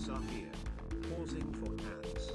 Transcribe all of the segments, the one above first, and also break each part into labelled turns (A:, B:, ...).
A: us are here, pausing for ads.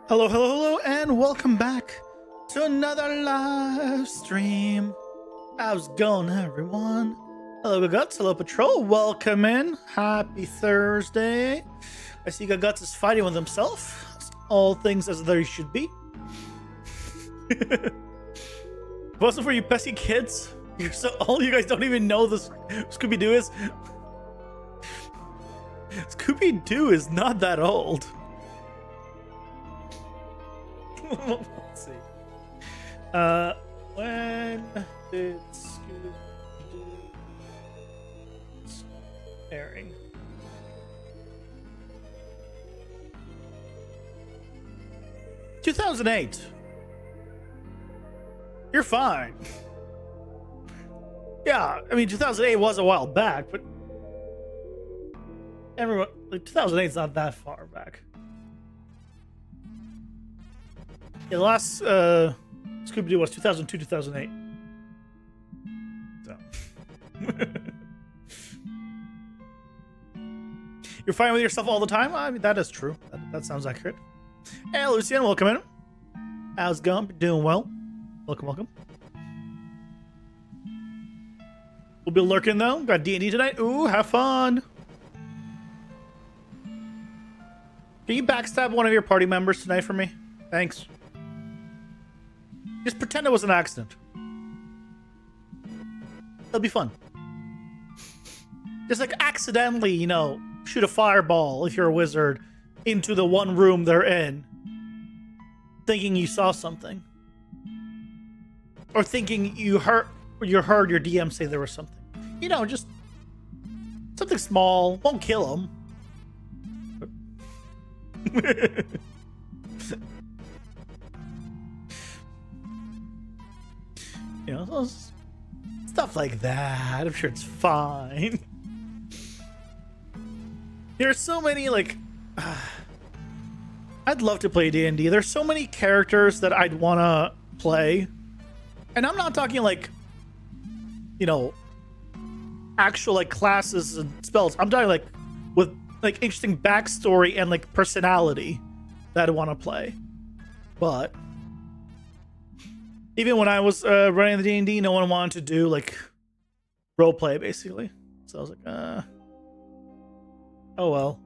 B: Hello, hello, hello, and welcome back to another live stream. How's it going, everyone? Hello, Guts. Hello, Patrol. Welcome in. Happy Thursday. I see Guts is fighting with himself. All things as they should be. If it wasn't for you pesky kids, you're so old you guys don't even know this Scooby-Doo is. Scooby-Doo is not that old. Let's see. When did Scooby-Doo airing? – 2008. You're fine. Yeah, I mean 2008 was a while back, but everyone like 2008 is not that far back. Yeah, the last Scooby-Doo was 2002, 2008. So. You're fine with yourself all the time? I mean, that is true. That sounds accurate. Hey, Lucian, welcome in. How's it going? Doing well. Welcome, welcome. We'll be lurking, though. Got D&D tonight. Ooh, have fun. Can you backstab one of your party members tonight for me? Thanks. Just pretend it was an accident. It'll be fun. Just like accidentally, you know, shoot a fireball if you're a wizard into the one room they're in, thinking you saw something. Or thinking you heard your DM say there was something. You know, just something small. Won't kill them. You know, stuff like that. I'm sure it's fine. There's so many, like... I'd love to play D&D. There's so many characters that I'd want to play. And I'm not talking, like, you know, actual, like, classes and spells. I'm talking, like, with, like, interesting backstory and, like, personality that I want to play. But... even when I was running the D&D, no one wanted to do, like, roleplay, basically. So I was like, oh well.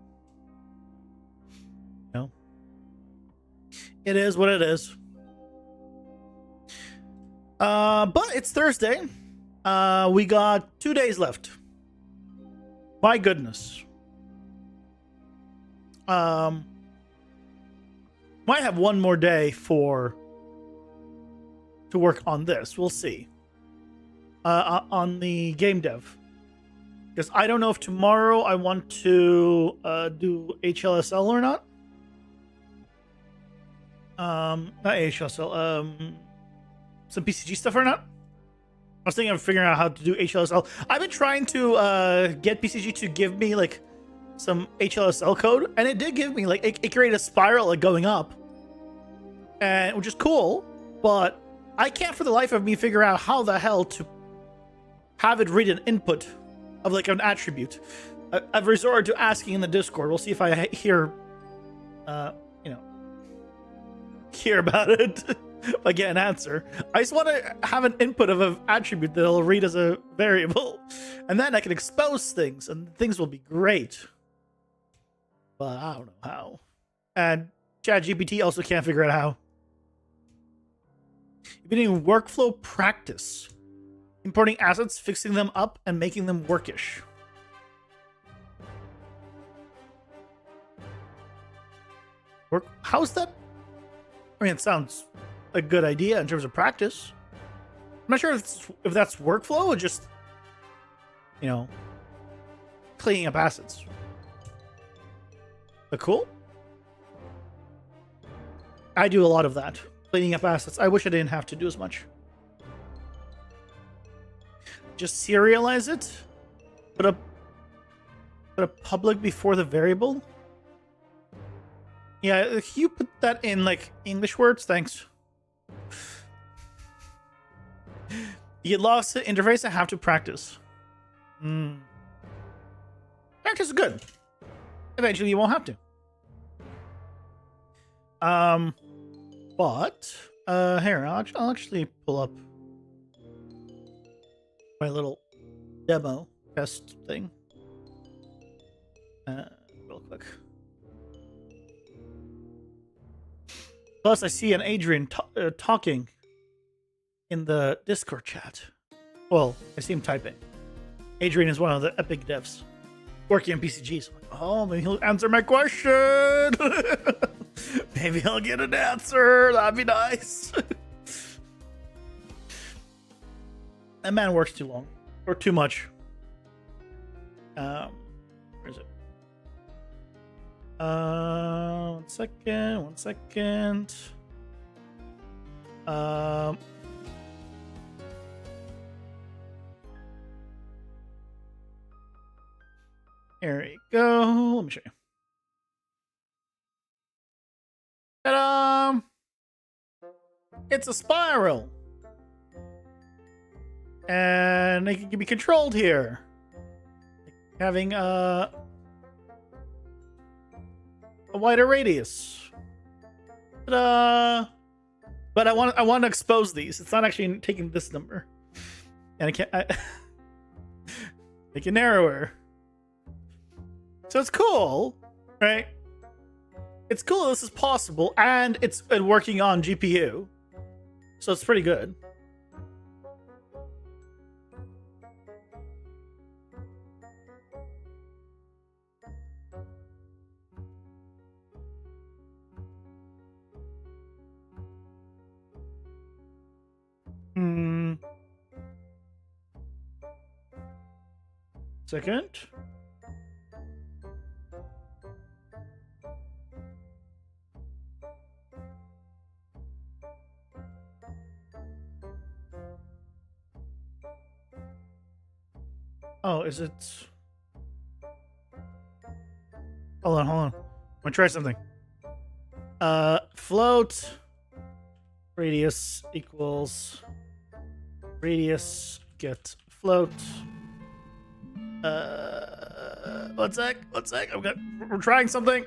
B: You know? It is what it is. But it's Thursday. We got 2 days left. My goodness. Might have one more day to work on this. We'll see. On the game dev. Because I don't know if tomorrow I want to do HLSL or not. Not HLSL. Some PCG stuff or not. I was thinking of figuring out how to do HLSL. I've been trying to get PCG to give me like some HLSL code, and it did give me like it created a spiral like going up, and which is cool. But I can't for the life of me figure out how the hell to have it read an input of like an attribute. I've resorted to asking in the Discord. We'll see if I hear about it. If I get an answer. I just want to have an input of an attribute that will read as a variable, and then I can expose things, and things will be great. But I don't know how. And ChatGPT also can't figure out how. You've been doing workflow practice, importing assets, fixing them up, and making them workish. How's that? I mean, it sounds a good idea in terms of practice. I'm not sure if that's workflow or just, cleaning up assets. But cool. I do a lot of that. Cleaning up assets. I wish I didn't have to do as much. Just serialize it. Put a public before the variable. Yeah, you put that in like English words, thanks. You get lost to interface and have to practice. Practice is good. Eventually you won't have to. But here, I'll actually pull up my little demo test thing. Real quick. Plus, I see an Adrian talking in the Discord chat. Well, I see him typing. Adrian is one of the epic devs working on PCGs. Oh, maybe he'll answer my question. Maybe I'll get an answer. That'd be nice. That man works too long or too much. Where is it? One second. Here we go. Let me show you. Ta-da! It's a spiral. And it can be controlled here. Having a wider radius. Ta-da! But I want to expose these. It's not actually taking this number. And make it narrower. So it's cool, right? It's cool this is possible, and it's working on GPU. So it's pretty good. Second. Oh, is it? Hold on. I'm gonna try something. Float radius equals radius get float. One sec. I'm trying something.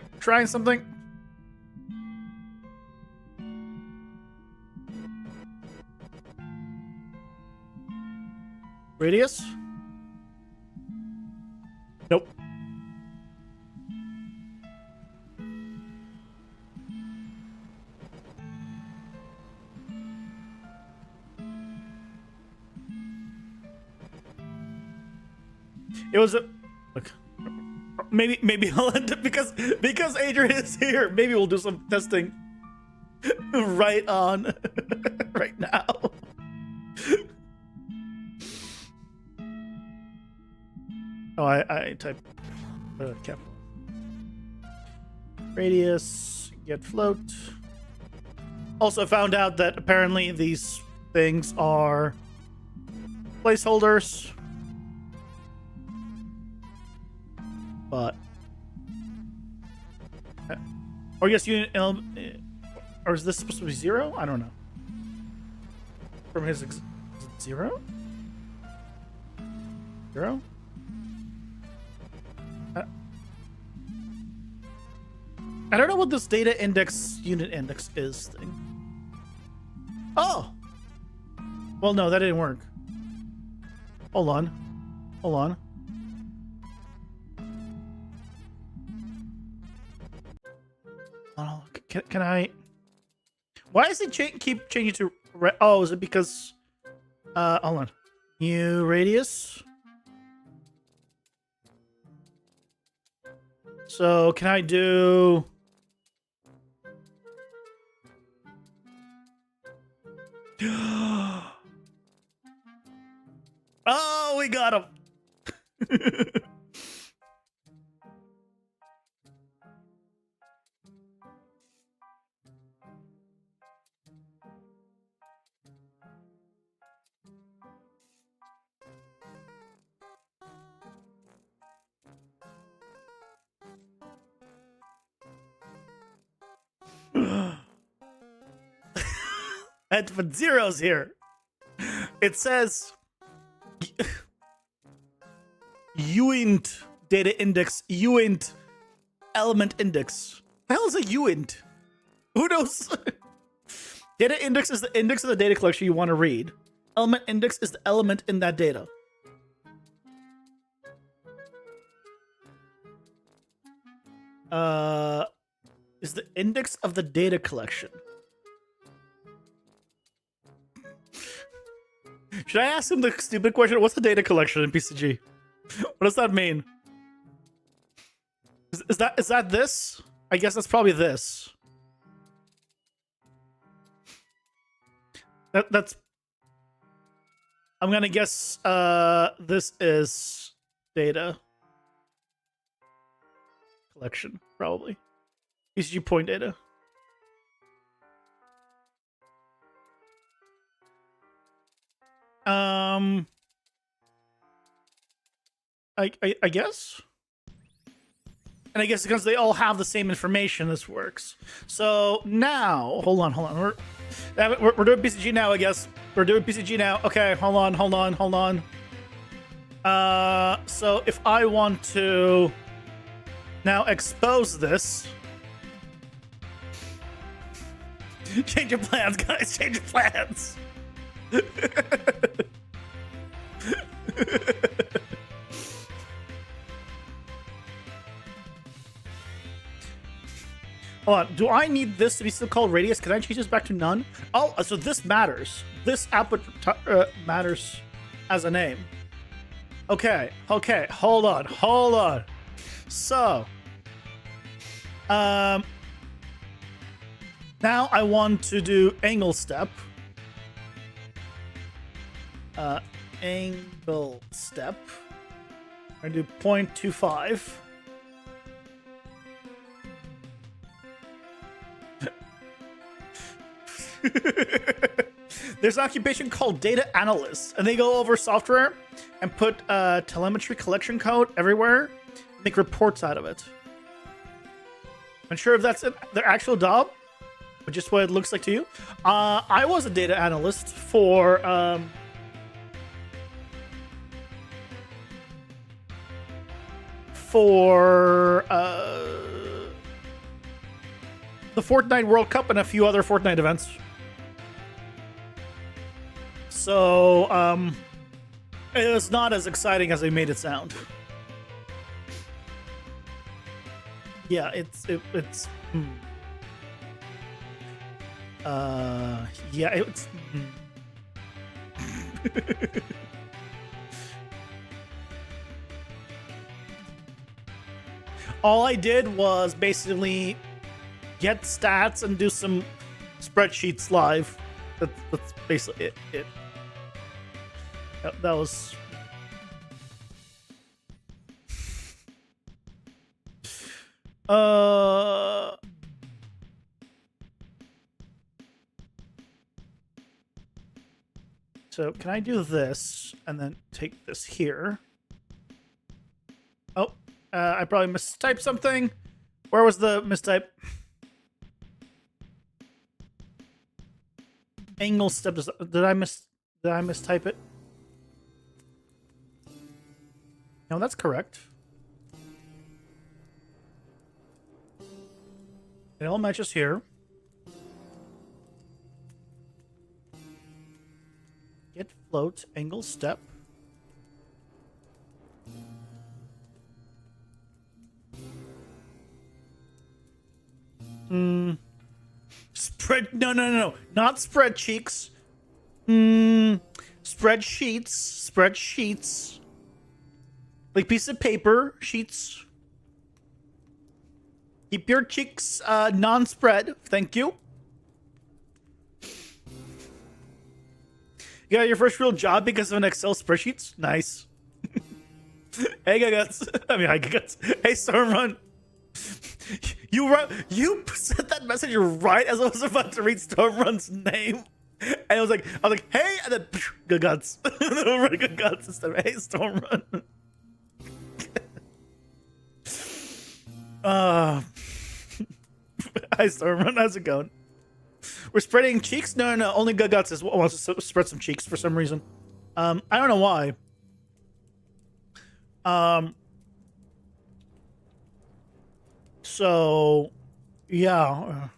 B: Radius? Nope. It was a look. Maybe I'll end up because Adrian is here. Maybe we'll do some testing right on right now. Oh, I type cap radius get float. Also found out that apparently these things are placeholders, but or yes, unit or is this supposed to be 0? I don't know. From his is it 0? 0? I don't know what this data index unit index is thing. Oh! Well, no, that didn't work. Hold on. Hold on. Oh, can I... Why does it keep changing to... Oh, is it because... hold on. New radius. So, can I do... Oh, we got him. I had to put zeros here. It says uint data index, uint element index. The hell is a uint? Who knows? Data index is the index of the data collection you want to read. Element index is the element in that data. Is the index of the data collection. Should I ask him the stupid question? What's the data collection in PCG? What does that mean? Is that this? I guess that's probably this. That's. I'm gonna guess. This is data collection, probably. PCG point data. I guess. And I guess because they all have the same information, this works. So now, hold on. We're doing PCG now, I guess. We're doing PCG now. Okay, hold on. So if I want to now expose this. Change your plans, guys. Change your plans. Hold on. Do I need this to be still called radius? Can I change this back to none? Oh, so this matters. This output matters as a name. Okay. Hold on. So, now I want to do angle step. Angle step. I do 0.25. There's an occupation called data analyst, and they go over software and put telemetry collection code everywhere, make reports out of it. I'm sure if that's their actual job, but just what it looks like to you. I was a data analyst for the Fortnite World Cup and a few other Fortnite events. So, it was not as exciting as they made it sound. Yeah, it's yeah, it's All I did was basically get stats and do some spreadsheets live. That's basically it. That was... So can I do this and then take this here? Oh, I probably mistyped something. Where was the mistype? Angle step. Did I mistype it? No, that's correct. It all matches here. Get float, angle step. Spread, no. Not spread cheeks. Spreadsheets. Like piece of paper, sheets. Keep your cheeks non-spread. Thank you. You got your first real job because of an Excel spreadsheets? Nice. Hey, Guts. Hi, Guts. Hey, Stormrun. You said that message right as I was about to read Stormrun's name. And I was like, hey, and then good guts. Good guts instead of hey, Stormrun. Hi, Stormrun. How's it going? We're spreading cheeks? No. Only good guts wants to spread some cheeks for some reason. I don't know why. So, yeah.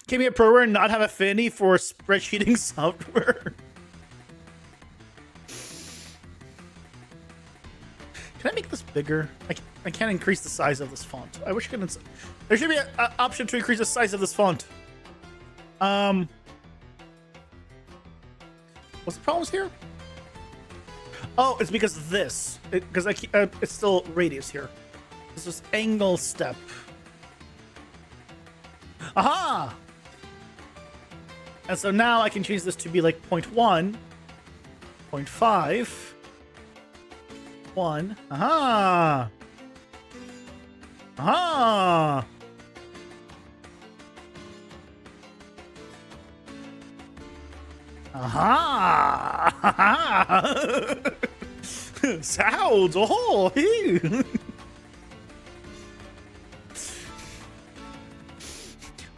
B: Can be a programmer and not have affinity for spreadsheeting software? Can I make this bigger? I can't increase the size of this font. I wish I could. There should be an option to increase the size of this font. What's the problems here? Oh, it's because of this. Because it's still radius here. This is angle step. Aha! And so now I can change this to be like 0.1, 0.5, 1. Aha! Aha! Aha! Sounds! Oh!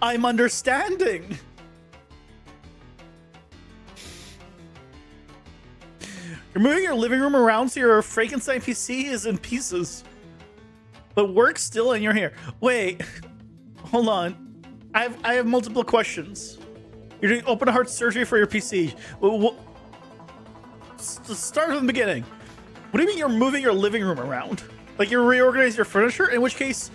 B: I'm understanding! You're moving your living room around so your Frankenstein PC is in pieces. But works still and you're here. Wait. Hold on. I have multiple questions. You're doing open heart surgery for your PC. Start from the beginning. What do you mean you're moving your living room around? Like you're reorganizing your furniture? In which case,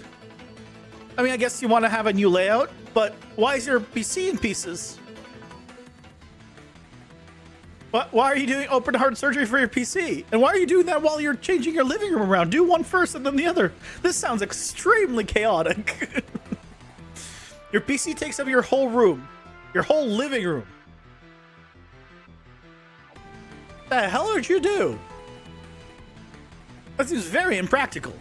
B: I mean, I guess you want to have a new layout, but why is your PC in pieces? Why are you doing open heart surgery for your PC? And why are you doing that while you're changing your living room around? Do one first and then the other. This sounds extremely chaotic. Your PC takes up your whole room. Your whole living room. The hell did you do? That seems very impractical.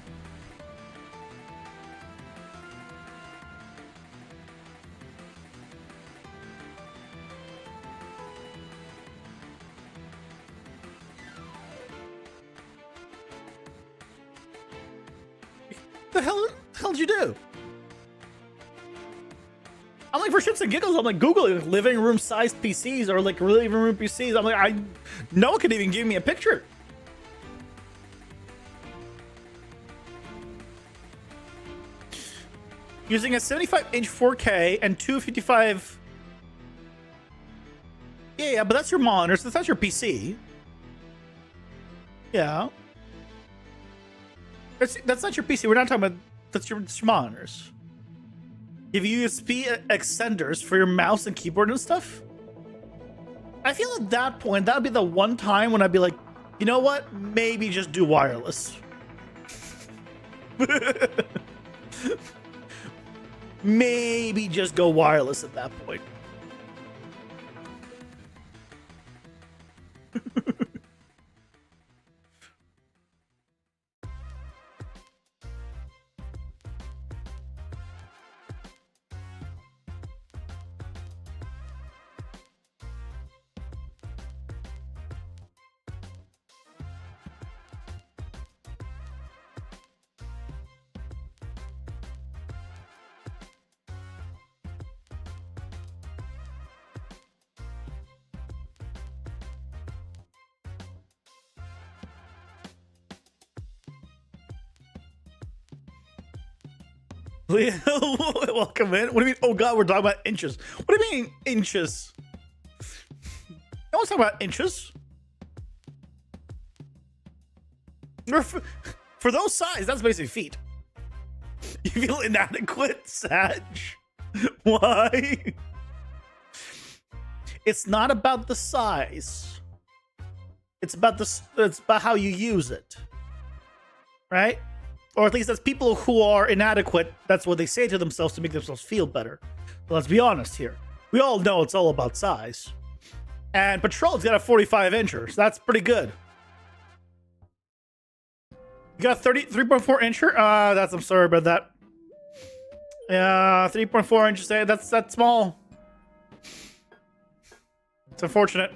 B: The hell did you do? I'm like, for shits and giggles, I'm like Googling like, living room sized PCs or like living room PCs. I'm like, no one could even give me a picture. Using a 75-inch 4K and 255. Yeah, but that's your monitors. That's your PC. Yeah. That's not your PC. We're not talking about that's your monitors. You have USB extenders for your mouse and keyboard and stuff. I feel at that point that would be the one time when I'd be like, You know what? Maybe just do wireless. Maybe just go wireless at that point. Welcome in. What do you mean? Oh god, we're talking about inches. What do you mean inches? No one's talking about inches. For those size, that's basically feet. You feel inadequate, Sag? Why? It's not about the size. It's about how you use it. Right? Or at least that's people who are inadequate. That's what they say to themselves to make themselves feel better. But let's be honest here. We all know it's all about size. And Patrol's got a 45 incher, so that's pretty good. You got a 3.4 incher? I'm sorry about that. Yeah, 3.4 inches. That's small. It's unfortunate.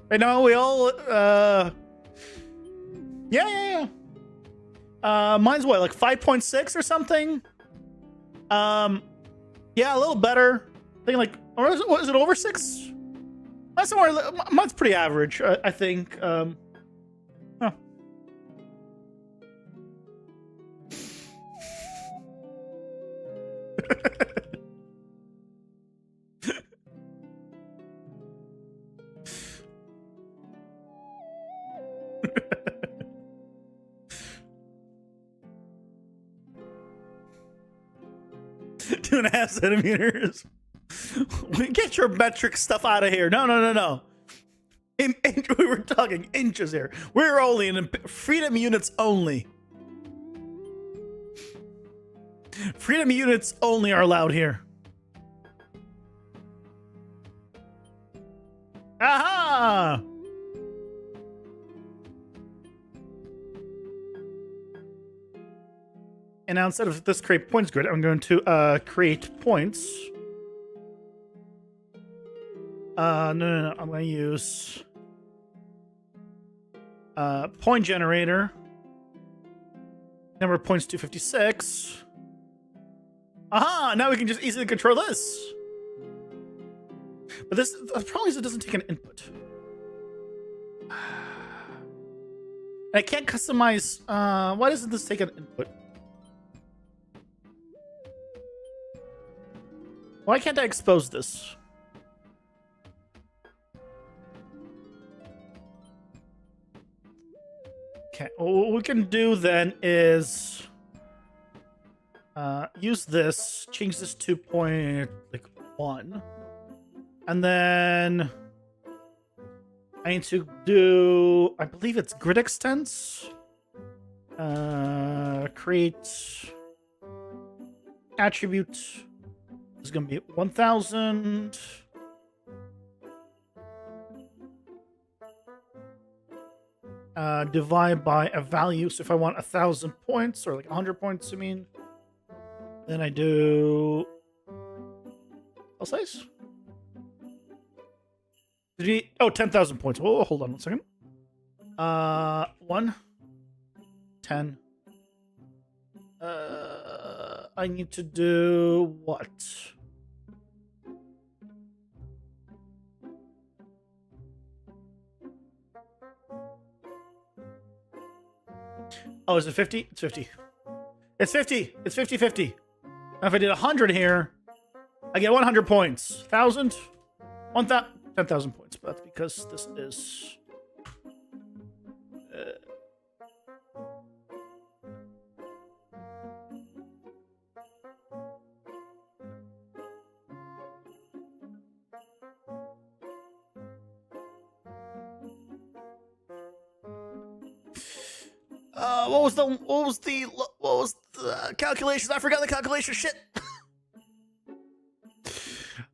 B: I know we all. Yeah. Mine's what, like 5.6 or something? Yeah, a little better. I think like, or is it over 6? That's somewhere. Mine's pretty average, I think. Huh. Two and a half centimeters. Get your metric stuff out of here. No. We were talking inches here. We're only in freedom units only. Freedom units only are allowed here. Aha! And now instead of this create points grid, I'm going to create points. No. I'm going to use point generator. Number of points 256. Aha! Now we can just easily control this. But this the problem is it doesn't take an input. I can't customize. Why doesn't this take an input? Why can't I expose this? Okay, well, what we can do then is use this, change this to 0.1, and then I need to do, I believe it's grid extents. Create attribute. This is going to be 1000. Divide by a value. So if I want 1,000 points or like 100 points, I mean, then I do L size. Did he? Oh, 10,000 points. Oh, hold on 1 second. 1, 10. I need to do what? Oh, is it 50? It's 50. It's 50. It's 50-50. Now if I did 100 here, I get 100 points. 1,000? 10,000 points. But that's because this is... What was the calculations? I forgot the calculation. Shit.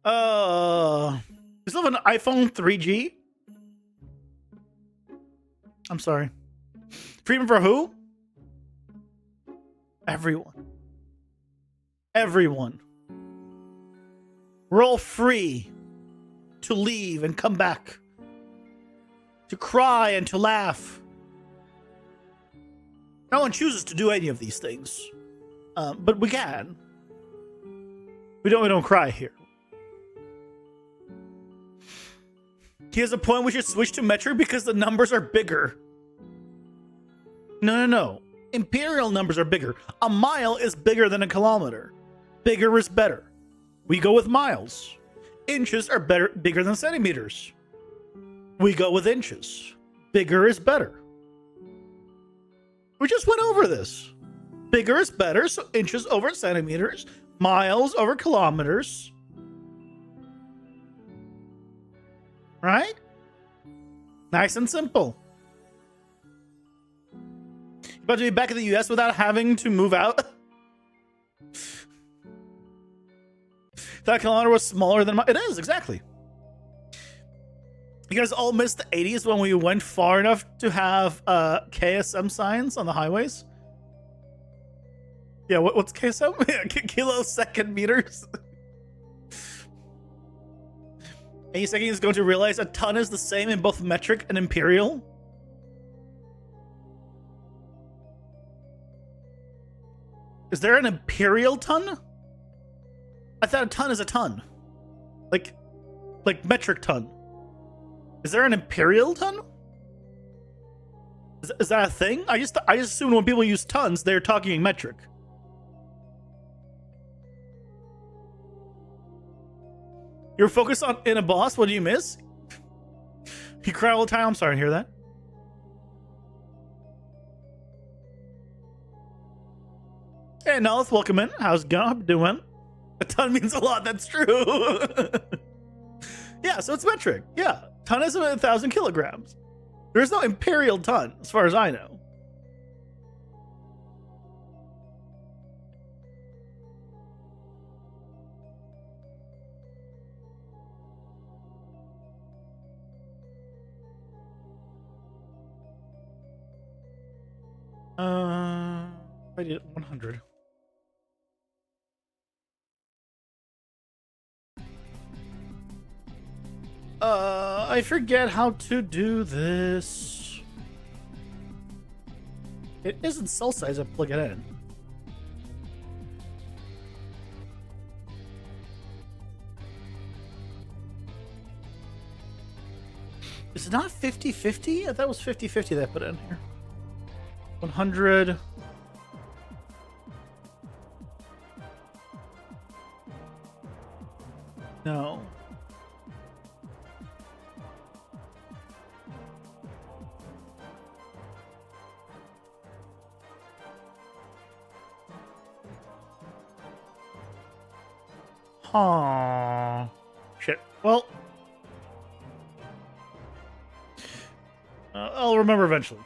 B: You still have an iPhone 3G? I'm sorry. Freedom for who? Everyone. Everyone. We're all free to leave and come back, to cry and to laugh. No one chooses to do any of these things, but we can. We don't cry here. He has a point. We should switch to metric because the numbers are bigger. No. Imperial numbers are bigger. A mile is bigger than a kilometer. Bigger is better. We go with miles. Inches are bigger than centimeters. We go with inches. Bigger is better. We just went over this. Bigger is better, so inches over centimeters, miles over kilometers. Right? Nice and simple. About to be back in the US without having to move out? That kilometer was smaller than it is, exactly. You guys all missed the 80s when we went far enough to have KSM signs on the highways? Yeah, what's KSM? Kilosecond meters. Any second is going to realize a ton is the same in both metric and imperial. Is there an imperial ton? I thought a ton is a ton. Like metric ton. Is there an imperial ton? Is that a thing? I just assumed when people use tons, they're talking in metric. You're focused on in a boss. What do you miss? You cry all the time. I'm sorry to hear that. Hey, Nolith, welcome in. How's it going? How you doing? A ton means a lot. That's true. Yeah, so it's metric. Yeah, ton is 1,000 kilograms. There's no imperial ton, as far as I know. I did 100. I forget how to do this. It isn't cell size. I plug it in. Is it not 50-50? I thought it was 50-50 that I put in here. 100. No. Aww. Shit. Well, I'll remember eventually.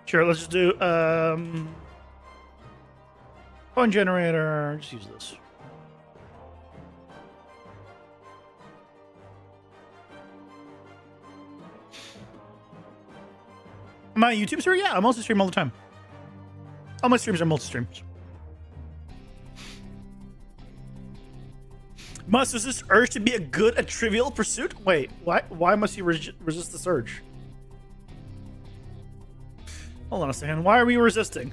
B: Sure, let's just do fun generator. Just use this. My YouTube stream? Yeah, I mostly stream all the time. All my streams are multi-streams. Must resist urge to be a good at Trivial Pursuit? Wait, why must you resist this urge? Hold on a second. Why are we resisting?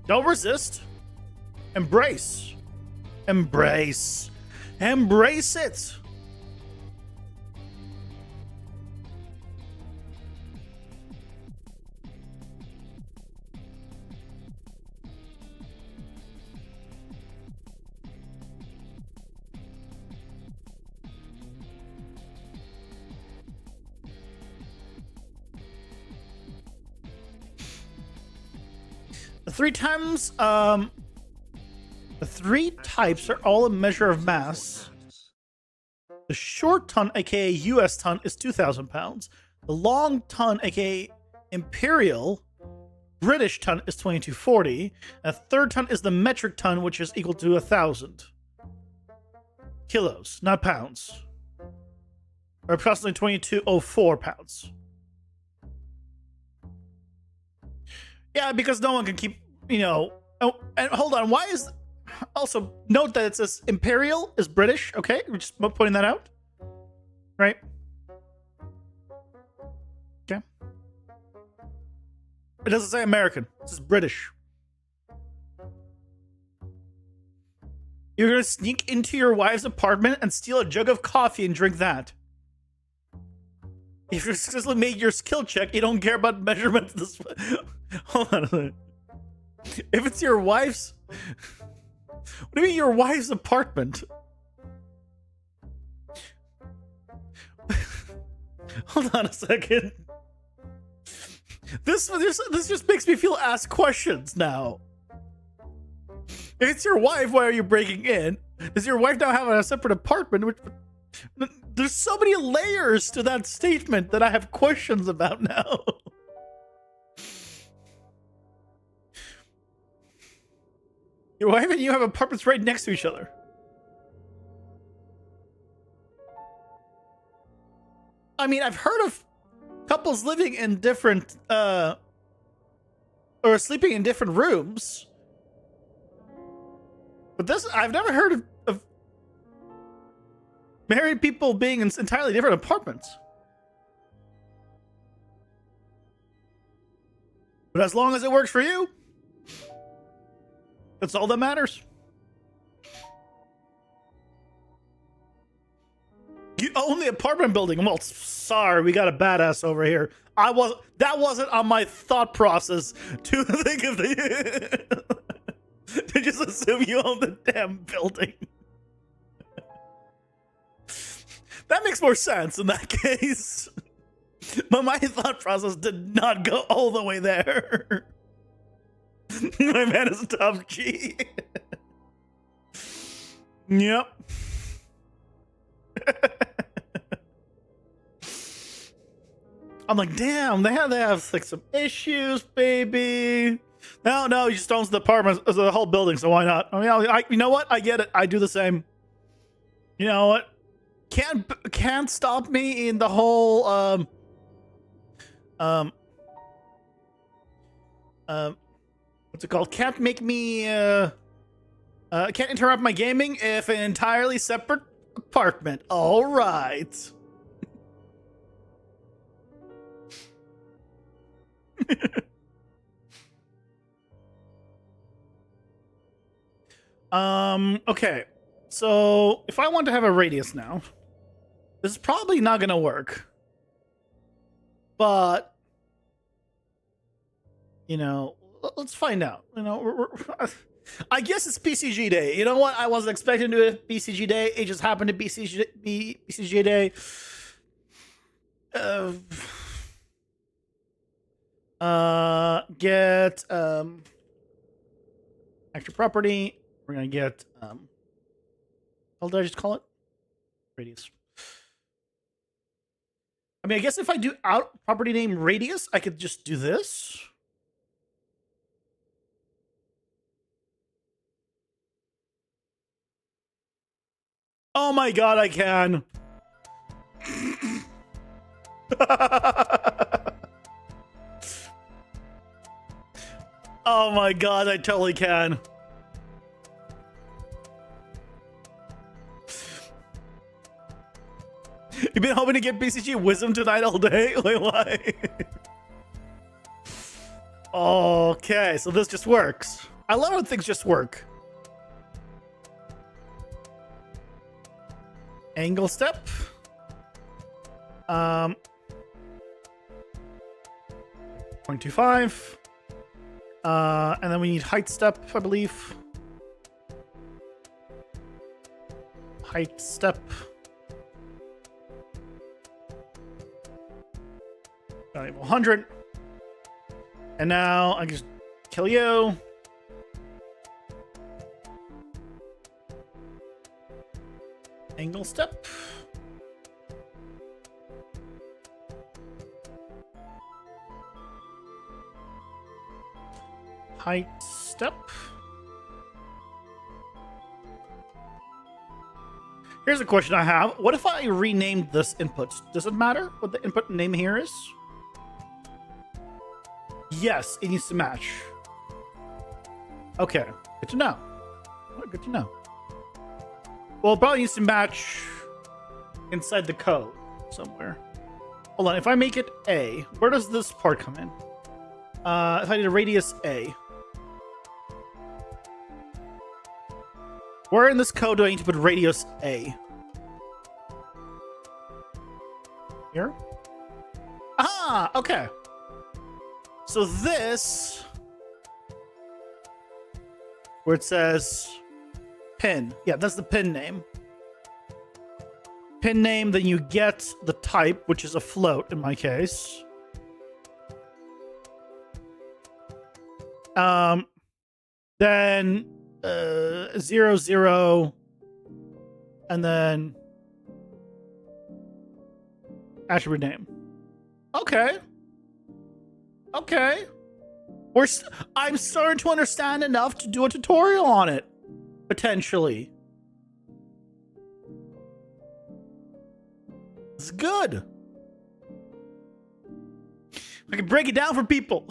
B: Don't resist. Embrace. Embrace. Embrace it. The three types are all a measure of mass. The short ton, aka US ton, is 2,000 pounds. The long ton, aka Imperial, British ton is 2240. A third ton is the metric ton, which is equal to 1,000 kilos, not pounds, or approximately 2204 pounds. Yeah, because no one can keep, you know. Oh, and hold on. Why is also note that it says imperial is British? Okay, we're just pointing that out, right? Okay. It doesn't say American. It says British. You're gonna sneak into your wife's apartment and steal a jug of coffee and drink that. If you successfully made your skill check, you don't care about measurements. This hold on a minute. If it's your wife's, what do you mean your wife's apartment? Hold on a second. This just makes me feel asked questions now. If it's your wife, why are you breaking in? Does your wife now have a separate apartment? There's so many layers to that statement that I have questions about now. Your wife and you have apartments right next to each other. I mean, I've heard of couples living in different, or sleeping in different rooms. But this, I've never heard of married people being in entirely different apartments. But as long as it works for you, that's all that matters. You own the apartment building. Well, sorry, we got a badass over here. That wasn't on my thought process to think of the to just assume you own the damn building. That makes more sense in that case. But my thought process did not go all the way there. My man is top G. Yep. I'm like, damn, they have like some issues, baby. No, he just owns the apartment, the whole building, so why not? I mean, you know what? I get it. I do the same. You know what? Can't stop me in the whole what's it called? Can't make me can't interrupt my gaming if an entirely separate apartment. All right. Okay. So if I want to have a radius now, this is probably not gonna work. But you know, let's find out. You know, I guess it's BCG day. You know what? I wasn't expecting to do it BCG day. It just happened to be BCG day. Get extra property. We're gonna get what did I just call it? Radius. I mean, I guess if I do out property name radius, I could just do this. Oh my god, I can. Oh my god, I totally can. You've been hoping to get BCG wisdom tonight all day? Wait, why? Okay, so this just works. I love when things just work. Angle step. 0.25. And then we need height step, I believe. Height step. Valuable 100. And now I can just kill you. Angle step. height step. Here's a question I have. What if I renamed this input? Does it matter what the input name here is? Yes, it needs to match. Okay, good to know. Oh, good to know. Well, it probably needs to match inside the code somewhere. Hold on, if I make it A, where does this part come in? If I did a radius A. Where in this code do I need to put radius A? Here? Ah, okay. So this, where it says pin. Yeah, that's the pin name. Pin name, then you get the type, which is a float in my case. Then 0, 0, and then attribute name. Okay. Okay. I'm starting to understand enough to do a tutorial on it, potentially. It's good. I can break it down for people.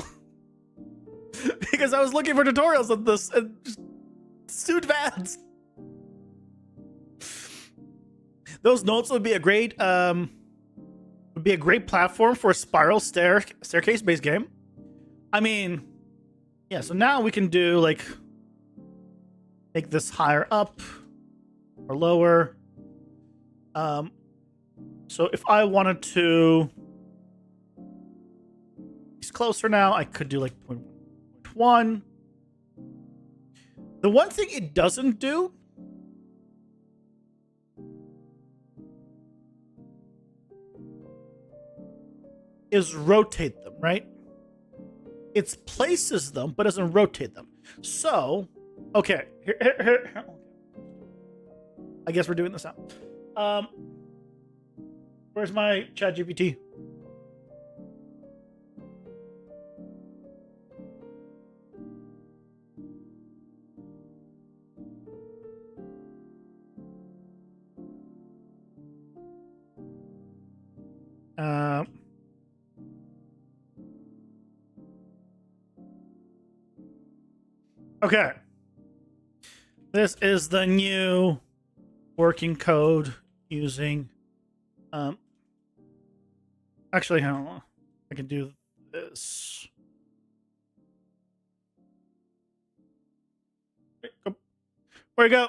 B: Because I was looking for tutorials on this and just too advanced. Those notes would be a great platform for a spiral staircase based game. I mean, yeah, so now we can do like make this higher up or lower. So if I wanted to, he's closer now, I could do like 0.1. The one thing it doesn't do is rotate them, right? It places them, but doesn't rotate them. So, okay, here. I guess we're doing this now. Where's my chat GPT? Okay. This is the new working code using actually hang on. I can do this. Where you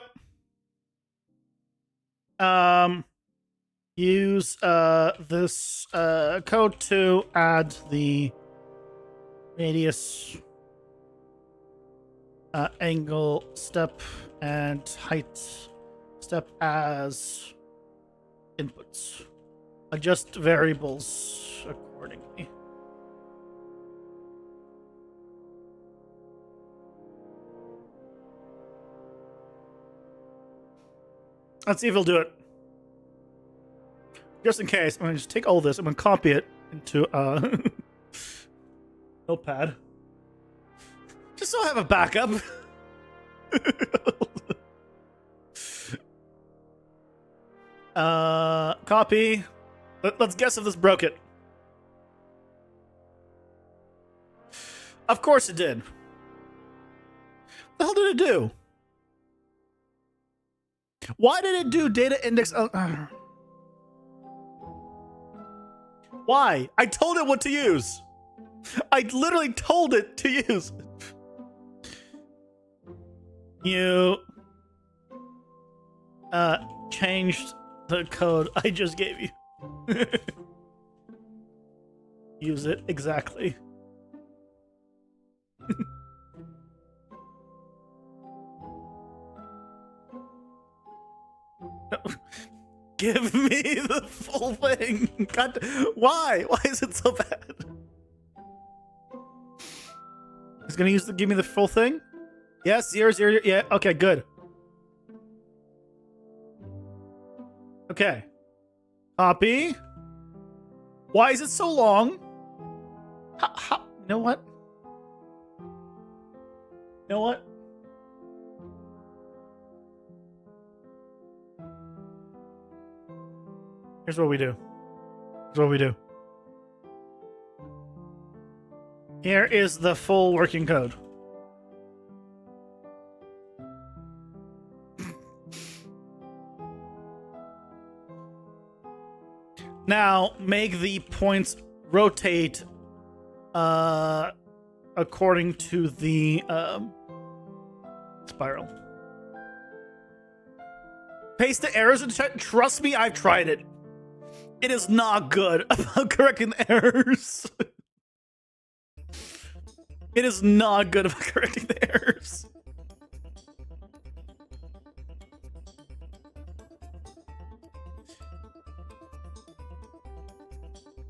B: go? Use this code to add the radius, angle step, and height step as inputs. Adjust variables accordingly. Let's see if he'll do it. Just in case, I'm going to just take all this. I'm going to copy it into Notepad. Just so I have a backup. Copy. Let's guess if this broke it. Of course it did. What the hell did it do? Why did it do data index? Why? I told it what to use. I literally told it to use. You changed the code I just gave you. Use it exactly. Give me the full thing. God, why? Why is it so bad? He's gonna give me the full thing? Yes, 0, 0, yeah, okay, good. Okay. Copy. Why is it so long? You know what? know what? Here's what we do. Here's what we do. Here is the full working code. Now, make the points rotate according to the spiral. Paste the errors and trust me, I've tried it. It is not good about correcting the errors. It is not good about correcting the errors.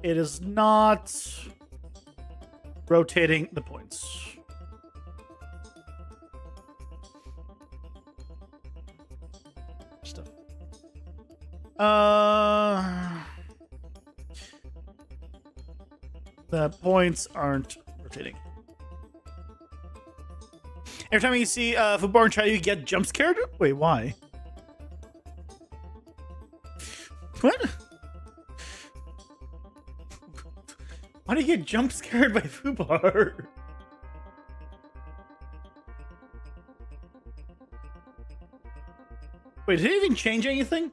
B: It is not rotating the points. Stuff. The points aren't rotating. Every time you see football and try to get jump scared? Wait, why? What? Why do you get jump scared by Fubar? Wait, did it even change anything?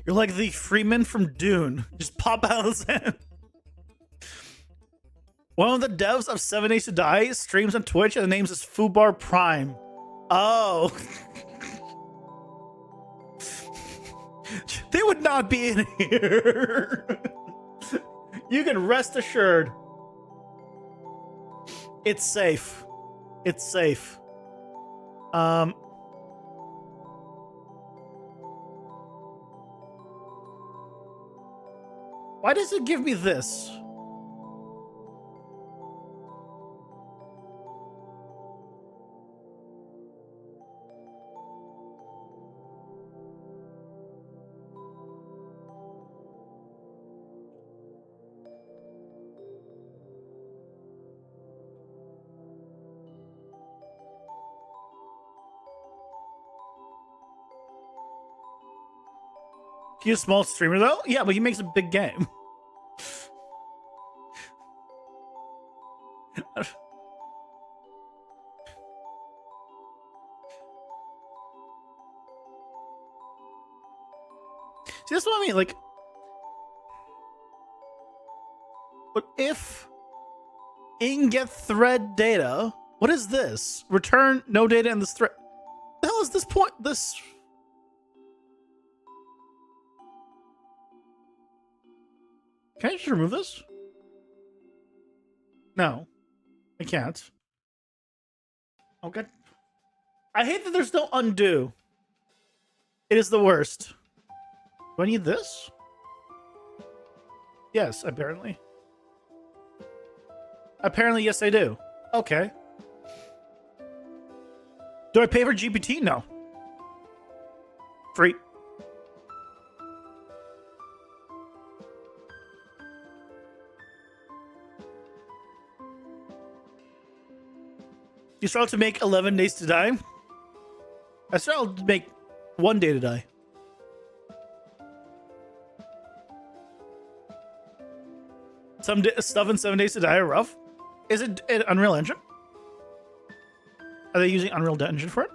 B: You're like the Freeman from Dune. Just pop out of the sand. One of the devs of 7 Days to Die streams on Twitch and the name is Fubar Prime. Oh. They would not be in here. You can rest assured. It's safe. It's safe. Why does it give me this? He's a small streamer though? Yeah, but he makes a big game. See, that's what I mean. Like, but if in get thread data, what is this? Return no data in this thread. What the hell is this point? This. Can I just remove this? No, I can't. Oh god. I hate that there's no undo. It is the worst. Do I need this? Yes, apparently. Apparently, yes, I do. Okay. Do I pay for GPT? No. Free. You start to make 11 days to die? I started to make 1 day to die. Some stuff in 7 days to die are rough. Is it an Unreal Engine? Are they using Unreal Engine for it?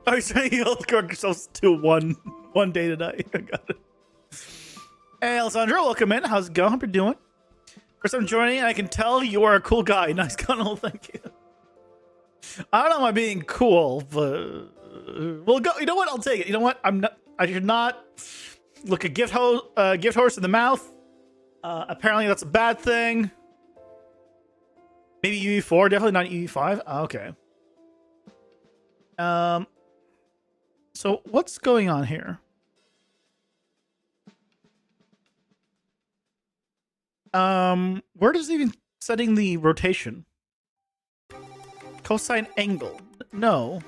B: Oh, you're trying to correct yourselves to one day to die. I got it. Hey, Alessandro, welcome in. How's it going? Hope you're doing. First time joining, and I can tell you are a cool guy. Nice Connell, thank you. I don't know, am I being cool, but we'll go. You know what? I'll take it. You know what? I should not look a gift horse in the mouth. Apparently, that's a bad thing. Maybe UE4, definitely not UE5. Okay. So what's going on here? Where does it even setting the rotation? Cosine angle. No.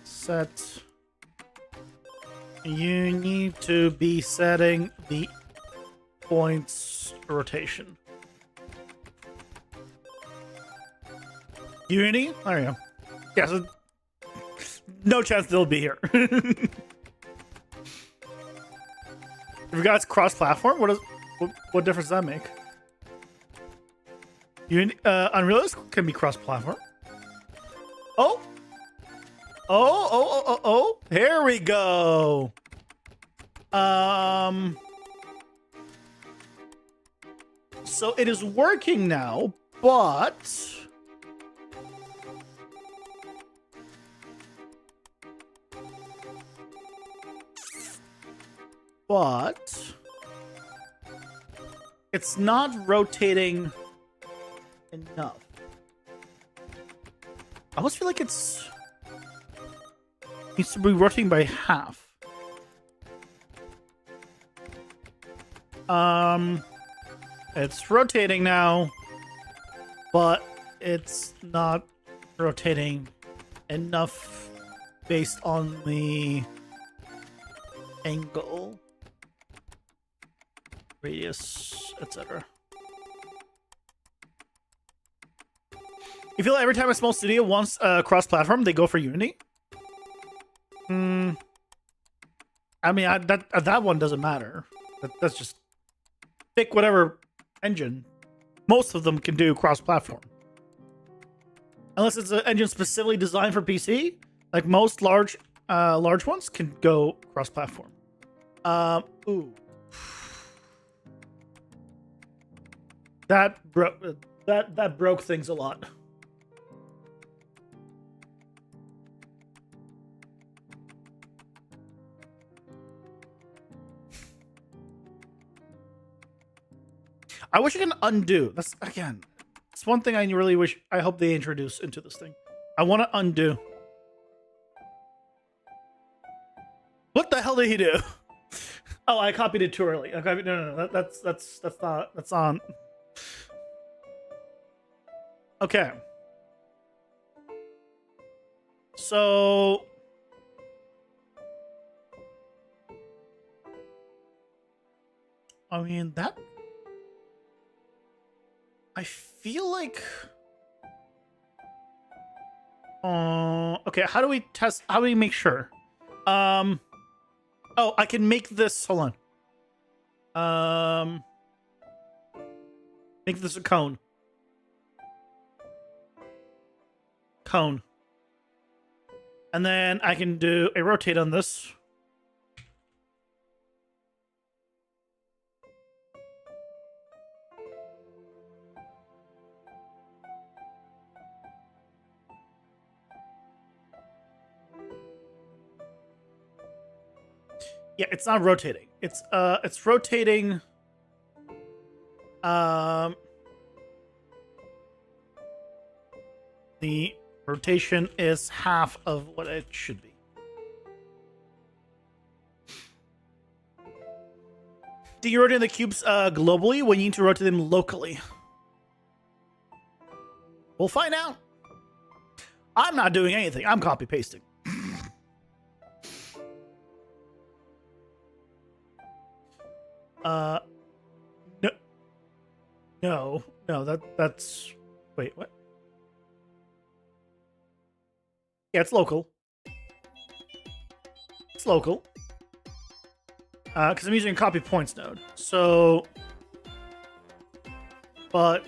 B: Set. You need to be setting the points rotation. Unity? There you go. Yeah, so no chance they'll be here. If you guys cross-platform, what difference does that make? Unreal can be cross-platform. Oh! Oh! Here we go. So it is working now, but it's not rotating enough. I almost feel like it needs to be rotating by half. It's rotating now, but it's not rotating enough based on the angle, radius, etc. You feel like every time a small studio wants cross-platform, they go for Unity? I mean, that one doesn't matter. That's just pick whatever engine. Most of them can do cross-platform, unless it's an engine specifically designed for PC. Like most large ones can go cross-platform. Ooh, that broke things a lot. I wish I can undo. That's, again, it's one thing I really wish, I hope they introduce into this thing. I want to undo. What the hell did he do? Oh, I copied it too early. No. That's on. Okay. So I mean, that, I feel like, okay, how do we test, how do we make sure? Oh, I can make this, hold on. Make this a cone. Cone. And then I can do a rotate on this. Yeah, it's not rotating. It's rotating. The rotation is half of what it should be. Do you rotate the cubes globally when you need to rotate them locally? We'll find out. I'm not doing anything. I'm copy pasting. No, that's, wait, what? Yeah, it's local. It's local. Because I'm using a copy points node. So, but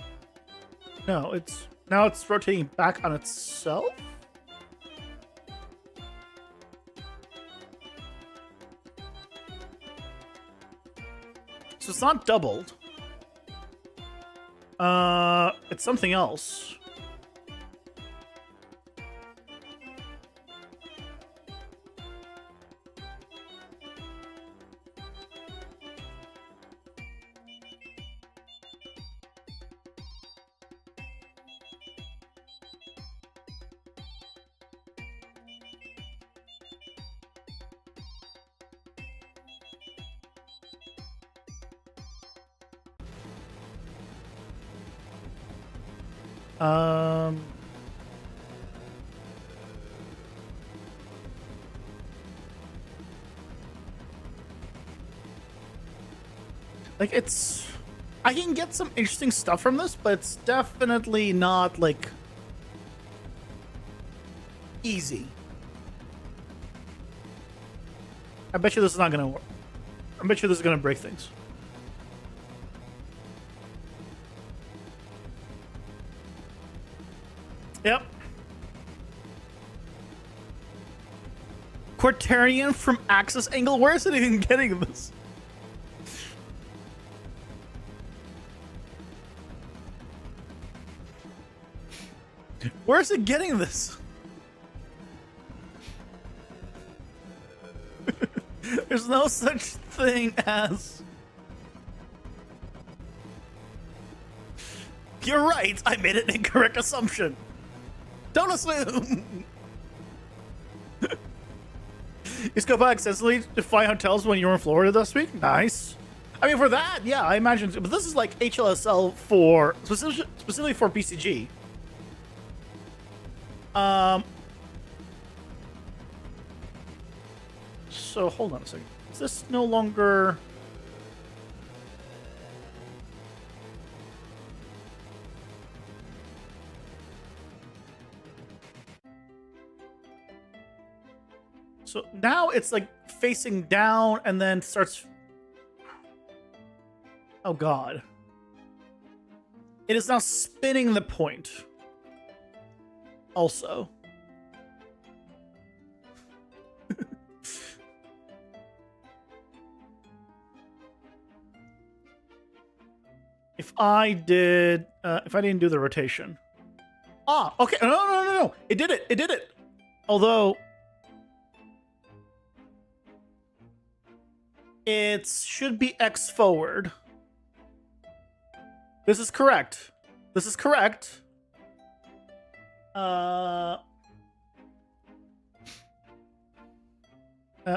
B: no, it's, now it's rotating back on itself. So it's not doubled. It's something else. Um, like it's, I can get some interesting stuff from this, but it's definitely not like easy. I bet you this is not gonna work. I bet you this is gonna break things. Yep. Quaternion from Axis Angle? Where is it even getting this? Where is it getting this? There's no such thing as... You're right, I made an incorrect assumption. Don't assume. You scope out extensively to find hotels when you were in Florida this week? Nice. I mean, for that, yeah, I imagine. But this is like HLSL for specifically for BCG. So hold on a second. Is this no longer? So now it's like facing down and then starts. Oh God. It is now spinning the point. Also. If I didn't do the rotation. Ah, okay. No. It did it. Although it should be X forward. This is correct. This is correct.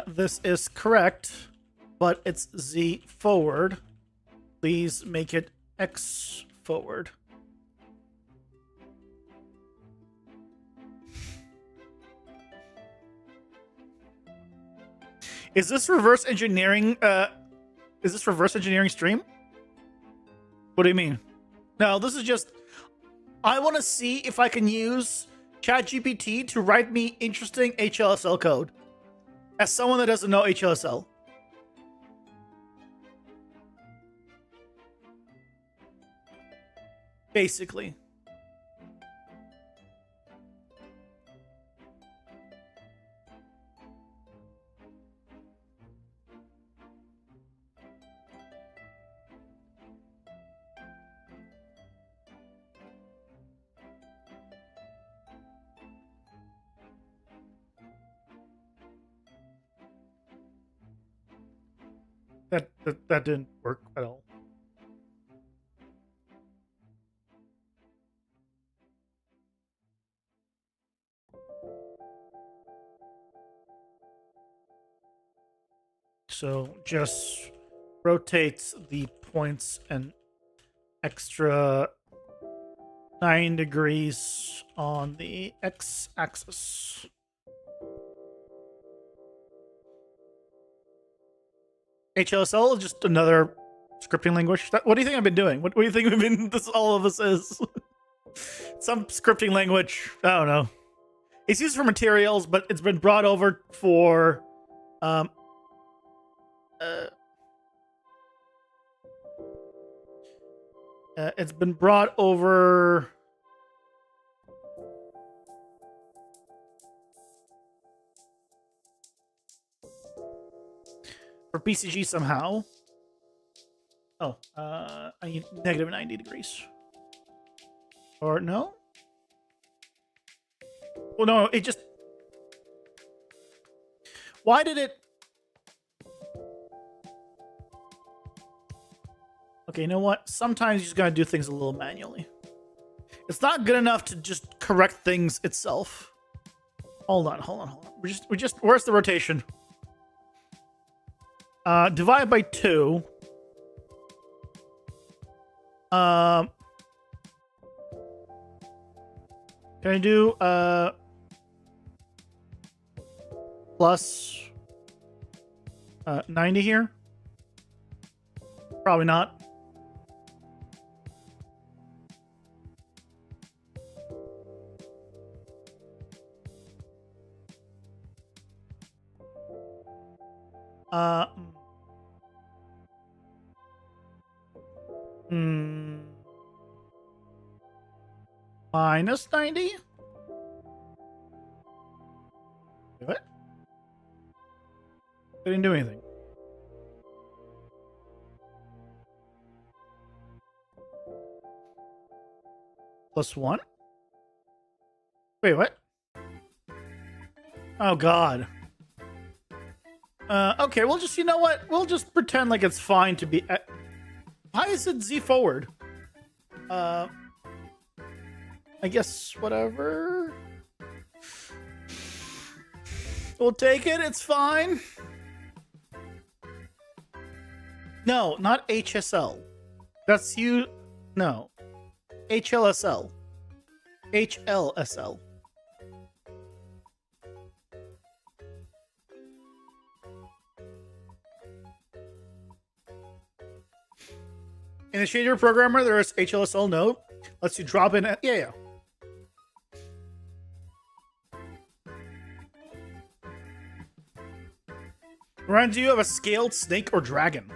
B: This is correct, but it's Z forward. Please make it X forward. Is this reverse engineering? Is this reverse engineering stream? What do you mean? No, this is just. I want to see if I can use ChatGPT to write me interesting HLSL code. As someone that doesn't know HLSL. Basically. That didn't work at all. So just rotate the points an extra 9 degrees on the x-axis. HLSL is just another scripting language. What do you think I've been doing? What do you think we've been? All of this is some scripting language. I don't know. It's used for materials, but it's been brought over for it's been brought over for BCG somehow. Oh, I need negative 90 degrees. Or no? Well, no, it just... Why did it... Okay, you know what? Sometimes you just gotta do things a little manually. It's not good enough to just correct things itself. Hold on. Where's the rotation? Divide by 2. Can I do plus 90 here? Probably not. Minus 90? What? I didn't do anything. Plus 1? Wait, what? Oh, God. Okay, we'll just, you know what? We'll just pretend like it's fine to be... why is it Z forward? I guess whatever. We'll take it, it's fine. No, not HSL. That's you... No. HLSL. HLSL. In the shader programmer, there is HLSL node. Lets you drop in... Yeah. Reminds you of a scaled snake or dragon.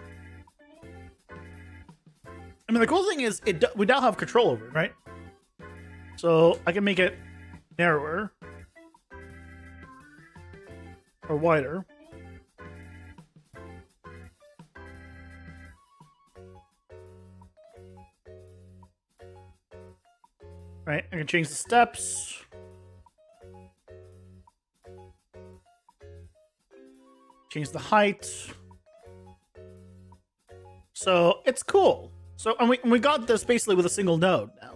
B: I mean, the cool thing is we now have control over it, right? So I can make it narrower or wider. Right, I can change the steps. Change the height. So it's cool. So and we got this basically with a single node now.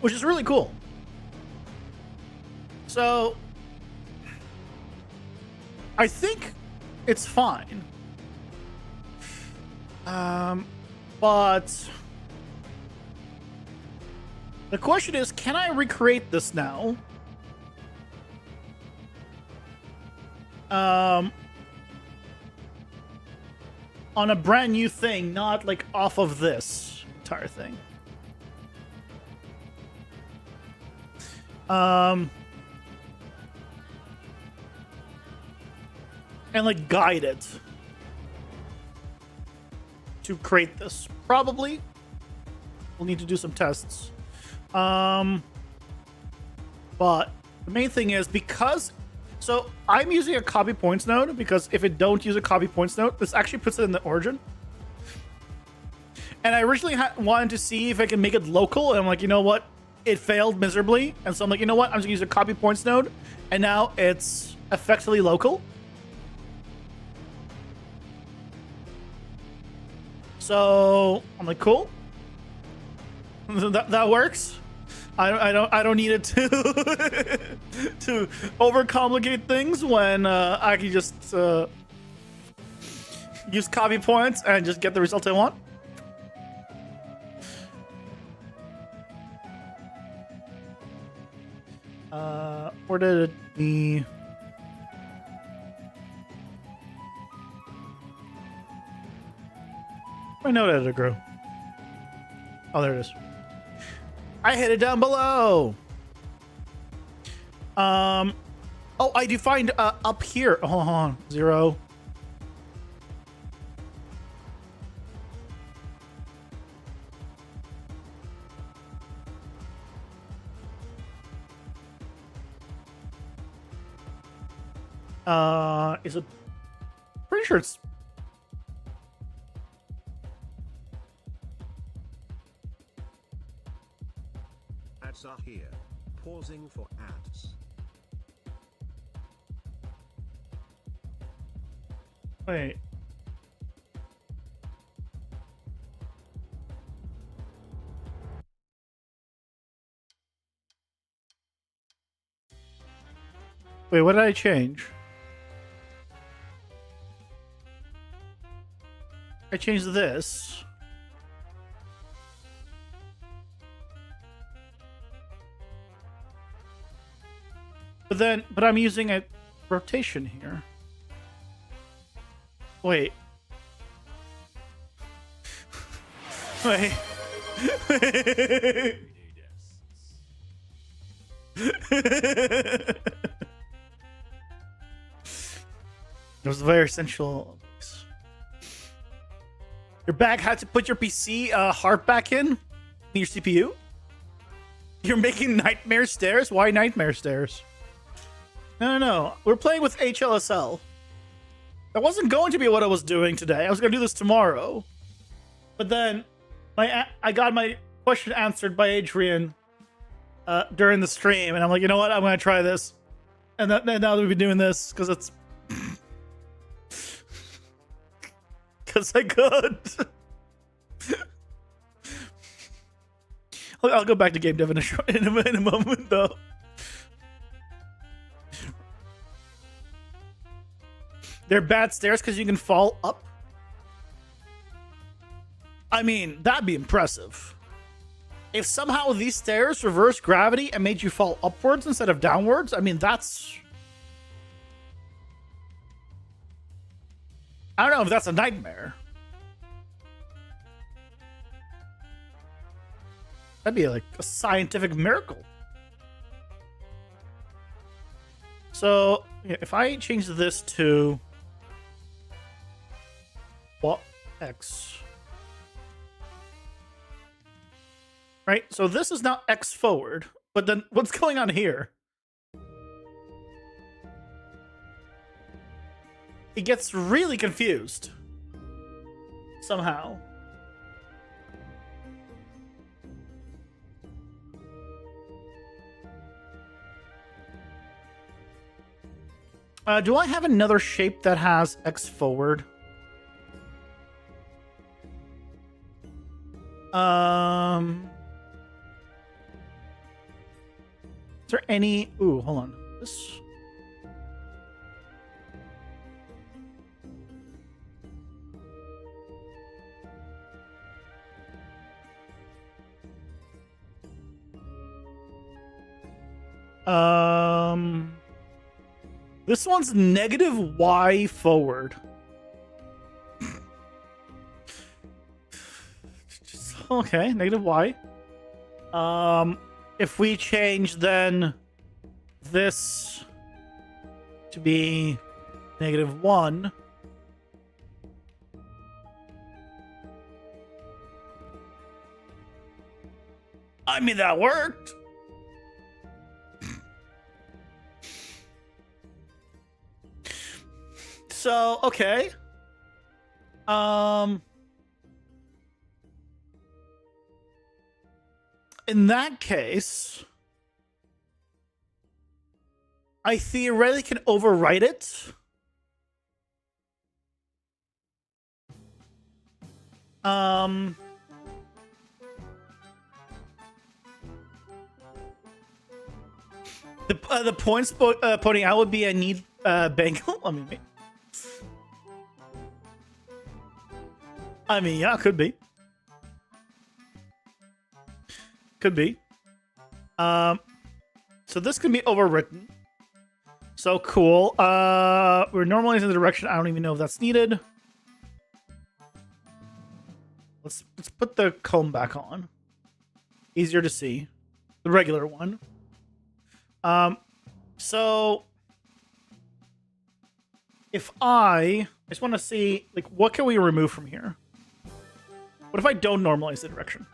B: Which is really cool. So I think it's fine. But the question is, can I recreate this now? On a brand new thing, not like off of this entire thing. And like guide it to create this. Probably we'll need to do some tests. But the main thing is, because so I'm using a copy points node, because if it don't use a copy points node, this actually puts it in the origin. And I originally wanted to see if I can make it local, and I'm like, you know what? It failed miserably, and so I'm like, you know what? I'm just gonna use a copy points node, and now it's effectively local. So I'm like, cool. That works. I don't need it to to overcomplicate things when I can just use copy points and just get the result I want. Where did the my node editor grow? Oh, there it is. I hit it down below. Oh, I defined up here. Oh, hold on. 0. Is it? Pretty sure it's.
A: Ads are here. Pausing for ads.
B: Wait. Wait, what did I change? I changed this. But I'm using a rotation here. Wait. Wait. It was very essential. Your bag had to put your PC heart back in your CPU? You're making nightmare stairs? Why nightmare stairs? No. We're playing with HLSL. That wasn't going to be what I was doing today. I was going to do this tomorrow. But then I got my question answered by Adrian during the stream. And I'm like, you know what? I'm going to try this. And now that we've been doing this, because it's... Because I could. I'll go back to game dev in a moment, though. They're bad stairs because you can fall up. I mean, that'd be impressive. If somehow these stairs reverse gravity and made you fall upwards instead of downwards, I mean, that's... I don't know if that's a nightmare. That'd be like a scientific miracle. So, yeah, if I change this to... What? X. Right? So this is now X forward. But then what's going on here? It gets really confused. Somehow. Do I have another shape that has X forward? Is there any... Ooh, hold on. This... This one's negative Y forward. Okay, negative Y. If we change then this to be -1. I mean, that worked. So, okay. In that case, I theoretically can overwrite it. The points pointing out would be I need Bengal. I mean, yeah, could be. Could be. So this can be overwritten. So cool. We're normalizing the direction. I don't even know if that's needed. Let's put the comb back on. Easier to see. The regular one. So if I just want to see, like, what can we remove from here? What if I don't normalize the direction?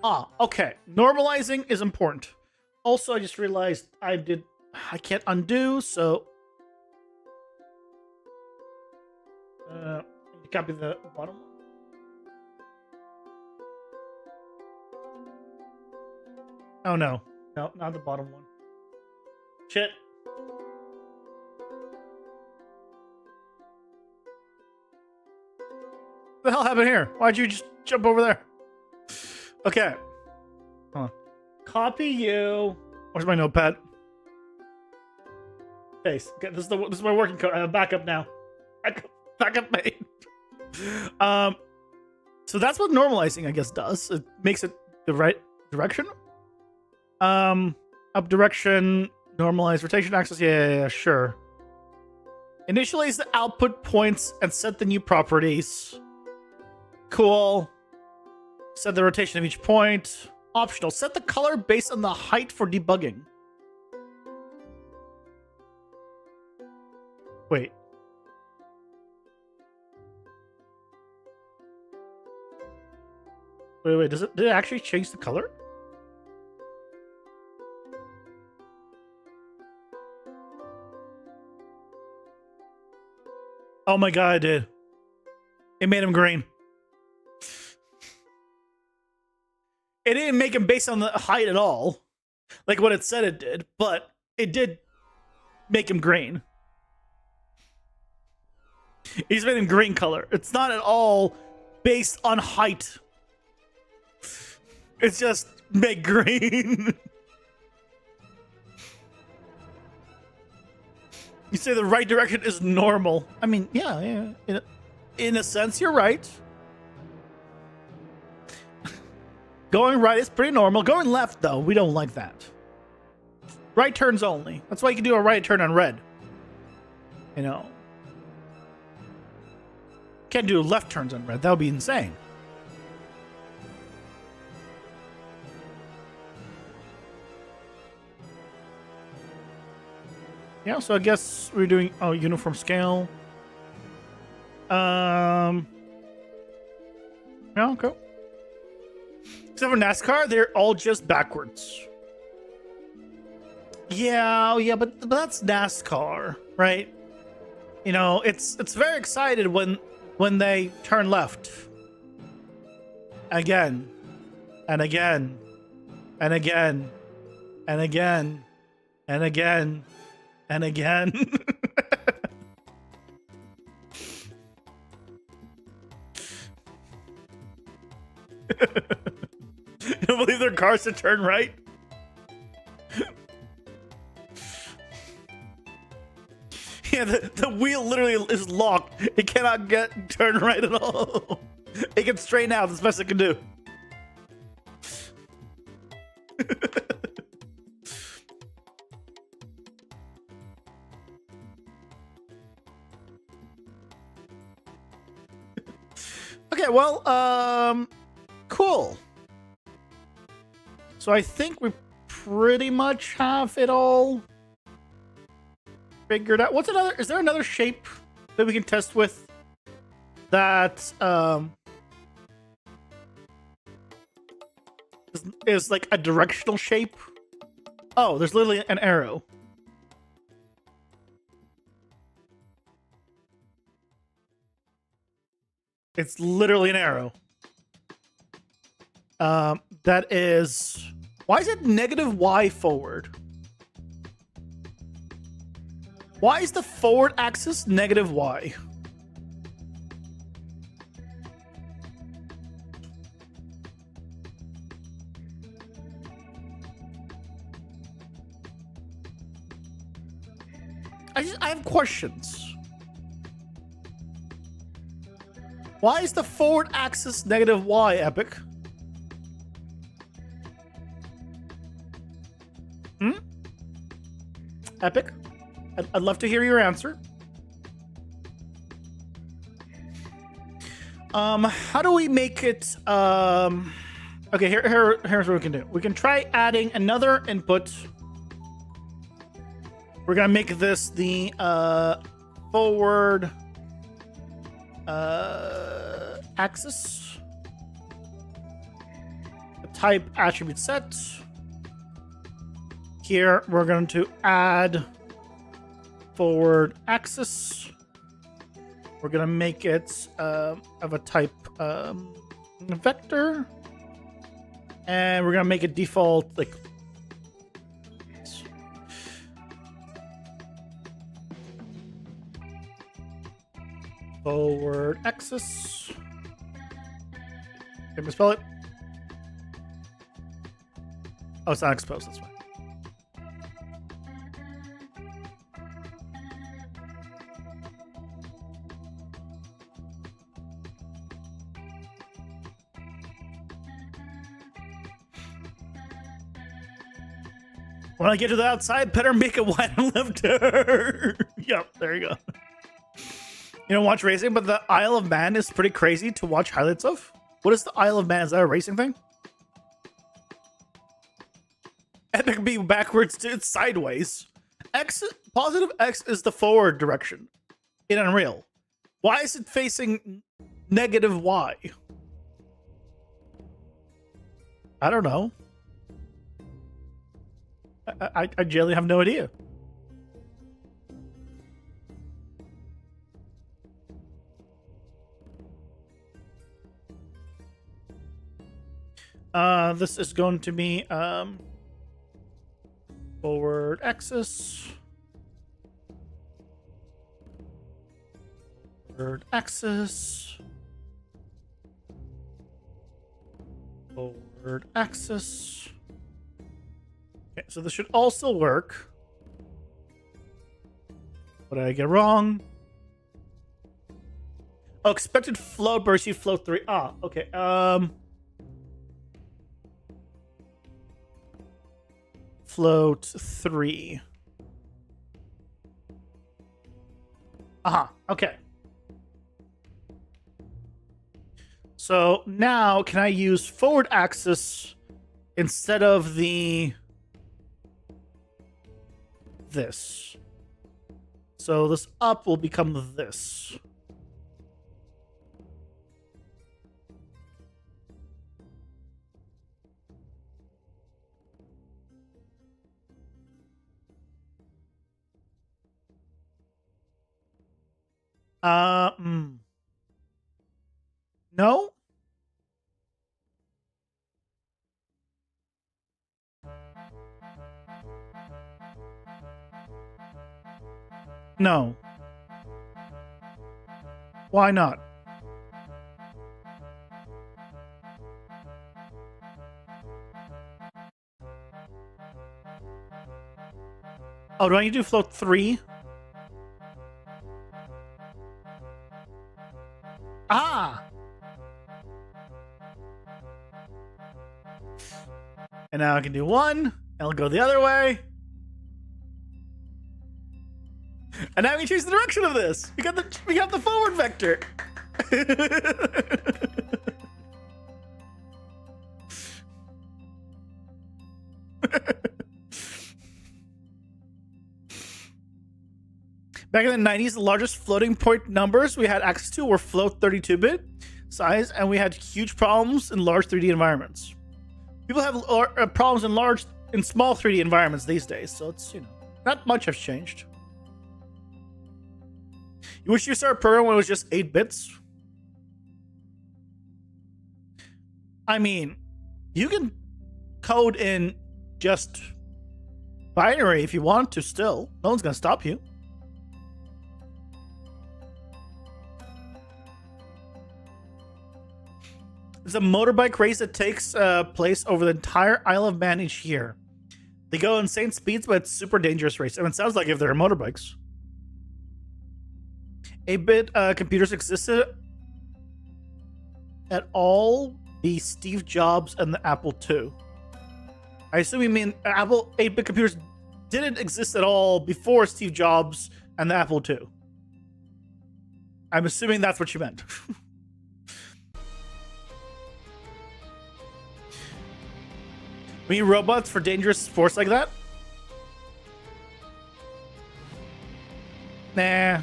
B: Ah, okay. Normalizing is important. Also, I just realized I can't undo, so copy the bottom one. Oh no. No, not the bottom one. Shit. What the hell happened here? Why'd you just jump over there? Okay. Hold on. Copy you. Where's my notepad? Base. Okay, this is my working code. I have backup now. Backup made. So that's what normalizing, I guess, does. It makes it the right direction. Up direction, normalize rotation axis. Yeah, sure. Initialize the output points and set the new properties. Cool. Set the rotation of each point. Optional. Set the color based on the height for debugging. Wait. Wait. Did it actually change the color? Oh my god, it did. It made him green. It didn't make him based on the height at all, like what it said it did, but it did make him green. He's made him green color. It's not at all based on height. It's just make green. You say the right direction is normal. I mean, yeah. In a sense, you're right. Going right is pretty normal. Going left, though, we don't like that. Right turns only. That's why you can do a right turn on red. You know. Can't do left turns on red. That would be insane. Yeah, so I guess we're doing uniform scale. Yeah, okay. Except for NASCAR, they're all just backwards. Yeah, but that's NASCAR, right? You know, it's very excited when they turn left. Again. And again. And again. And again. And again. And again. You don't believe their cars to turn right? Yeah, the wheel literally is locked. It cannot turn right at all. It can straighten out. That's the best it can do. Okay, well, cool. So I think we pretty much have it all figured out. What's another? Is there another shape that we can test with that is like a directional shape? Oh, there's literally an arrow. It's literally an arrow. That is... Why is it negative Y forward? Why is the forward axis negative Y? I have questions. Why is the forward axis negative Y, Epic? Epic? I'd love to hear your answer. How do we make it... Okay, here's what we can do. We can try adding another input. We're gonna make this the forward axis. Type attribute set. Here we're going to add forward axis. We're gonna make it of a type vector, and we're gonna make it default like forward axis. Can we spell it? Oh, it's not exposed. That's fine. When I get to the outside, better make it wide and left turn. Yep, there you go. You don't watch racing, but the Isle of Man is pretty crazy to watch highlights of. What is the Isle of Man? Is that a racing thing? Epic be backwards, it's sideways. X, positive X is the forward direction in Unreal. Why is it facing negative Y? I don't know. I genuinely have no idea. This is going to be forward axis. Forward axis. Forward axis. Okay, so this should also work. What did I get wrong? Oh, expected float burst, you float 3. Ah, okay. Float 3. Aha, okay. So now can I use forward axis instead of this? So this up will become this. No? No. Why not? Oh, do I need to do float 3? Ah! And now I can do 1, and I'll go the other way. And now we can choose the direction of this. We got the forward vector. Back in the 90s, the largest floating point numbers we had access to were float 32-bit size, and we had huge problems in large 3D environments. People have problems in small 3D environments these days, so it's, not much has changed. You wish you started a program when it was just 8 bits? I mean, you can code in just binary if you want to still. No one's going to stop you. There's a motorbike race that takes place over the entire Isle of Man each year. They go insane speeds, but it's super dangerous race. I mean, it sounds like if they're motorbikes. 8-bit computers existed at all the Steve Jobs and the Apple II. I assume you mean Apple 8-bit computers didn't exist at all before Steve Jobs and the Apple II. I'm assuming that's what you meant. We need robots for dangerous sports like that? Nah.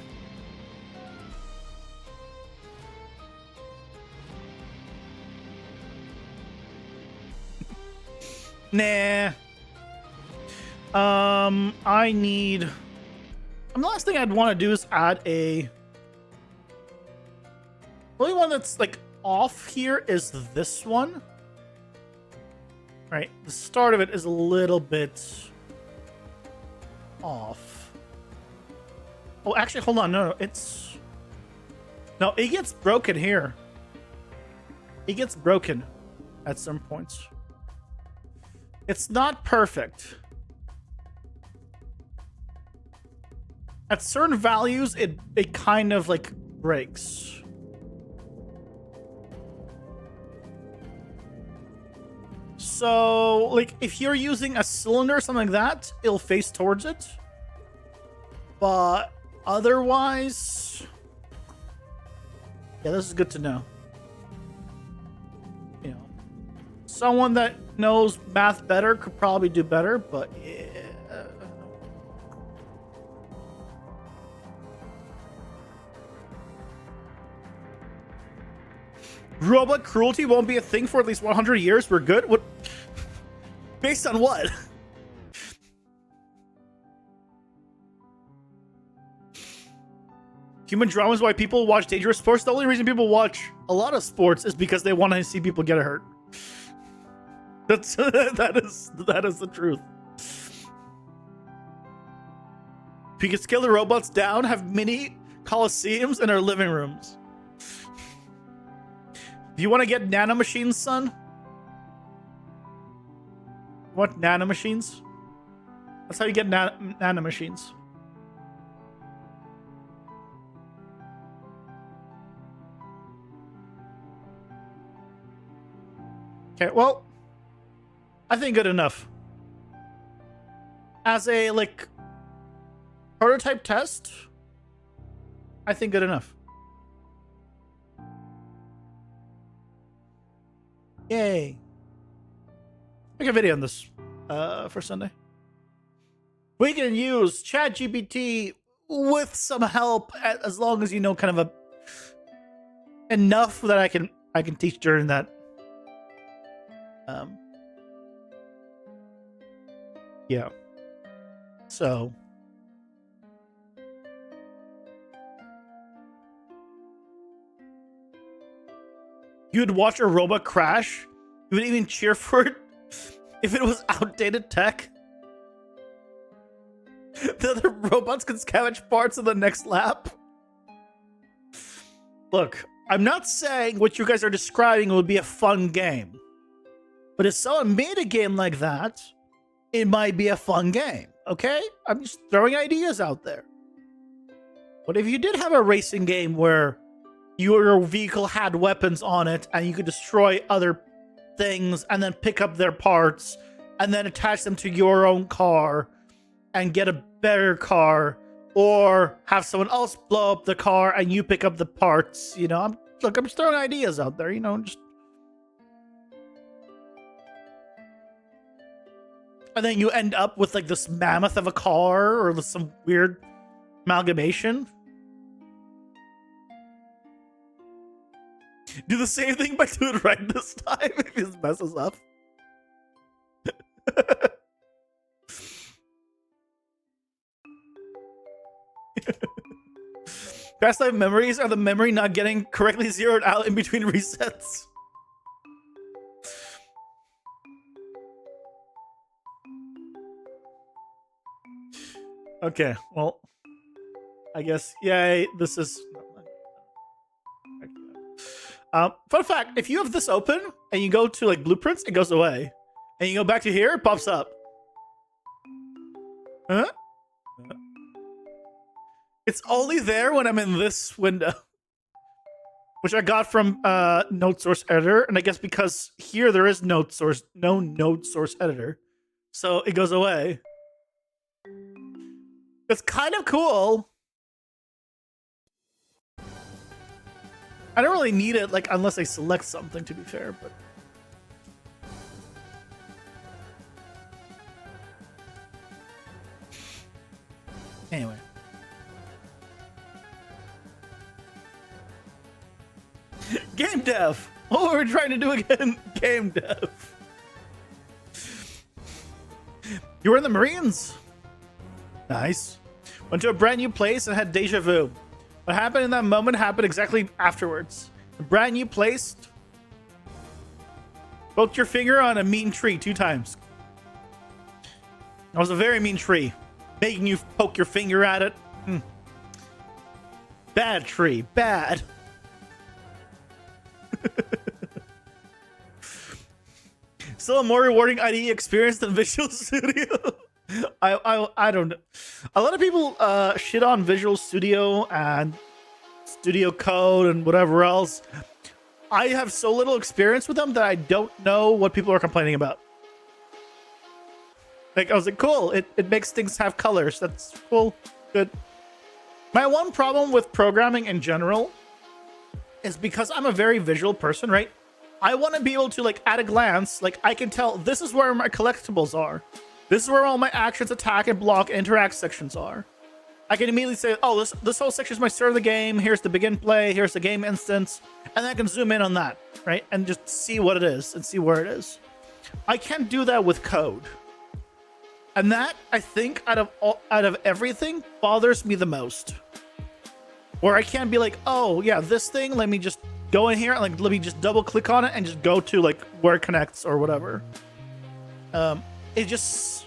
B: Nah. I need... the last thing I'd want to do is add a... The only one that's, like, off here is this one. Right, the start of it is a little bit off. Oh, actually, hold on. No, it's... No, it gets broken here. It gets broken at some points. It's not perfect. At certain values, it kind of, like, breaks. So, like, if you're using a cylinder or something like that, it'll face towards it. But otherwise, yeah, this is good to know. You know, someone that knows math better could probably do better, but yeah. Robot cruelty won't be a thing for at least 100 years. We're good? What? Based on what? Human drama is why people watch dangerous sports. The only reason people watch a lot of sports is because they want to see people get hurt. That is the truth. If you can scale the robots down, have mini coliseums in our living rooms. Do you want to get nanomachines, son? What, nanomachines? That's how you get nanomachines. Okay, well, I think good enough. As a, like, prototype test, I think good enough. Yay. Make a video on this for Sunday. We can use ChatGPT with some help as long as you know kind of enough that I can teach during that. Yeah. So you would watch a robot crash. You would even cheer for it if it was outdated tech. The other robots can scavenge parts of the next lap. Look, I'm not saying what you guys are describing would be a fun game. But if someone made a game like that, it might be a fun game, okay? I'm just throwing ideas out there. But if you did have a racing game where your vehicle had weapons on it and you could destroy other things and then pick up their parts and then attach them to your own car and get a better car, or have someone else blow up the car and you pick up the parts, you know, I'm just throwing ideas out there, you know, just. And then you end up with like this mammoth of a car or some weird amalgamation. Do the same thing but do it right this time if it messes up. Past life memories are the memory not getting correctly zeroed out in between resets. Okay, well, I guess, yay, this is... fun fact, if you have this open and you go to like blueprints, it goes away. And you go back to here, it pops up. Huh? It's only there when I'm in this window. Which I got from node source editor. And I guess because here there is no node source editor. So it goes away. It's kind of cool. I don't really need it, like, unless I select something, to be fair, but... Anyway. Game dev! What we're trying to do again? Game dev. You were in the Marines? Nice. Went to a brand new place and had deja vu. What happened in that moment happened exactly afterwards. A brand new place. Poked your finger on a mean tree 2 times. That was a very mean tree. Making you poke your finger at it. Bad tree. Bad. Still a more rewarding IDE experience than Visual Studio. I don't know. A lot of people shit on Visual Studio and Studio Code and whatever else. I have so little experience with them that I don't know what people are complaining about. Like, I was like, cool, it makes things have colors. That's cool. Good. My one problem with programming in general is because I'm a very visual person, right? I want to be able to, like, at a glance, like, I can tell this is where my collectibles are. This is where all my actions, attack, and block, interact sections are. I can immediately say, oh, this whole section is my start of the game. Here's the begin play. Here's the game instance. And then I can zoom in on that, right? And just see what it is and see where it is. I can't do that with code. And that, I think, out of everything, bothers me the most. Where I can't be like, oh, yeah, this thing, let me just go in here and, like, let me just double click on it and just go to, like, where it connects or whatever. It just,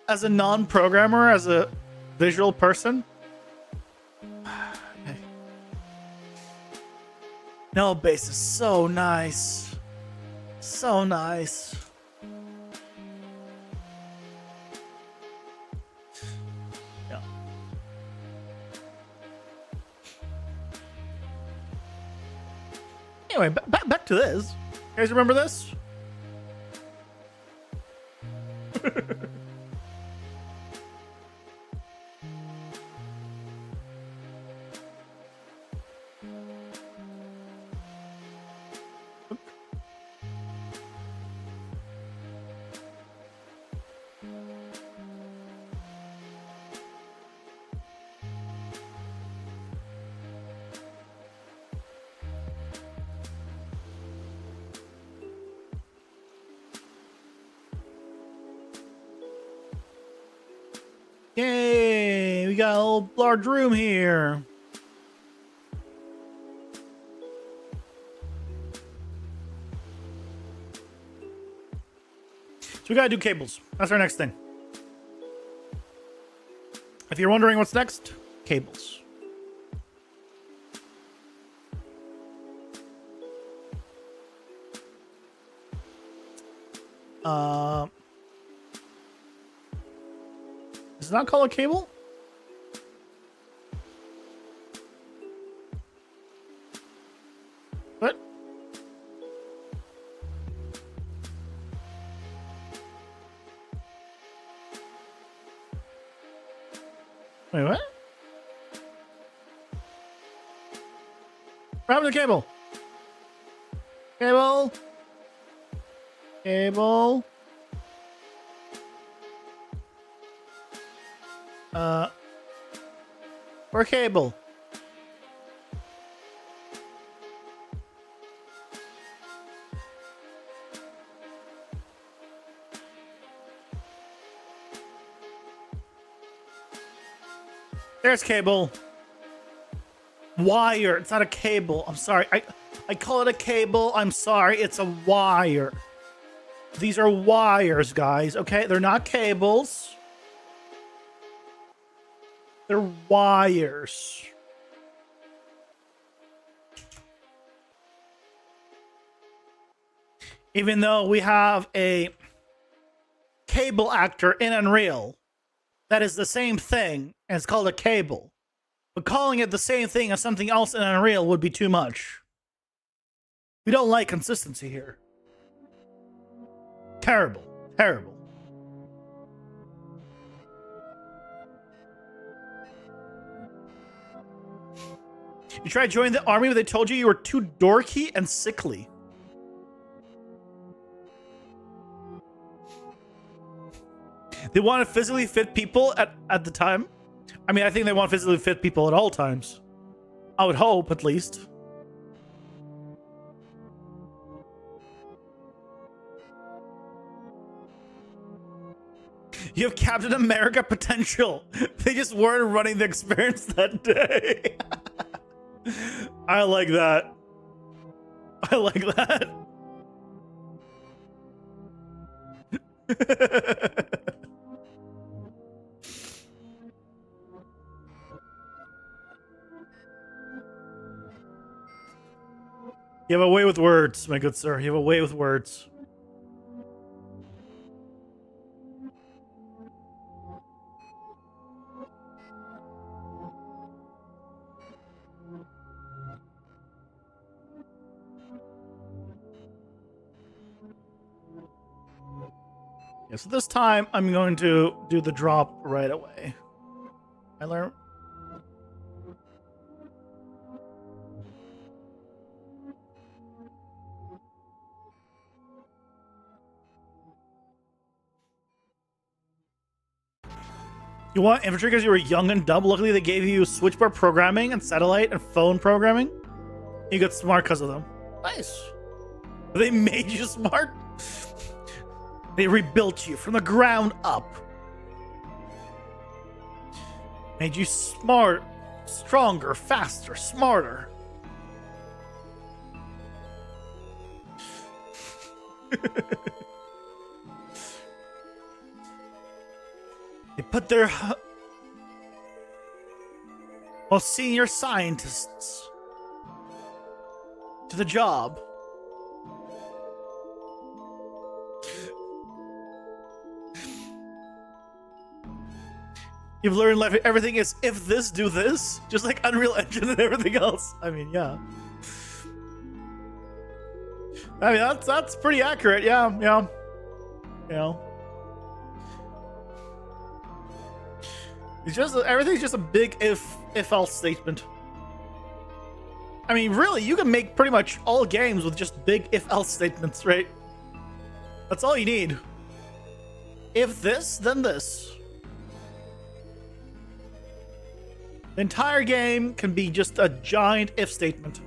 B: as a non-programmer, as a visual person, no, base is so nice. So nice. Yeah. Anyway, back to this. You guys remember this? Yay! We got a little large room here. So we gotta do cables. That's our next thing. If you're wondering what's next, cables. Is it not called a cable? What? Wait, what? What happened to cable? Cable. Cable. Or cable. There's cable. Wire. It's not a cable. I'm sorry. I call it a cable. I'm sorry. It's a wire. These are wires, guys. Okay? They're not cables. They're wires. Even though we have a cable actor in Unreal that is the same thing, and it's called a cable. But calling it the same thing as something else in Unreal would be too much. We don't like consistency here. Terrible. Terrible. You tried joining the army, but they told you were too dorky and sickly. They want to physically fit people at the time. I mean, I think they want physically fit people at all times. I would hope, at least. You have Captain America potential. They just weren't running the experience that day. I like that. I like that. You have a way with words, my good sir. You have a way with words. Yeah, so this time I'm going to do the drop right away. I learned. You want infantry because you were young and dumb? Luckily, they gave you switchboard programming and satellite and phone programming. You got smart because of them. Nice. They made you smart. They rebuilt you from the ground up. Made you smart, stronger, faster, smarter. They put their senior scientists to the job. You've learned life. Everything is if this, do this. Just like Unreal Engine and everything else. I mean, yeah. I mean, that's pretty accurate. Yeah. You know. It's just everything's just a big if else statement. I mean, really, you can make pretty much all games with just big if else statements, right? That's all you need. If this, then this. The entire game can be just a giant if statement.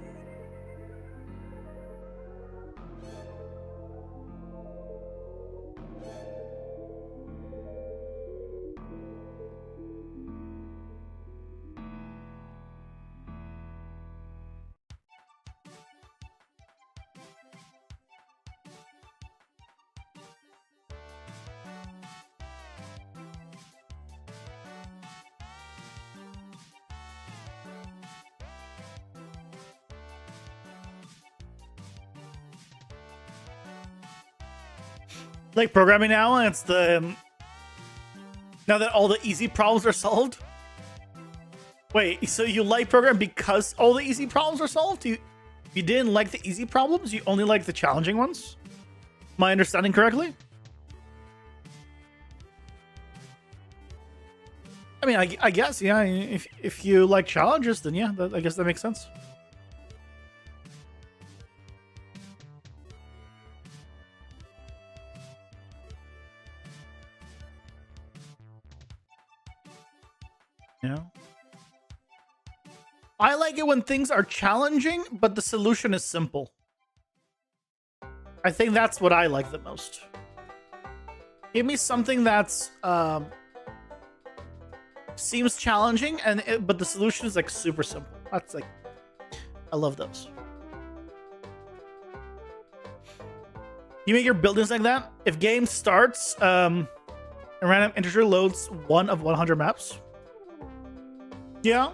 B: Like programming now, and it's the now that all the easy problems are solved. Wait, so you like program because all the easy problems are solved? You didn't like the easy problems? You only like the challenging ones? Am I understanding correctly? I mean, I guess, yeah. If you like challenges, then yeah, I guess that makes sense. Yeah. I like it when things are challenging, but the solution is simple. I think that's what I like the most. Give me something that's seems challenging, but the solution is like super simple. That's like, I love those. You make your buildings like that. If game starts, a random integer loads 1 of 100 maps. Yeah.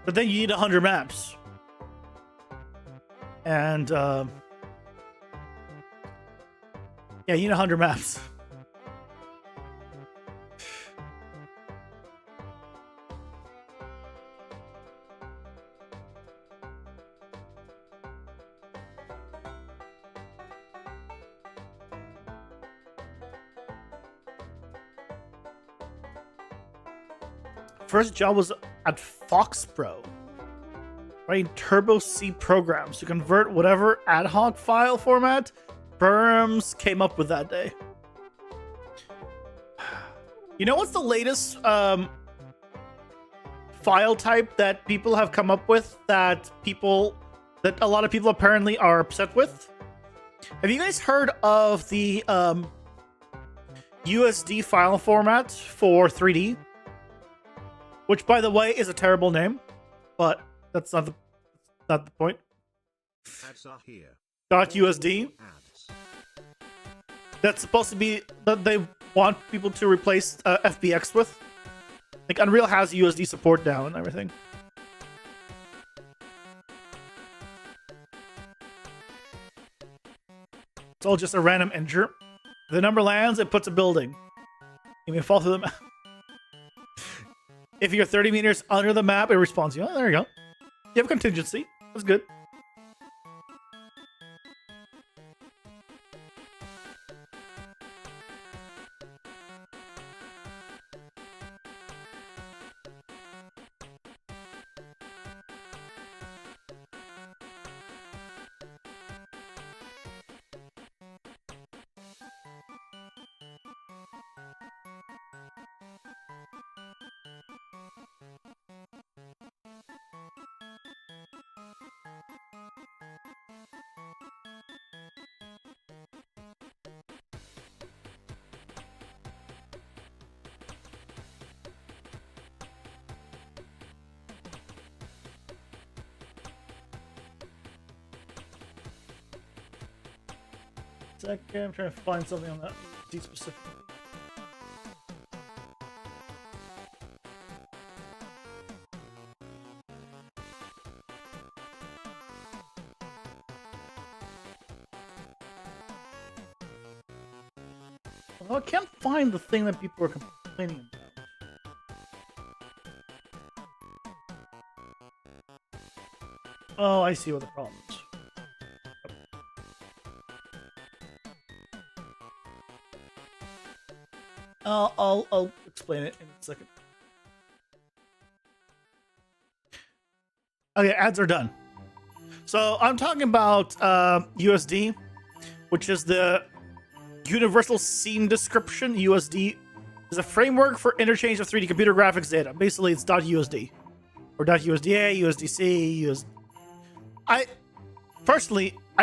B: But then you need 100 maps. And, yeah, you need 100 maps. First job was at Foxpro, writing Turbo C programs to convert whatever ad hoc file format Burms came up with that day. You know what's the latest file type that people have come up with that a lot of people apparently are upset with? Have you guys heard of the USD file format for 3D? Which, by the way, is a terrible name, but that's not the point. .USD. That's supposed to be that they want people to replace FBX with. Like Unreal has USD support now and everything. It's all just a random integer. If the number lands, it puts a building. You may fall through the map. If you're 30 meters under the map, it respawns you. Oh, there you go. You have contingency. That's good. Second, I'm trying to find something on that specific. Well, I can't find the thing that people are complaining about. Oh, I see what the problem is. I'll explain it in a second. Okay, ads are done. So I'm talking about USD, which is the Universal Scene Description. USD is a framework for interchange of 3D computer graphics data. Basically, it's .USD or .USDA, USDC, I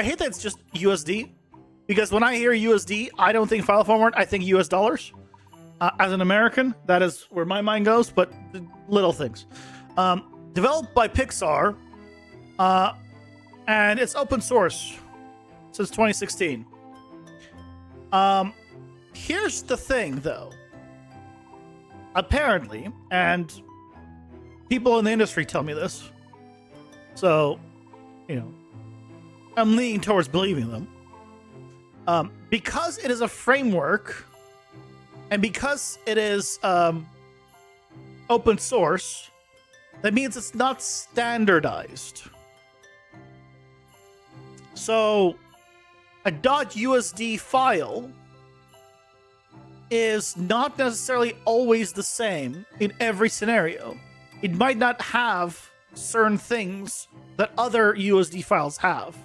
B: hate that it's just USD, because when I hear USD, I don't think file format, I think US dollars. As an American, that is where my mind goes, but little things. Developed by Pixar, and it's open source since 2016. Here's the thing, though. Apparently, and people in the industry tell me this, so, you know, I'm leaning towards believing them. Because it is a framework, and because it is open source, that means it's not standardized. So a .usd file is not necessarily always the same in every scenario. It might not have certain things that other USD files have,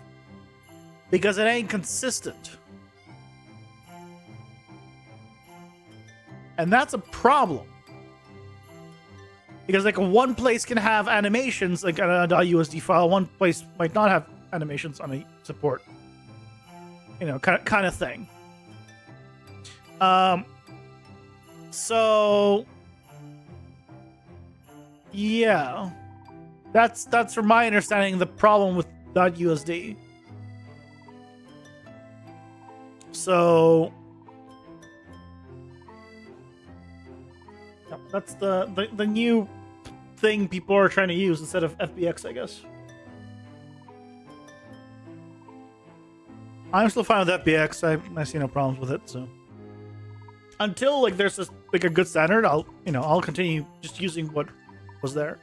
B: because it ain't consistent. And that's a problem. Because like one place can have animations, like a .usd file, one place might not have animations on a support. You know, kind of thing. So yeah. That's from my understanding the problem with .usd. So that's the new thing people are trying to use instead of FBX, I guess. I'm still fine with FBX. I see no problems with it. So until like there's just like a good standard, I'll continue just using what was there.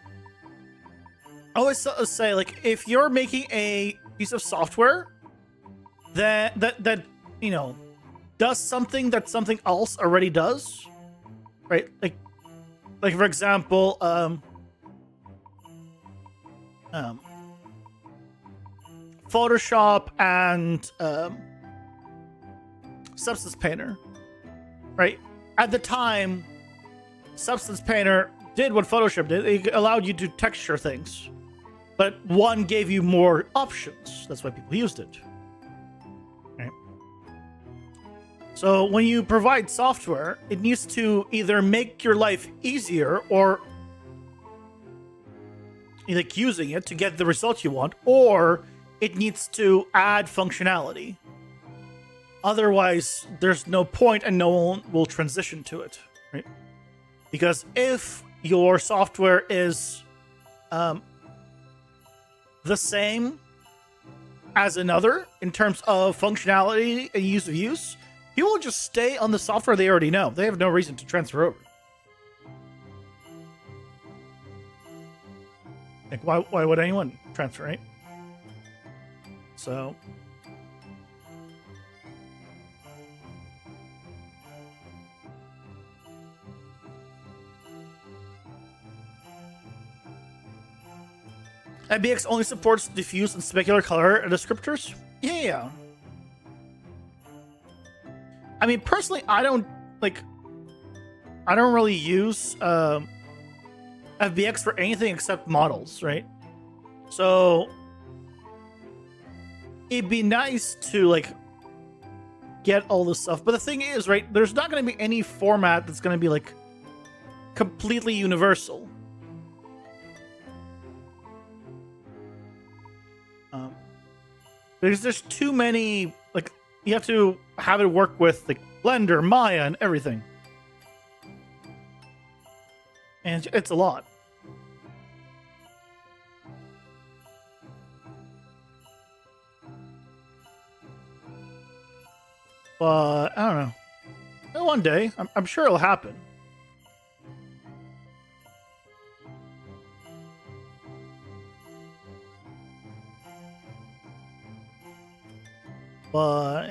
B: I always say, like, if you're making a piece of software that does something that something else already does, right? Like for example, Photoshop and Substance Painter, right? At the time, Substance Painter did what Photoshop did. It allowed you to texture things, but one gave you more options. That's why people used it. Right? So when you provide software, it needs to either make your life easier or like using it to get the result you want, or it needs to add functionality. Otherwise, there's no point and no one will transition to it, right? Because if your software is the same as another in terms of functionality and ease of use, people will just stay on the software they already know. They have no reason to transfer over. Like, why would anyone transfer, right? So FBX only supports diffuse and specular color descriptors? Yeah. I mean, personally, I don't really use FBX for anything except models, right? So it'd be nice to like get all this stuff, but the thing is, right, there's not going to be any format that's going to be like completely universal. Because there's too many like you have to have it work with like Blender, Maya, and everything. And it's a lot. But I don't know. One day, I'm sure it'll happen. But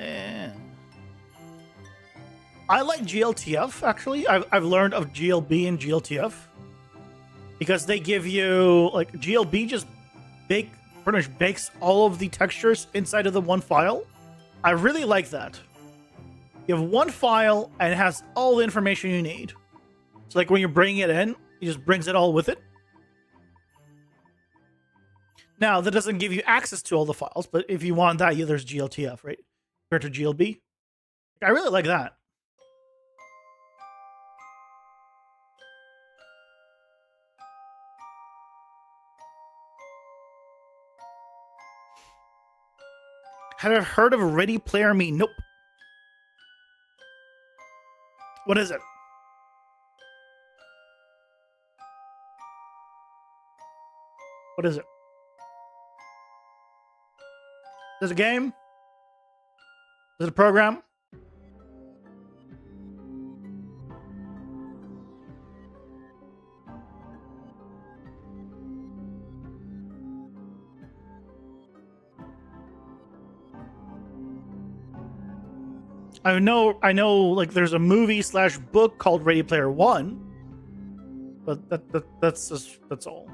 B: I like GLTF actually. I've learned of GLB and GLTF because they give you like GLB just pretty much bakes all of the textures inside of the one file. I really like that. You have one file and it has all the information you need. So like when you're bringing it in, it just brings it all with it. Now, that doesn't give you access to all the files, but if you want that, there's GLTF, right? Compared to GLB. I really like that. Have I heard of Ready Player Me? Nope. What is it? What is it? Is it a game? Is it a program? I know like there's a movie / book called Ready Player One, but that's all.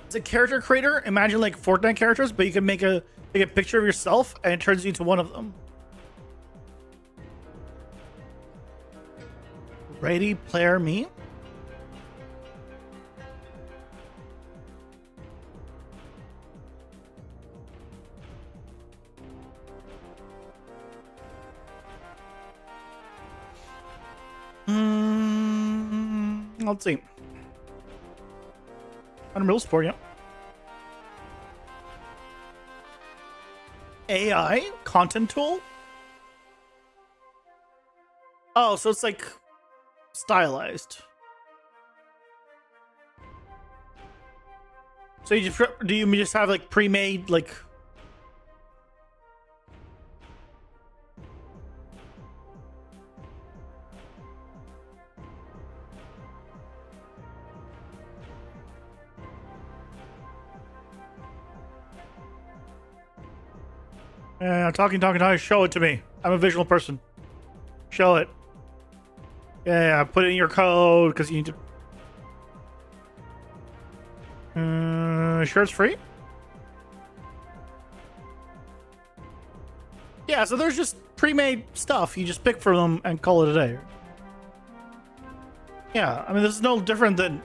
B: It's a character creator. Imagine like Fortnite characters, but you can make a picture of yourself and it turns you into one of them. Ready Player Me? Let's see. Unreal for you. AI content tool. Oh, so it's like stylized. So do you just have like pre-made like? Talking. Show it to me. I'm a visual person. Show it. Yeah, put it in your code because you need to. Sure, it's free. Yeah, so there's just pre-made stuff. You just pick from them and call it a day. Yeah, I mean, this is no different than.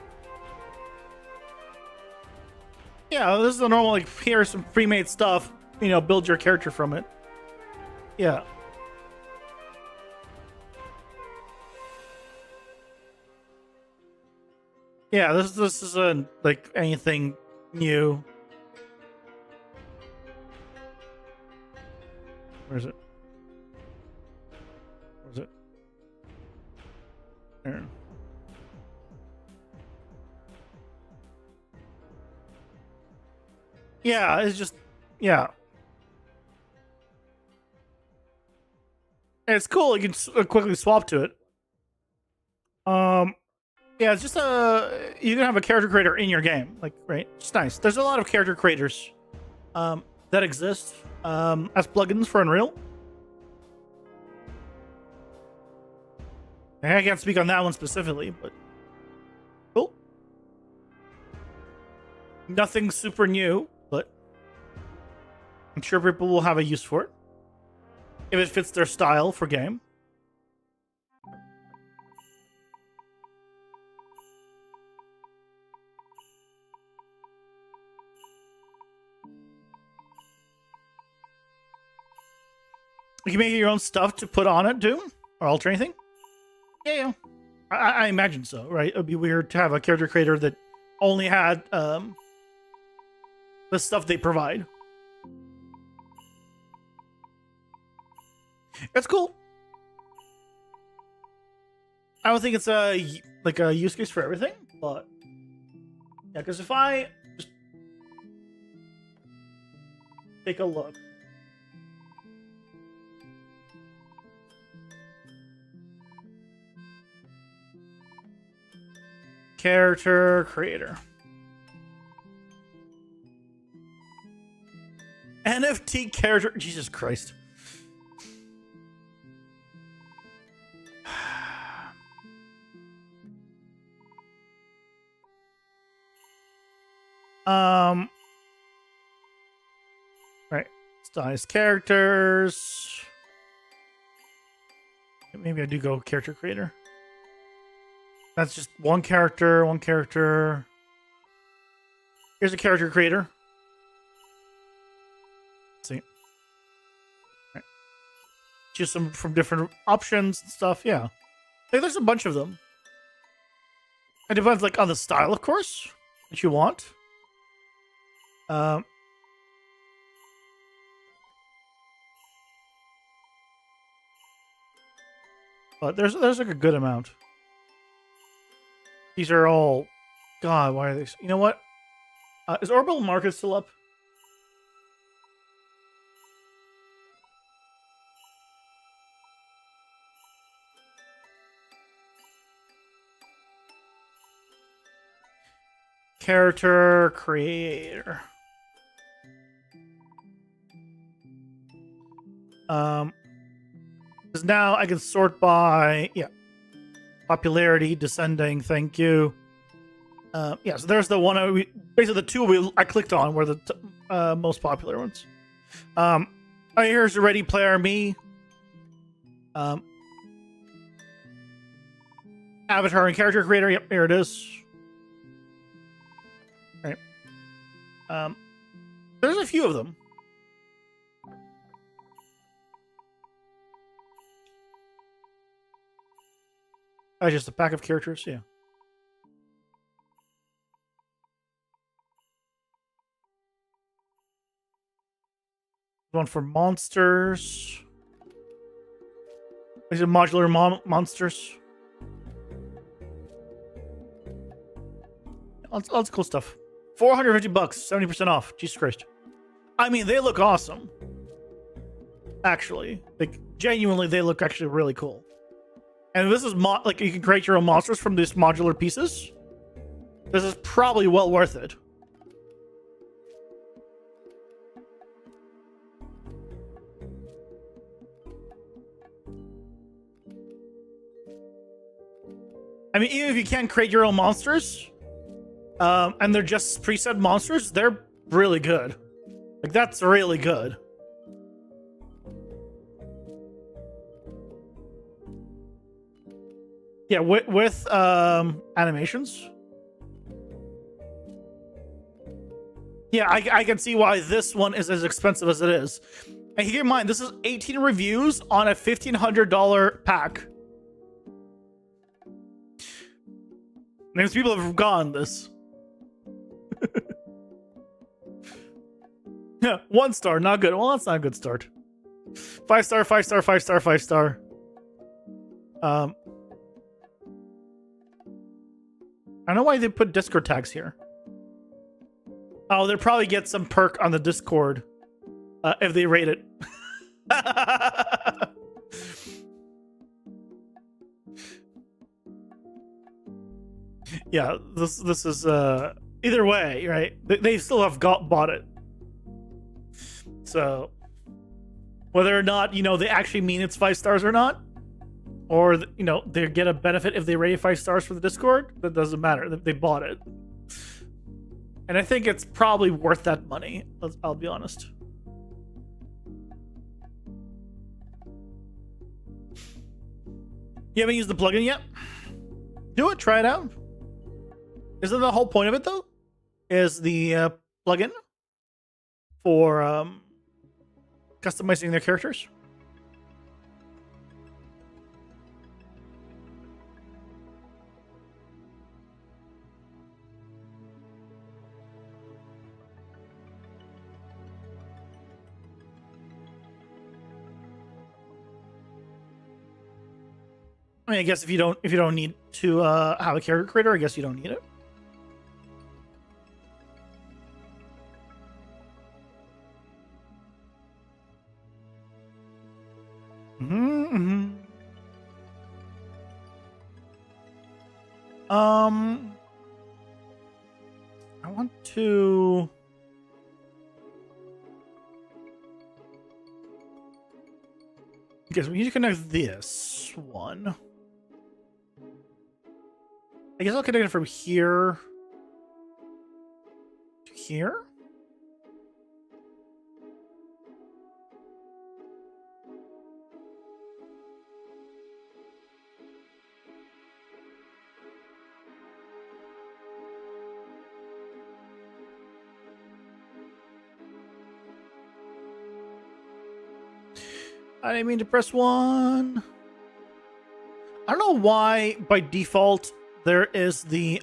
B: Yeah, this is the normal, like, here's some pre-made stuff. You know, build your character from it. Yeah. Yeah, this isn't like anything new. Where is it? Where is it? There. Yeah, it's just yeah. And it's cool. You can quickly swap to it. Yeah, it's just you can have a character creator in your game, like right. It's nice. There's a lot of character creators, that exist, as plugins for Unreal. I can't speak on that one specifically, but cool. Nothing super new, but I'm sure people will have a use for it if it fits their style for game. You can make your own stuff to put on it too, or alter anything. Yeah. I imagine so, right? It would be weird to have a character creator that only had the stuff they provide. It's cool. I don't think it's a use case for everything, but yeah, because if I just take a look. Character creator. NFT character. Jesus Christ. Right. Stylize characters. Maybe I do go character creator. That's just one character, one character. Here's a character creator. Let's see. Right. Choose some from different options and stuff. Yeah. Like, there's a bunch of them. It depends on the style, of course, that you want. But there's a good amount. These are all... God, why are these... You know what? Is Orbital Market still up? Character creator. Because now I can sort by... Yeah. Popularity, descending, thank you. Yeah, so there's the one, basically the two I clicked on were the most popular ones. Here's the Ready Player Me. Avatar and character creator, yep, here it is. Right. There's a few of them. Just a pack of characters, yeah. One for monsters. These are modular monsters. Lots of cool stuff. $450, 70% off. Jesus Christ. I mean, they look awesome. Actually, genuinely, they look actually really cool. And this is you can create your own monsters from these modular pieces. This is probably well worth it. I mean, even if you can't create your own monsters, and they're just preset monsters, they're really good. That's really good. Yeah, with animations. Yeah, I can see why this one is as expensive as it is. And keep in mind, this is 18 reviews on a $1,500 pack. There's people have gone this. Yeah, 1 star, not good. Well, that's not a good start. 5 star, 5 star, 5 star, 5 star. I don't know why they put Discord tags here. Oh, they'll probably get some perk on the Discord if they rate it. Yeah, this is either way, right? They still have bought it. So whether or not they actually mean it's 5 stars or not, or they get a benefit if they rate 5 stars for the Discord, that doesn't matter. They bought it, and I think it's probably worth that money. I'll be honest. You haven't used the plugin yet? Do it. Try it out. Isn't the whole point of it though? Is the plugin for customizing their characters? I mean, I guess if you don't need to have a character creator, I guess you don't need it. I want to. Because we need to connect this one. I guess I'll connect it from here to here. I didn't mean to press 1. I don't know why by default there is the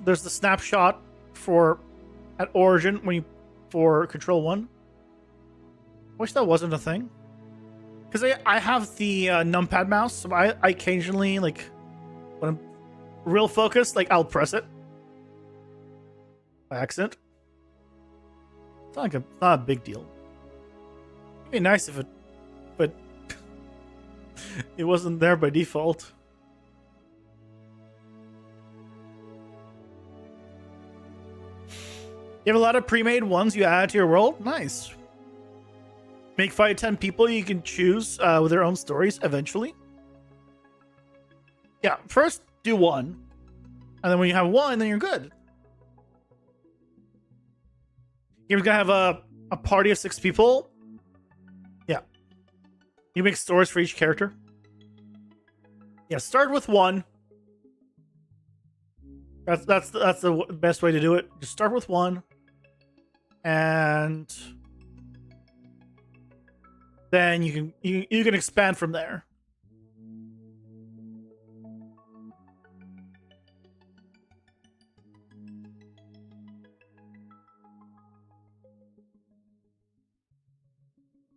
B: there's the snapshot for at origin when you for control 1. Wish that wasn't a thing. Because I have the numpad mouse, so I occasionally, like, when I'm real focused, like, I'll press it by accident. It's not a big deal. It'd be nice if it, but it wasn't there by default. You have a lot of pre-made ones you add to your world? Nice. Make 5 to 10 people you can choose with their own stories eventually. Yeah, first do 1. And then when you have 1, then you're good. You're gonna have a party of 6 people. Yeah. You make stories for each character. Yeah, start with 1. That's the best way to do it. Just start with 1. And then you can expand from there.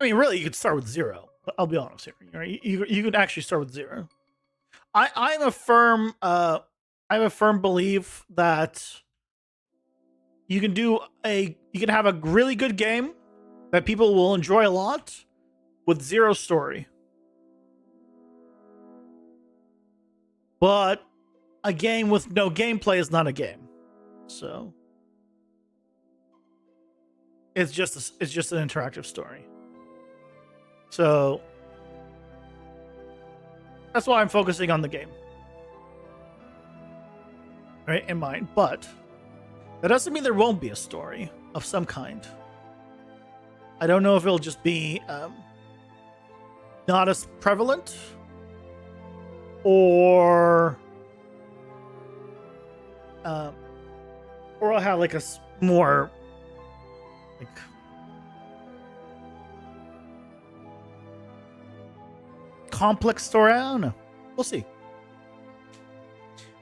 B: I mean, really, you could start with 0. I'll be honest here. Right? You could actually start with 0. I'm a firm belief that you can have a really good game that people will enjoy a lot with 0 story. But a game with no gameplay is not a game. So it's just an interactive story. So that's why I'm focusing on the game, right, in mind. But that doesn't mean there won't be a story of some kind. I don't know if it'll just be not as prevalent, or I'll have like a more like complex story. I don't know. We'll see.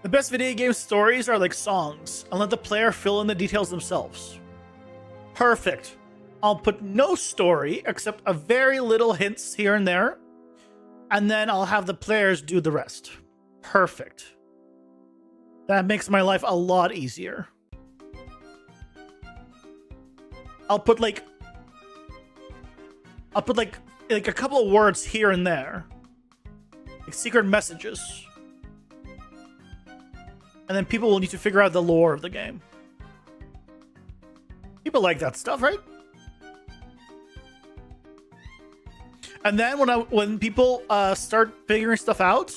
B: The best video game stories are like songs, and let the player fill in the details themselves. Perfect. I'll put no story except a very little hints here and there, and then I'll have the players do the rest. Perfect. That makes my life a lot easier. I'll put like a couple of words here and there, like secret messages, and then people will need to figure out the lore of the game. People like that stuff, right? And then when people start figuring stuff out,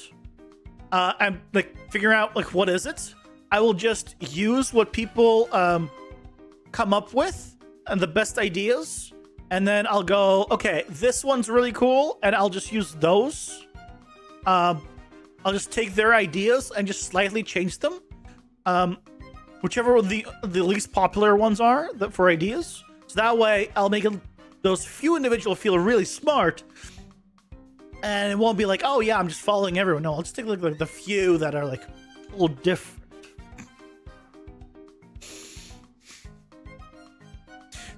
B: and like figuring out like what is it, I will just use what people come up with and the best ideas, and then I'll go, okay, this one's really cool, and I'll just use those. I'll just take their ideas and just slightly change them. Whichever the least popular ones are for ideas. So that way, I'll make those few individuals feel really smart, and it won't be like, oh yeah, I'm just following everyone. No, I'll just take like the few that are like a little different.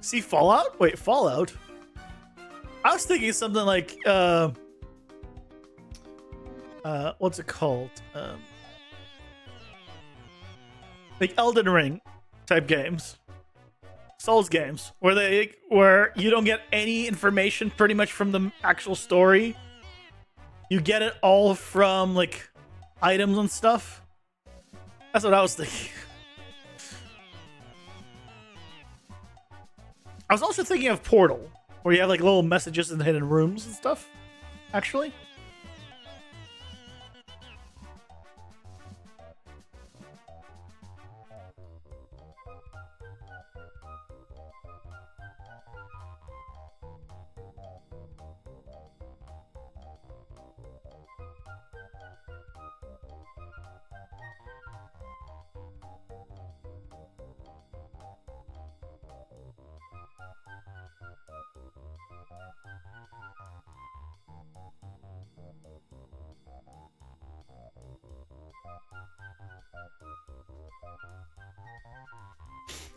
B: See Fallout? Wait, Fallout? I was thinking something like, what's it called? Like Elden Ring type games. Souls games. Where you don't get any information pretty much from the actual story. You get it all from, like, items and stuff. That's what I was thinking. I was also thinking of Portal, where you have like little messages in the hidden rooms and stuff, actually.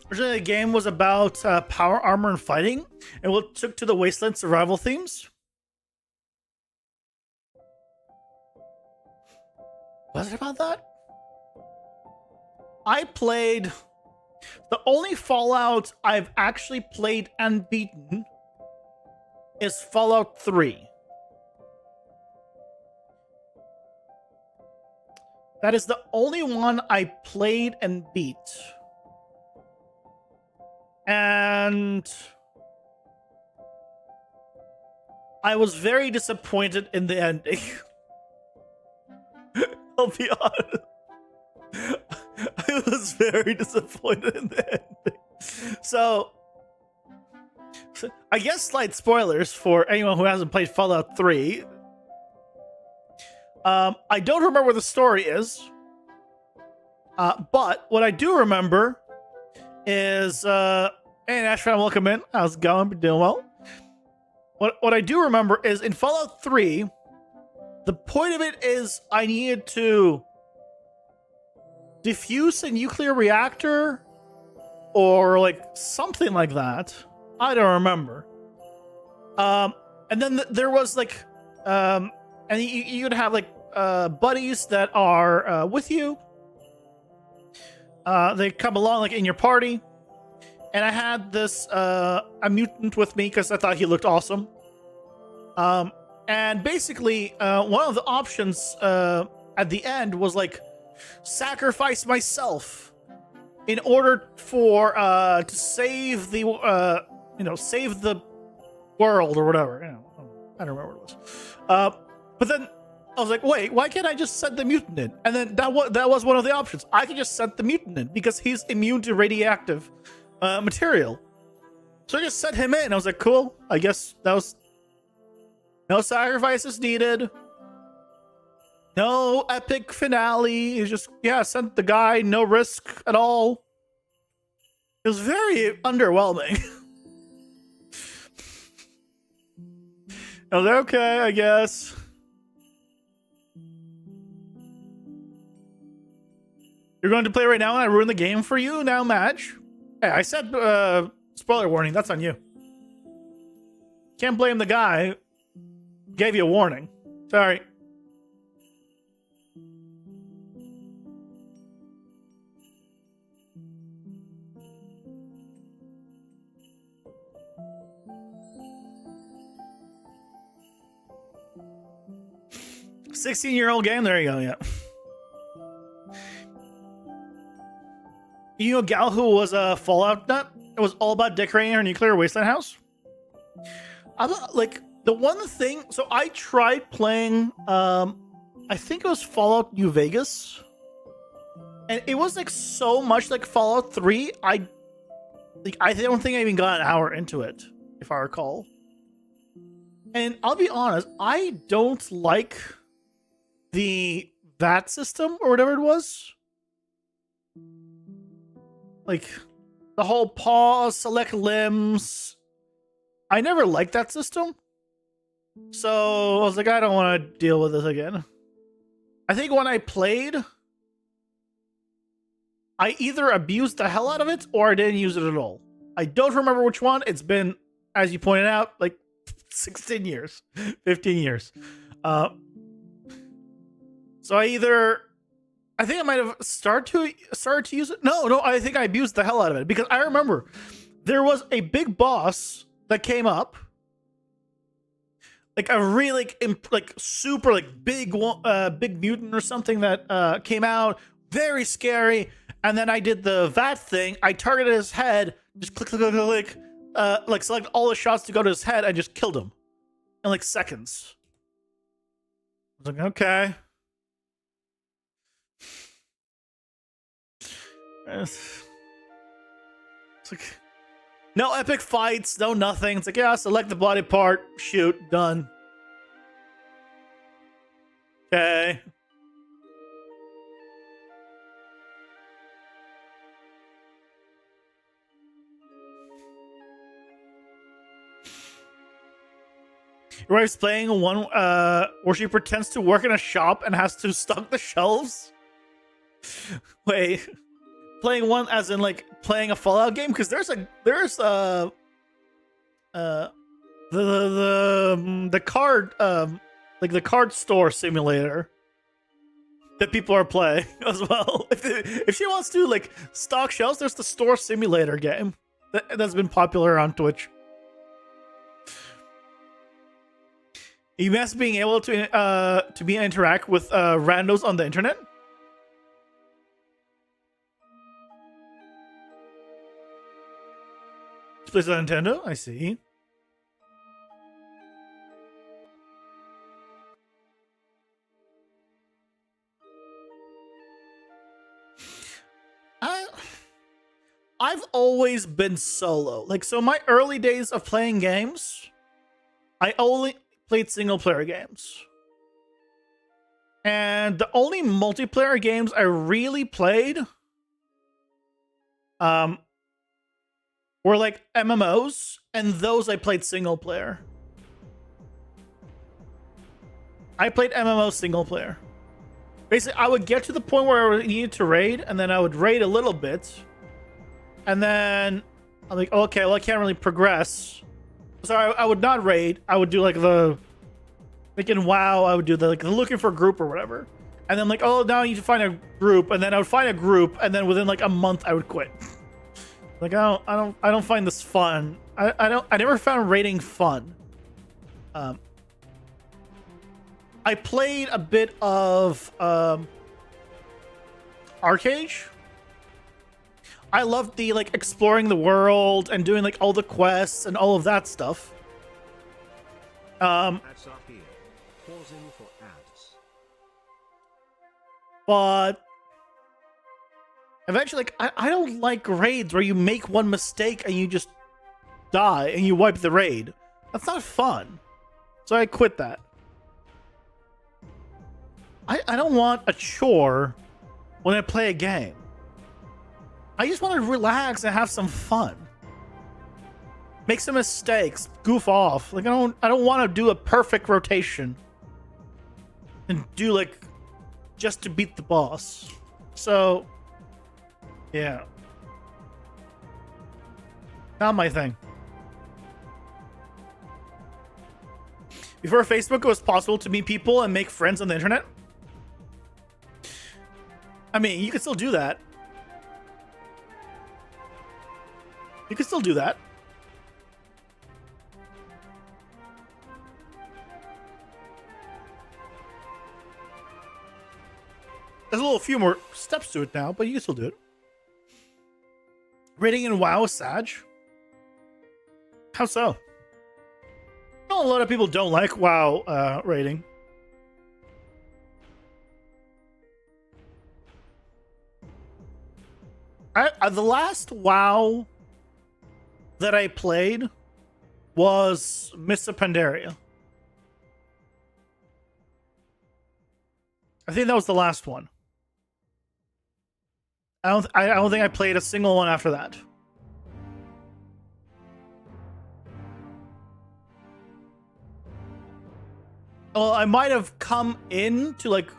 B: Originally, the game was about power, armor, and fighting, and what took to the Wasteland survival themes. Was it about that? I played... The only Fallout I've actually played and beaten is Fallout 3. That is the only one I played and beat. And I was very disappointed in the ending. I'll be honest. I was very disappointed in the ending. So I guess slight spoilers for anyone who hasn't played Fallout 3. I don't remember where the story is. But what I do remember is, hey Ashfan, welcome in. How's it going? Been doing well. What I do remember is in Fallout 3, the point of it is I needed to defuse a nuclear reactor or like something like that. I don't remember. And then there was like, and you'd have like buddies that are with you. They come along like in your party, and I had this a mutant with me because I thought he looked awesome. And basically, one of the options at the end was like sacrifice myself in order for to save the save the world or whatever. I don't remember what it was. But then I was like, wait, why can't I just send the mutant in? And then that was one of the options. I could just send the mutant in because he's immune to radioactive material. So I just sent him in. I was like, cool. I guess that was no sacrifices needed. No epic finale. It's just, yeah, sent the guy, no risk at all. It was very underwhelming. I was like, okay, I guess. You're going to play right now and I ruined the game for you now, Madge? Hey, I said spoiler warning. That's on you. Can't blame the guy who gave you a warning. Sorry. $16-year-old game. There you go. Yeah. You know, a gal who was a Fallout nut. It was all about decorating her nuclear wasteland house. I'm not, like, the one thing. So I tried playing. I think it was Fallout New Vegas, and it was like so much like Fallout 3. I don't think I even got an hour into it. if I recall. And I'll be honest, I don't like the VAT system or whatever it was. Like the whole pause, select limbs. I never liked that system. So I was like, I don't want to deal with this again. I think when I played, I either abused the hell out of it or I didn't use it at all. I don't remember which one. It's been, as you pointed out, like 16 years, 15 years. So I think I might have started to use it. No, I think I abused the hell out of it because I remember there was a big boss that came up, like a really like super like big mutant or something that came out, very scary. And then I did the VAT thing. I targeted his head, just click, like select all the shots to go to his head. I just killed him in like seconds. I was like, okay. It's like no epic fights, no nothing. It's like, yeah, select the body part, shoot, done. Okay. Your wife's playing one where she pretends to work in a shop and has to stock the shelves. Wait, playing one as in like playing a Fallout game? Because there's the card like the card store simulator that people are playing as well. If she wants to like stock shelves, there's the store simulator game that's been popular on Twitch. You miss being able to interact with randos on the internet. She plays on Nintendo. I see. I've always been solo. Like, so my early days of playing games, I only played single player games. And the only multiplayer games I really played were like MMOs, and those I played single player. I played MMO single player. Basically, I would get to the point where I needed to raid, and then I would raid a little bit. And then I'm like, okay, well, I can't really progress. So I would not raid. I would do like like in WoW, I would do the looking for a group or whatever. And then like, oh, now I need to find a group. And then I would find a group, and then within like a month, I would quit. Like, I don't find this fun. I never found raiding fun. I played a bit of ARPG. I loved the like exploring the world and doing like all the quests and all of that stuff.
A: Ads are here. Pausing for ads.
B: But eventually, like, I don't like raids where you make one mistake and you just die and you wipe the raid. That's not fun. So I quit that. I don't want a chore when I play a game. I just want to relax and have some fun. Make some mistakes, goof off. Like, I don't want to do a perfect rotation and do like just to beat the boss. So yeah, not my thing. Before Facebook, it was possible to meet people and make friends on the internet. I mean, you can still do that. You can still do that. There's a few more steps to it now, but you can still do it. Rating in WoW is Sag. How so? Well, a lot of people don't like WoW rating. The last WoW that I played was Mists of Pandaria. I think that was the last one. I don't think I played a single one after that. Well, I might have come in to like.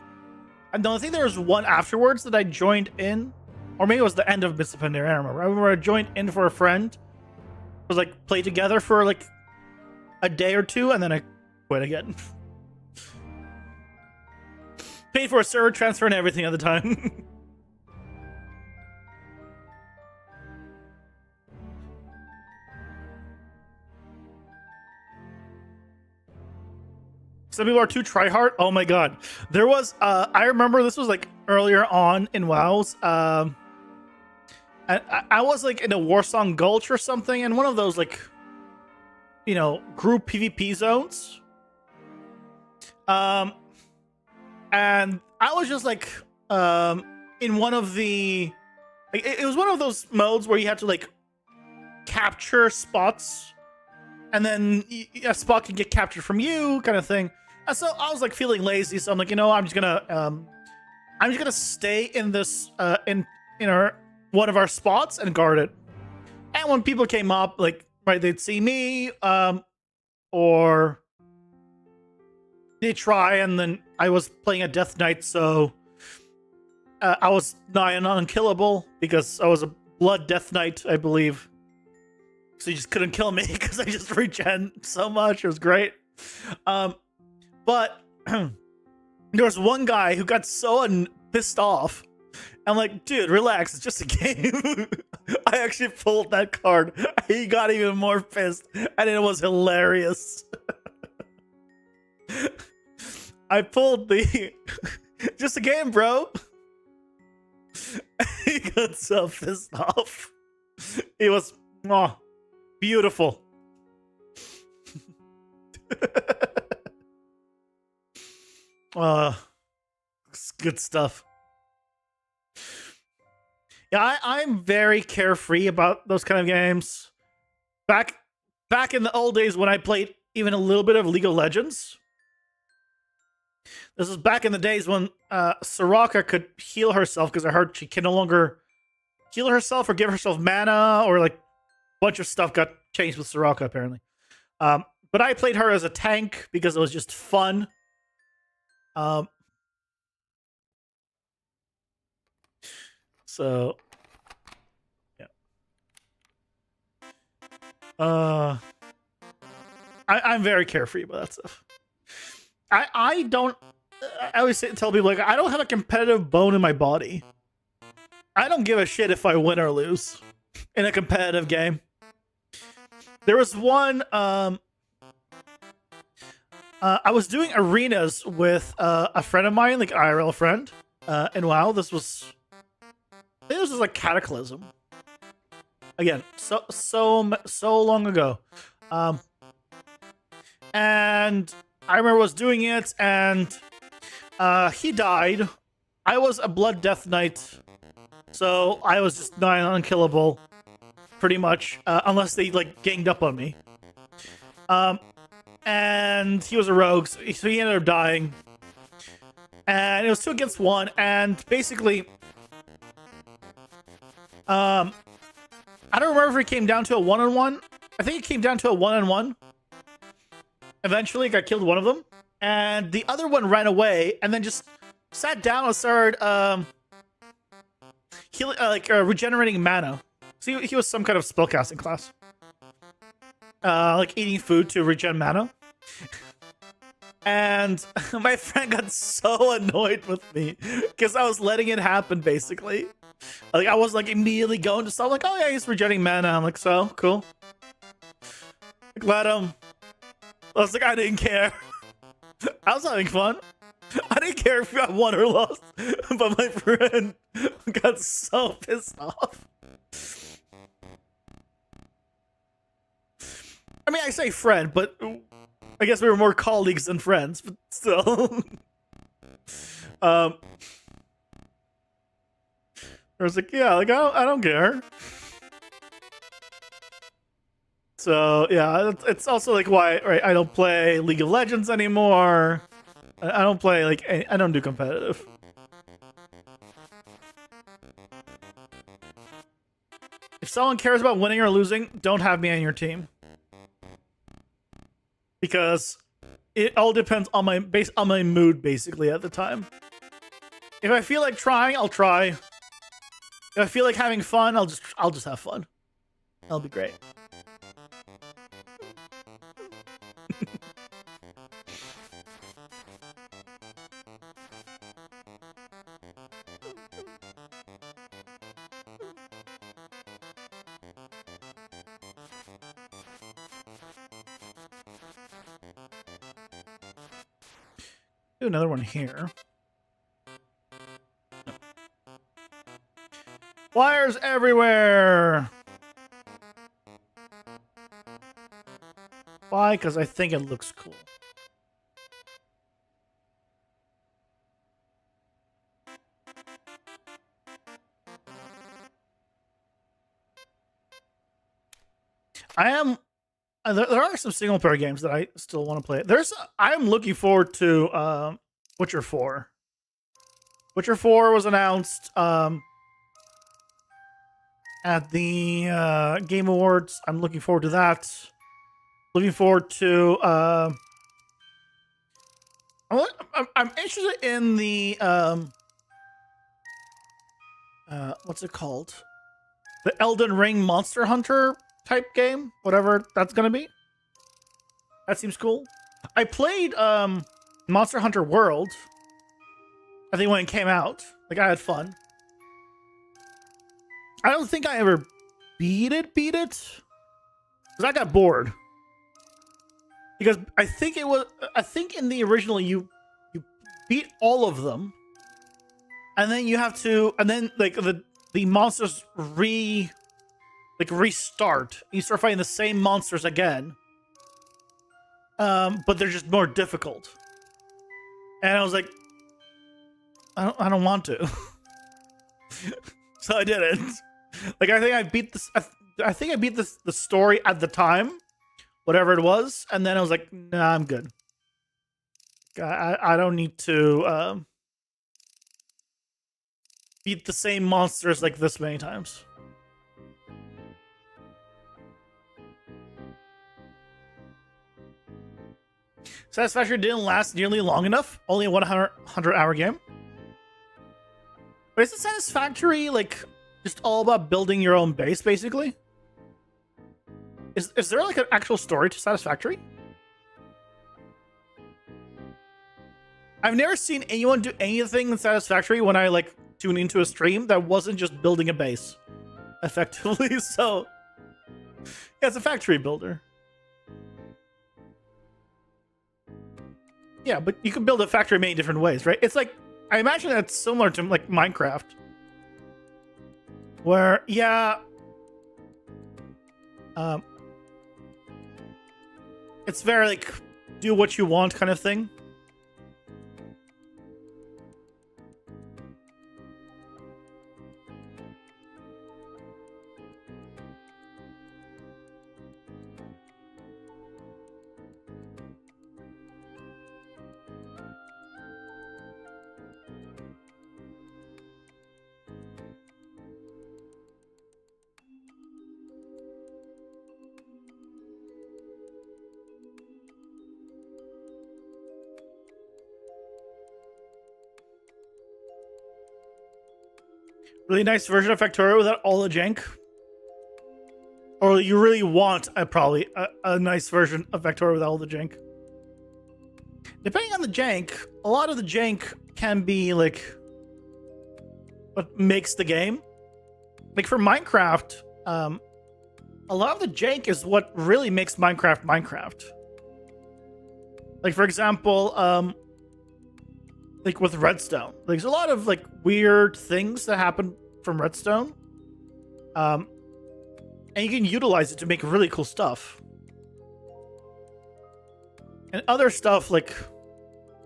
B: I don't think there was one afterwards that I joined in, or maybe it was the end of Mists of Pandaria. I don't remember. I remember I joined in for a friend. It was like play together for like a day or two, and then I quit again. Paid for a server transfer and everything at the time. Some people are too tryhard. Oh my god. There was I remember this was like earlier on in WoW's. I was like in a Warsong Gulch or something, and one of those like, you know, group PvP zones. And I was just like in one of the like, it was one of those modes where you had to like capture spots, and then a spot can get captured from you, kind of thing. And so I was like feeling lazy, so I'm like, you know, I'm just gonna stay in this in our one of our spots and guard it. And when people came up, like, right, they'd see me, or they try, and then I was playing a Death Knight, so I was nigh and unkillable because I was a Blood Death Knight, I believe. So you just couldn't kill me because I just regen so much. It was great. But there was one guy who got so pissed off. I'm like, dude, relax. It's just a game. I actually pulled that card. He got even more pissed, and it was hilarious. I pulled the just a game, bro. He got so pissed off. It was beautiful. It's good stuff. Yeah, I'm very carefree about those kind of games. Back in the old days when I played even a little bit of League of Legends. This is back in the days when Soraka could heal herself, because I heard she can no longer heal herself or give herself mana, or like a bunch of stuff got changed with Soraka apparently. But I played her as a tank because it was just fun. So yeah. I'm very carefree about that stuff. I don't. I always tell people, like, I don't have a competitive bone in my body. I don't give a shit if I win or lose in a competitive game. There was one. I was doing arenas with a friend of mine, like IRL friend, and wow, this was like Cataclysm. Again, so long ago, and I remember was doing it, and he died. I was a Blood Death Knight, so I was just dying unkillable, pretty much, unless they like ganged up on me. And he was a rogue, so he ended up dying. And it was 2 against 1, and basically, I don't remember if it came down to a 1-on-1. I think it came down to a 1-on-1. Eventually, I got killed one of them, and the other one ran away, and then just sat down and started healing, regenerating mana. So he was some kind of spellcasting class, like eating food to regen mana. And my friend got so annoyed with me because I was letting it happen, basically. Like, I was like immediately going to stop, like, oh yeah, he's regenerating mana. I'm like, so cool. Like, let him. I was like, I didn't care. I was having fun. I didn't care if I won or lost. But my friend got so pissed off. I mean, I say friend, but I guess we were more colleagues than friends, but still. I was like, yeah, like, I don't care. So yeah, it's also like why I don't play League of Legends anymore. I don't play I don't do competitive. If someone cares about winning or losing, don't have me on your team. Because it all depends on my mood basically at the time. If I feel like trying, I'll try. If I feel like having fun, I'll just have fun. That'll be great. Do another one here. Wires everywhere! Why? Because I think it looks cool. There are some single player games that I still want to play. I am looking forward to Witcher 4. Witcher 4 was announced at the Game Awards. I'm looking forward to that. Looking forward to I'm interested in the what's it called? The Elden Ring Monster Hunter type game, whatever that's gonna be. That seems cool. I played Monster Hunter World, I think, when it came out. Like, I had fun. I don't think I ever beat it because I got bored. Because I think in the original you beat all of them, and then you have to, and then like the monsters restart. You start fighting the same monsters again, but they're just more difficult. And I was like, I don't want to, so I didn't. Like, I think I beat this. I think I beat the story at the time, whatever it was, and then I was like, nah, I'm good. I don't need to beat the same monsters like this many times. Satisfactory didn't last nearly long enough. Only a 100-hour game. But isn't Satisfactory like just all about building your own base, basically? Is there like an actual story to Satisfactory? I've never seen anyone do anything in Satisfactory when I like tune into a stream that wasn't just building a base effectively. So yeah, it's a factory builder. Yeah, but you can build a factory many different ways, right? It's like, I imagine that's similar to like Minecraft, where yeah, it's very like do what you want kind of thing. Really nice version of Factorio without all the jank. Or you really want probably a nice version of Factorio without all the jank. Depending on the jank, a lot of the jank can be like what makes the game. Like for Minecraft, a lot of the jank is what really makes Minecraft Minecraft. Like for example, like with Redstone, like there's a lot of like weird things that happen from Redstone, and you can utilize it to make really cool stuff. And other stuff like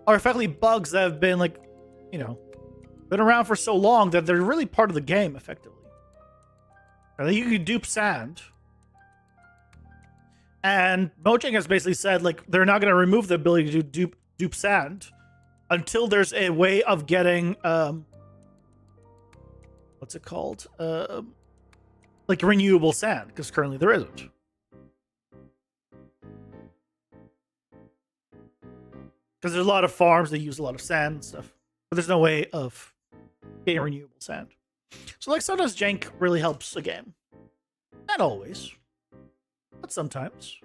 B: are effectively bugs that have been like, you know, been around for so long that they're really part of the game effectively. Like you can dupe sand. And Mojang has basically said like they're not going to remove the ability to dupe sand until there's a way of getting what's it called? Like renewable sand, because currently there isn't. Because there's a lot of farms that use a lot of sand and stuff, but there's no way of getting renewable sand. So like sometimes jank really helps a game. Not always, but sometimes.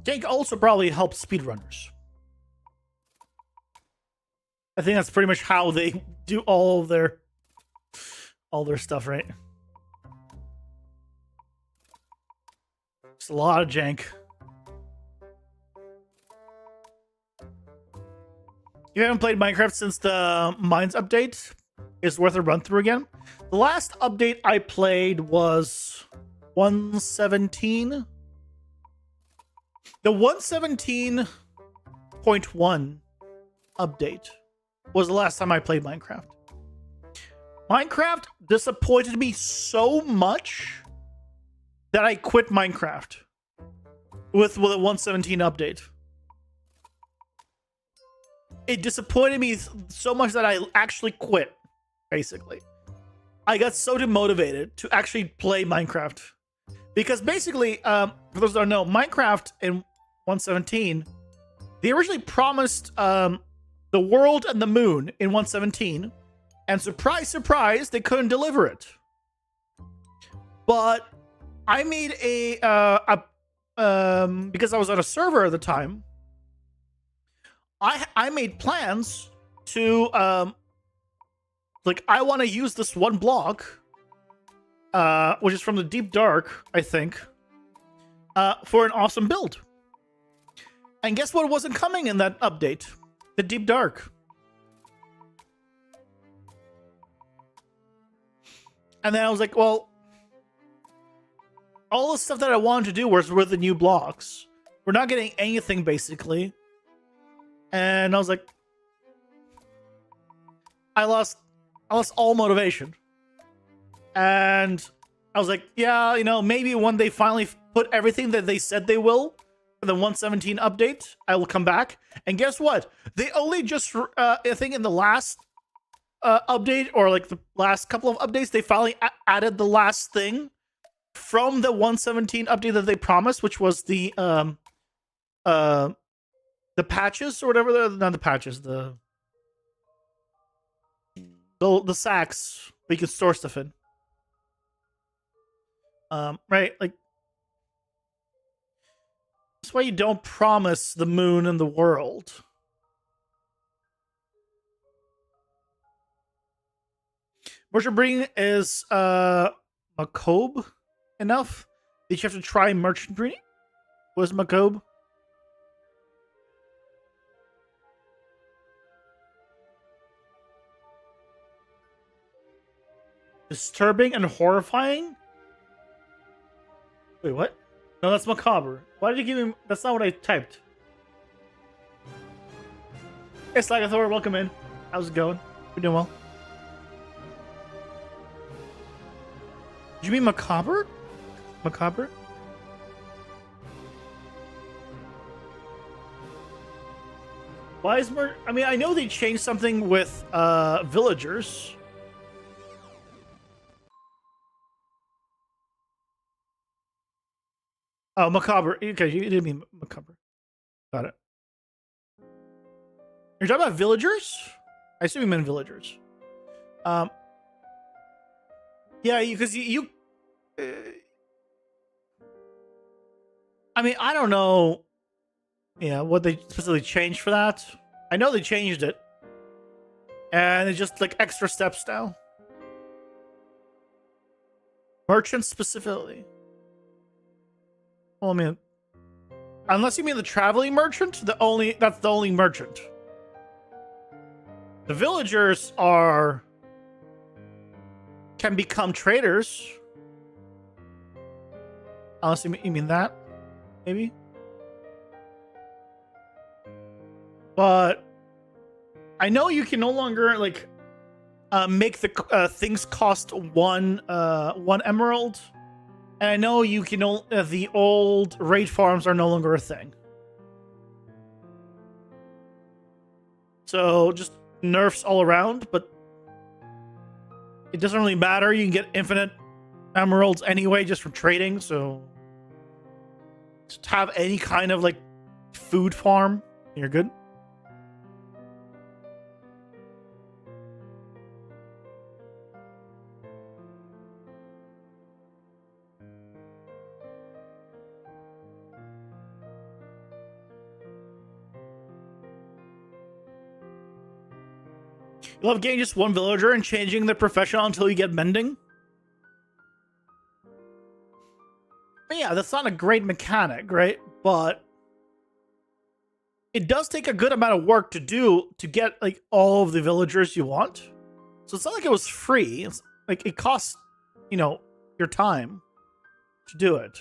B: Jank also probably helps speedrunners. I think that's pretty much how they do all their stuff, right? It's a lot of jank. You haven't played Minecraft since the Mines update? It's worth a run through again. The last update I played was 117. The 117.1 update was the last time I played Minecraft. Minecraft disappointed me so much that I quit Minecraft with the 117 update. It disappointed me so much that I actually quit, basically. I got so demotivated to actually play Minecraft. Because basically, for those that don't know, Minecraft in 117, they originally promised the world and the moon in 117, and surprise, surprise, they couldn't deliver it. But I made because I was on a server at the time, I made plans to like I want to use this one block, which is from the Deep Dark, I think, for an awesome build. And guess what wasn't coming in that update? The Deep Dark. And then I was like, well, all the stuff that I wanted to do was with the new blocks. We're not getting anything, basically. And I was like, I lost all motivation. And I was like, yeah, you know, maybe when they finally put everything that they said they will for the 117 update, I will come back. And guess what? They only just, I think in the last update, or like the last couple of updates, they finally added the last thing from the 117 update that they promised, which was the patches or whatever. Not the patches, the sacks where you can store stuff in. Right, like that's why you don't promise the moon and the world. Merchant breeding is macabre enough. Did you have to try merchant breeding? Was macabre? Disturbing and horrifying? Wait, what? No, that's macabre. Why did you give me... That's not what I typed. It's like a Thor, welcome in. How's it going? You're doing well. Did you mean macabre? Macabre? Why is I mean, I know they changed something with villagers. Oh, macabre. Okay, you didn't mean macabre. Got it. You're talking about villagers? I assume you meant villagers. Yeah, because you I mean, I don't know. Yeah, what they specifically changed for that. I know they changed it, and it's just like extra steps now. Merchants specifically. Well, I mean, Unless you mean the traveling merchant, that's the only merchant. The villagers can become traders. Unless you mean that, maybe. But I know you can no longer like make the things cost one emerald, and I know you can the old raid farms are no longer a thing. So just nerfs all around, but it doesn't really matter. You can get infinite emeralds anyway just from trading. So just have any kind of like food farm, you're good. You love getting just one villager and changing the profession until you get mending? But yeah, that's not a great mechanic, right? But it does take a good amount of work to do to get like all of the villagers you want. So it's not like it was free. It's like it costs, your time to do it.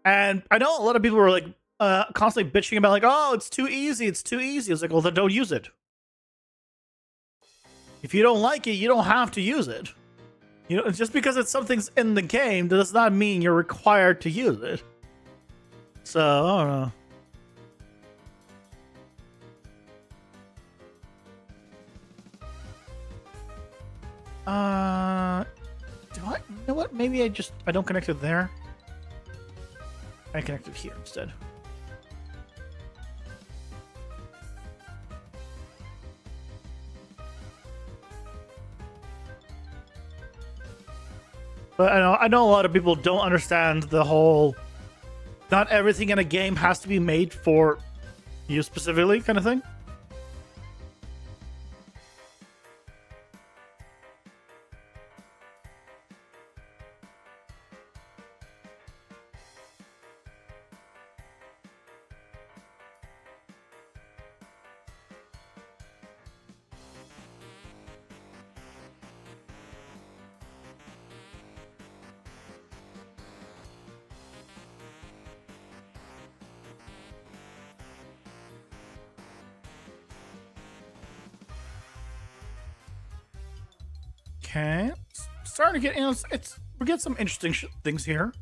B: And I know a lot of people were like constantly bitching about like, oh, it's too easy. It's too easy. It's like, well, then don't use it. If you don't like it, you don't have to use it. Just because something's in the game does not mean you're required to use it. So, I don't know. You know what? Maybe I don't connect it there. I connect it here instead. But I know a lot of people don't understand the whole not everything in a game has to be made for you specifically kind of thing. Okay, starting to get we get some interesting things here.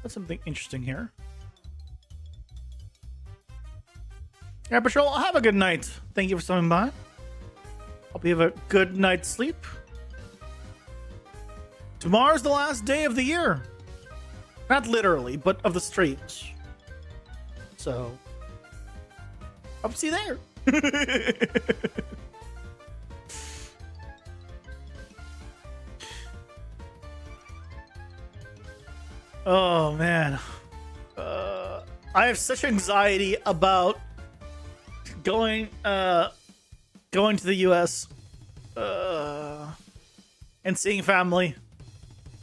B: That's something interesting here. Yeah, Patrol, have a good night. Thank you for stopping by. Hope you have a good night's sleep. Tomorrow's the last day of the year. Not literally, but of the streams. So, hope to see you there. Oh man, I have such anxiety about going to the US and seeing family.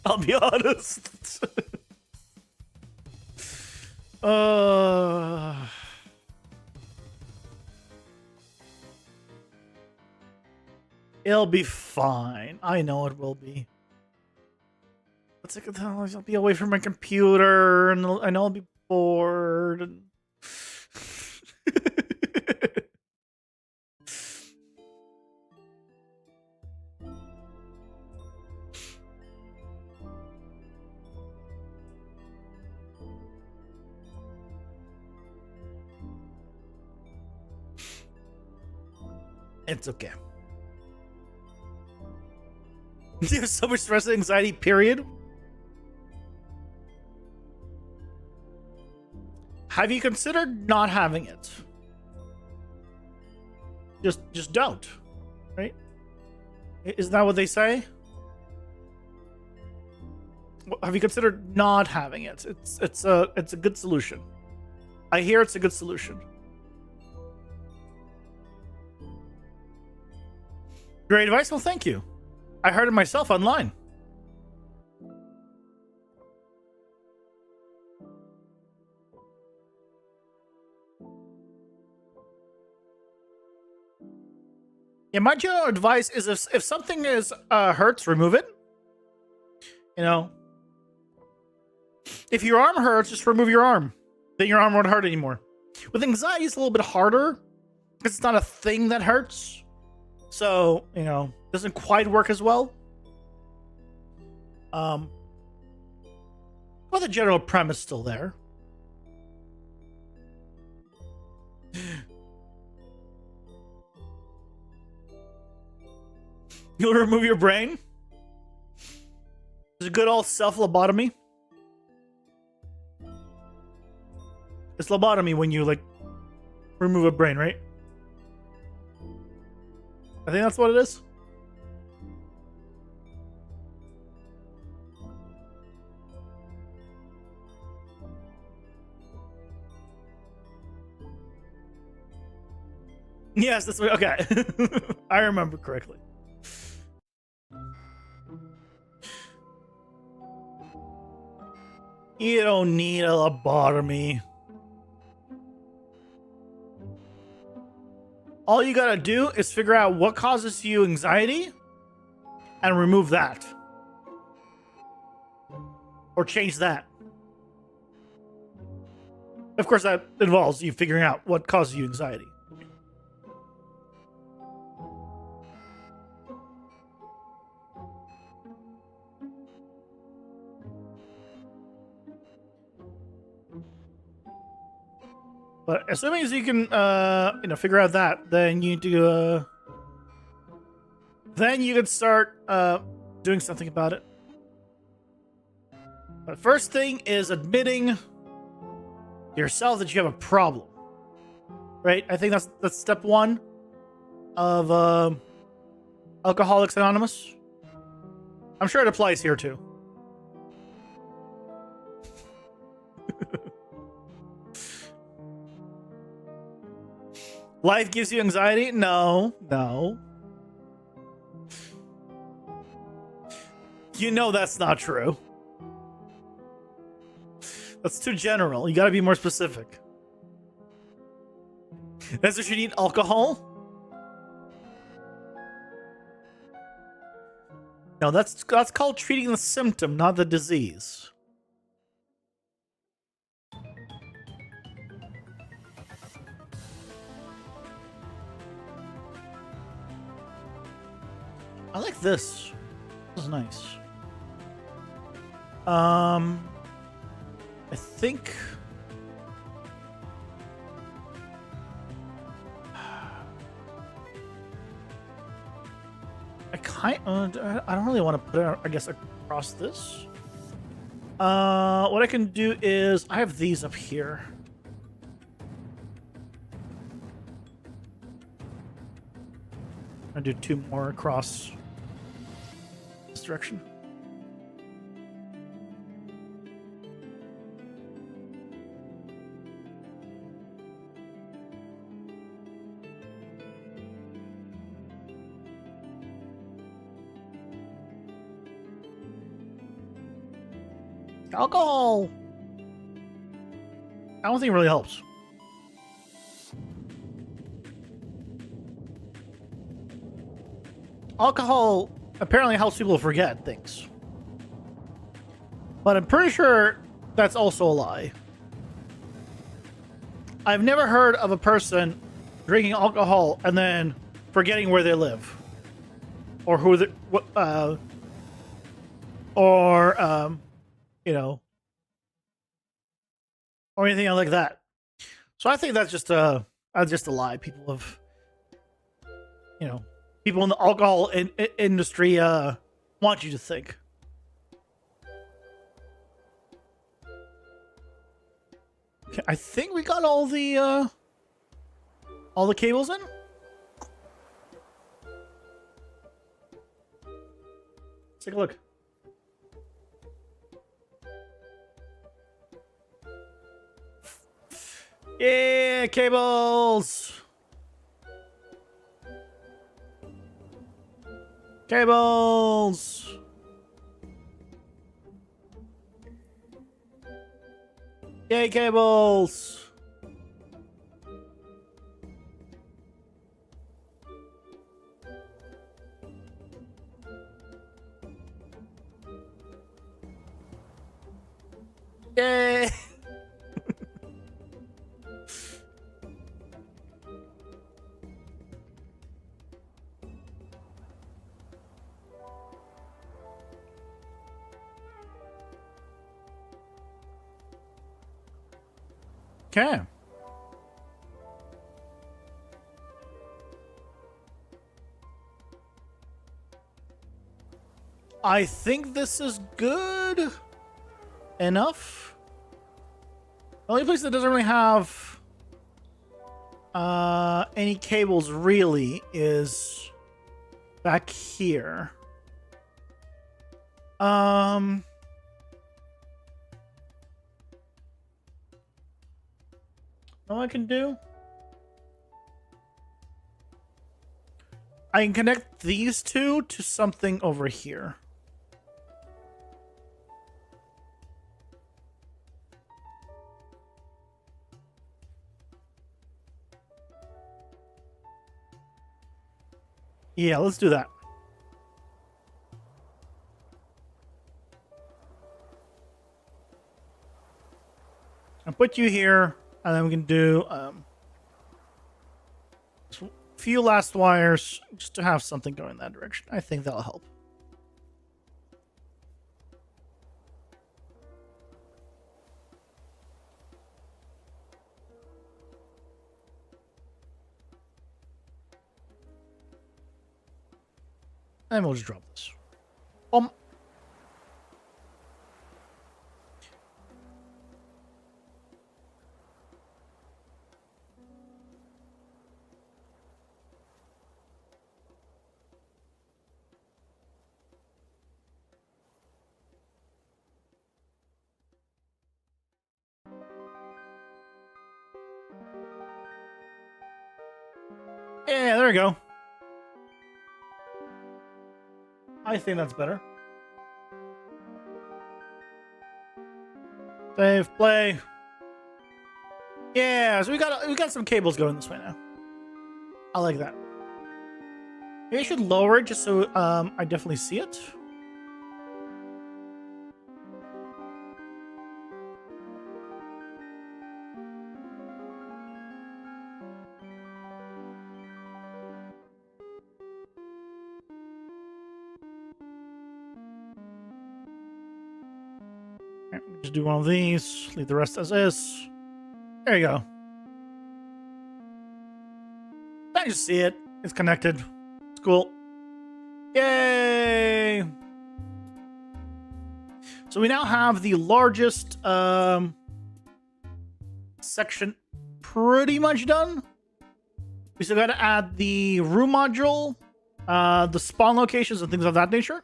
B: I'll be honest. It'll be fine. I know it will be. It's like I'll be away from my computer, and I know I'll be bored. And... It's okay. You have so much stress and anxiety, period. Have you considered not having it? Just don't, right? Isn't that what they say? Have you considered not having it? It's a good solution. I hear it's a good solution. Great advice. Well, thank you. I heard it myself online. Yeah, my general advice is if something is hurts, remove it. You know, if your arm hurts, just remove your arm. Then your arm won't hurt anymore. With anxiety, it's a little bit harder because it's not a thing that hurts. So, you know, doesn't quite work as well. But the general premise still there. You'll remove your brain? It's a good old self-lobotomy. It's lobotomy when you, like, remove a brain, right? I think that's what it is. Yes, that's what, okay. I remember correctly. You don't need a lobotomy. All you gotta do is figure out what causes you anxiety and remove that. Or change that. Of course, that involves you figuring out what causes you anxiety. But as soon as you can, you know, figure out that, then you do, then you can start doing something about it. But first thing is admitting to yourself that you have a problem, right? I think that's step one of Alcoholics Anonymous. I'm sure it applies here too. Life gives you anxiety? No. You know that's not true. That's too general. You gotta be more specific. That's what you need, alcohol? No, that's called treating the symptom, not the disease. I like this. This is nice. I think I don't really want to put it, I guess, across this. What I can do is I have these up here. I'll do two more across this direction. Alcohol! I don't think it really helps. Alcohol apparently helps people forget things. But I'm pretty sure that's also a lie. I've never heard of a person drinking alcohol and then forgetting where they live. Or who they, you know, or anything like that. So I think that's just a lie. People have, you know, people in the alcohol industry want you to think. Okay, I think we got all the cables in. Let's take a look. Yeah, cables. Cables. Yay, cables. Yay! Okay. I think this is good enough. The only place that doesn't really have any cables really is back here. All I can do, I can connect these two to something over here. Yeah, let's do that. I'll put you here, and then we can do a few last wires just to have something going in that direction. I think that'll help. And we'll just drop this. Yeah, there we go. I think that's better. Save, play. Yeah, so we got some cables going this way now. I like that. Maybe I should lower it just so I definitely see it. Just do one of these, leave the rest as is. There you go. I just see it. It's connected. It's cool. Yay! So we now have the largest section pretty much done. We still got to add the room module, the spawn locations and things of that nature.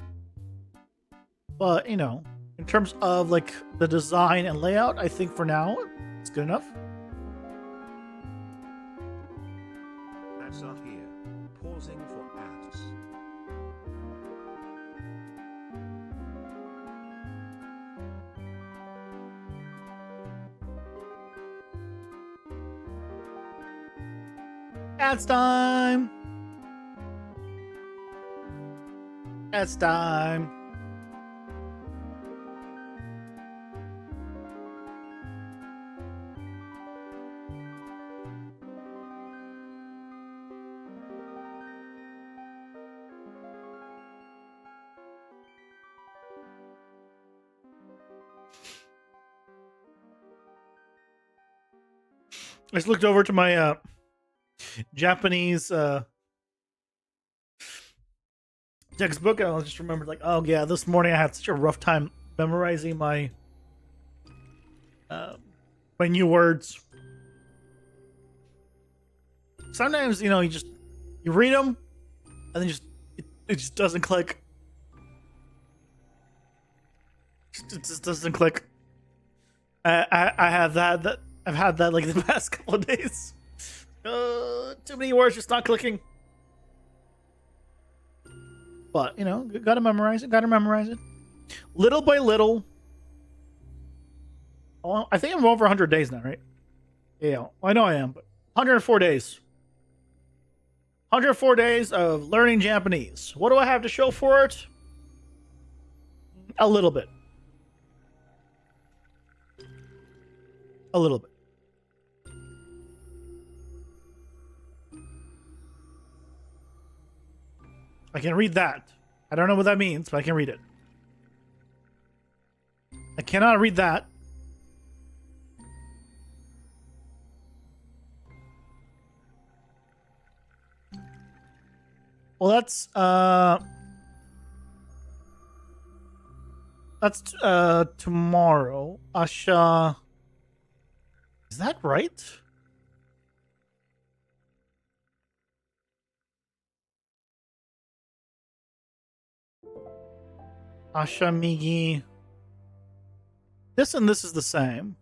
B: But, you know, in terms of like the design and layout, I think for now it's good enough.
A: Ads are here. Pausing for ads.
B: Ads time. Ads time. I just looked over to my Japanese textbook and I just remembered, like, oh yeah, this morning I had such a rough time memorizing my new words. Sometimes, you know, you read them and then it just doesn't click. It just doesn't click. I have that I've had that like the past couple of days. Too many words just not clicking. But, you know, gotta memorize it. Little by little. Oh, I think I'm over 100 days now, right? Yeah, well, I know I am, but 104 days. 104 days of learning Japanese. What do I have to show for it? A little bit. A little bit. I can read that. I don't know what that means, but I can read it. I cannot read that. Well, that's tomorrow. Asha. Is that right? Asha Migi. This and this is the same.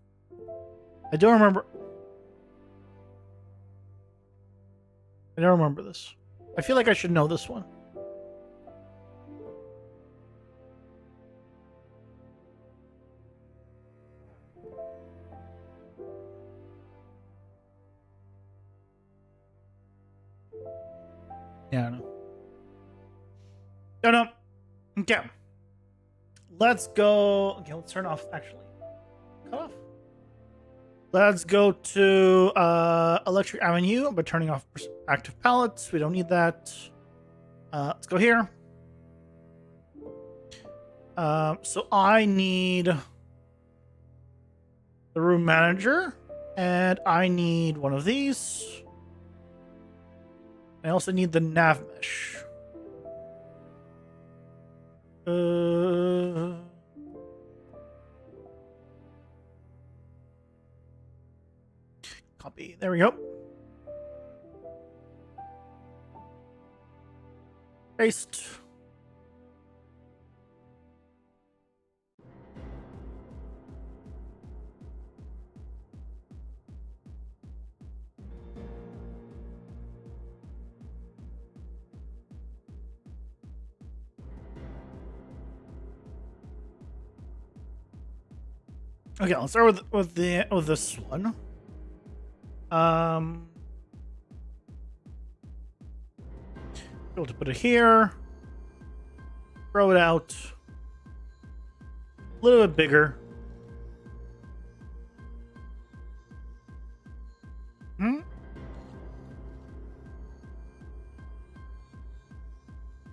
B: I don't remember. I don't remember this. I feel like I should know this one. Yeah, I don't know. Don't know. Okay. Let's go. Okay, let's turn off, actually. Cut off. Let's go to Electric Avenue, but turning off active palettes. We don't need that. Let's go here. So I need the room manager, and I need one of these. I also need the nav mesh. Copy. There we go. Paste. Okay, let's start with this one. Able to put it here. Throw it out. A little bit bigger.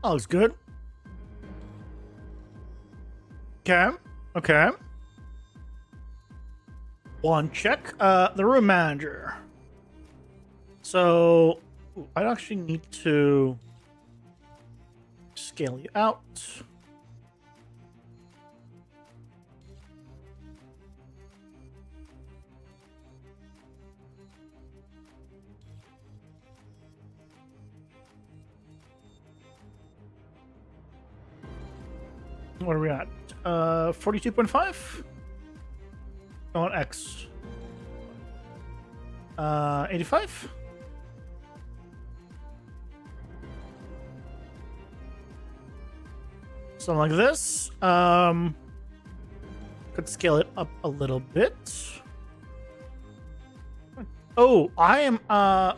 B: Oh, it's good. Okay. Okay. One check. The room manager. So I actually need to scale you out. What are we at? 42.5? On X. 85? Something like this. Could scale it up a little bit. Oh, I'm a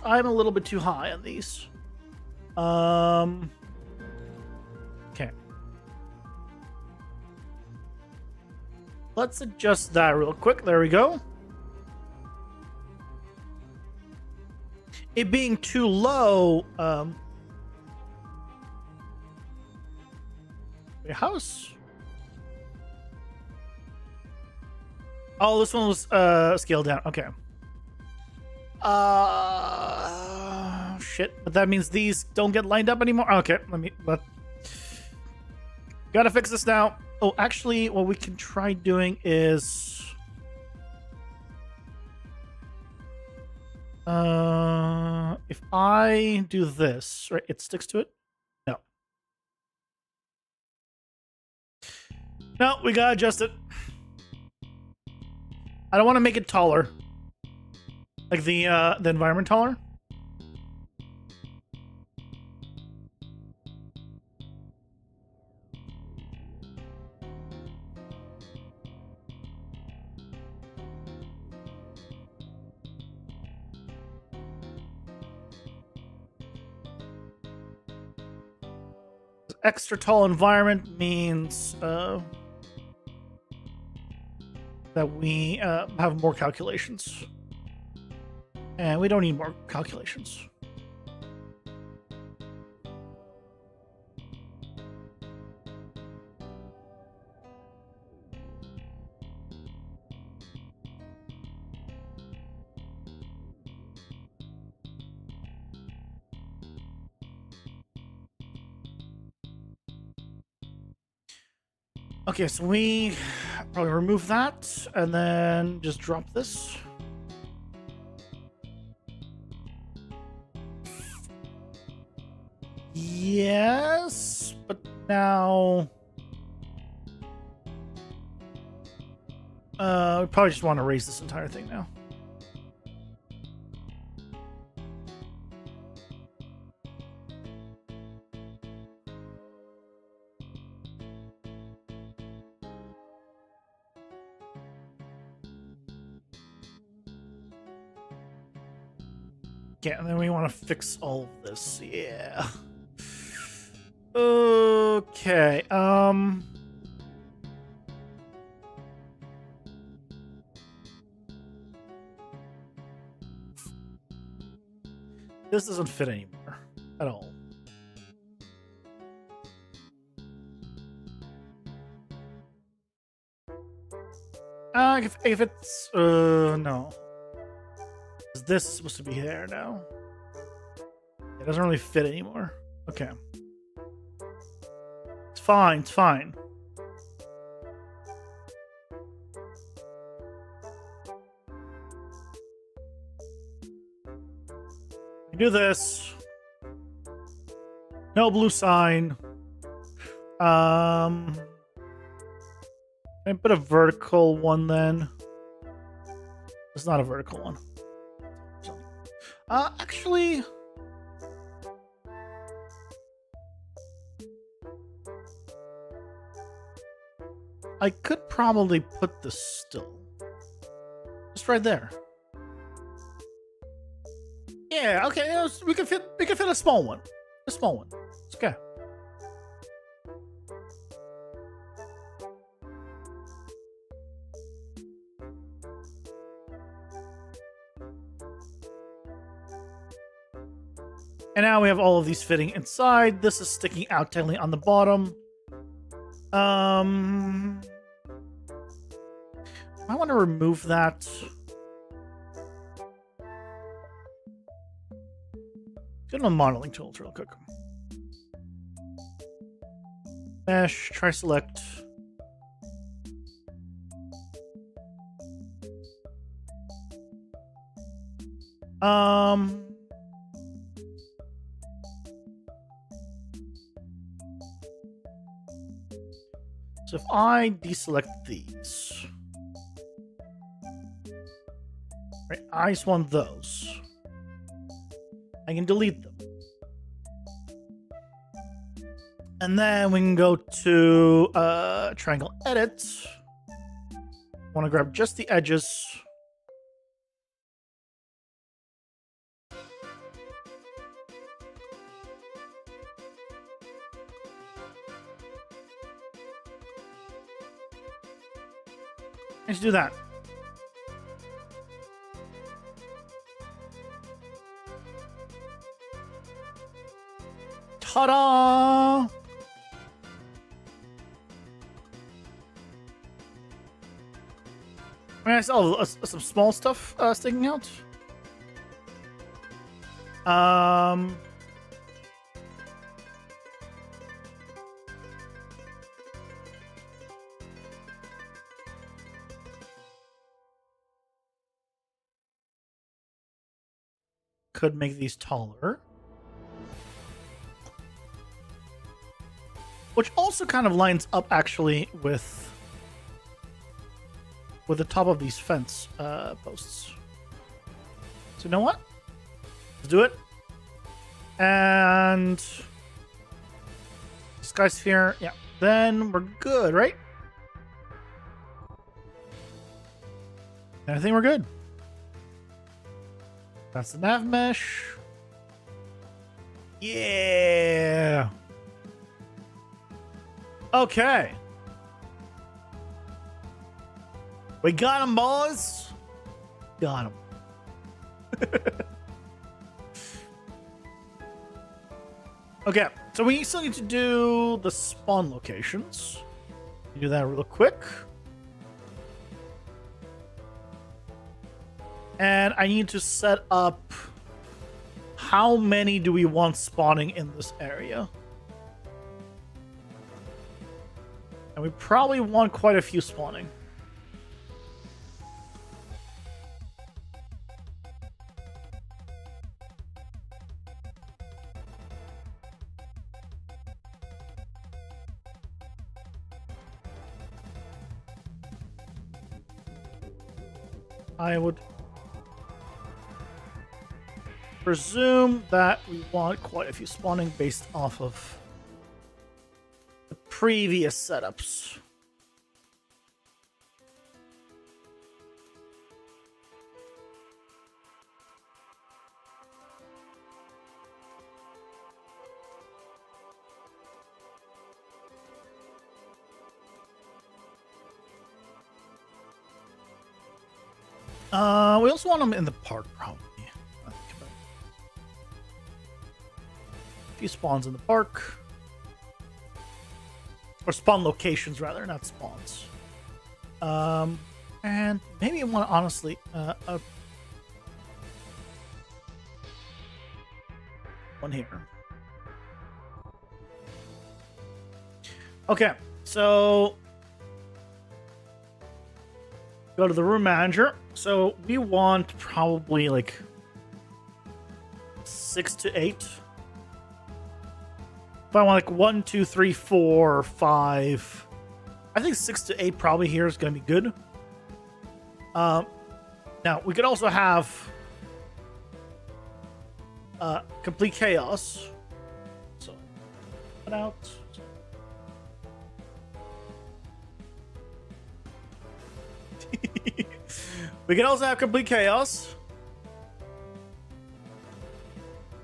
B: little bit too high on these. Okay. Let's adjust that real quick. There we go. It being too low, house. Oh, this one was scaled down. Okay. Shit. But that means these don't get lined up anymore. Okay, gotta fix this now. Oh, actually, what we can try doing is if I do this, right, it sticks to it. No, we gotta adjust it. I don't want to make it taller, like the environment taller. Extra tall environment means that we have more calculations. And we don't need more calculations. Okay, so we probably remove that and then just drop this. Yes, but now we probably just want to raise this entire thing now. Yeah, and then we want to fix all of this. Yeah. Okay. This doesn't fit anymore at all. If it's no. This is supposed to be there now. It doesn't really fit anymore. Okay. It's fine, it's fine. We do this. No blue sign. Can I put a vertical one then? It's not a vertical one. Actually, I could probably put this still. Just right there. Yeah, okay, we can fit a small one. A small one. It's okay. And now we have all of these fitting inside. This is sticking out tightly on the bottom. I want to remove that. Get on modeling tools real quick. Mesh, try select. So if I deselect these, right, I just want those. I can delete them. And then we can go to triangle edit. Want to grab just the edges. Let's do that. Ta-da! I saw some small stuff sticking out. Could make these taller. Which also kind of lines up actually with the top of these fence posts. So you know what? Let's do it. And sky sphere, yeah. Then we're good, right? I think we're good. That's the nav mesh. Yeah. Okay. We got him, boys. Got him. Okay, so we still need to do the spawn locations. Do that real quick. And I need to set up how many do we want spawning in this area. And we probably want quite a few spawning. I would presume that we want quite a few spawning based off of the previous setups. We also want them in the park, probably. A few spawns in the park. Or spawn locations, rather, not spawns. And maybe I want to honestly... one here. Okay, so... go to the room manager. So we want probably like 6 to 8. If I want like 1, 2, 3, 4, 5, I think 6 to 8 probably here is going to be good. Now we could also have complete chaos. So put out. We can also have complete chaos.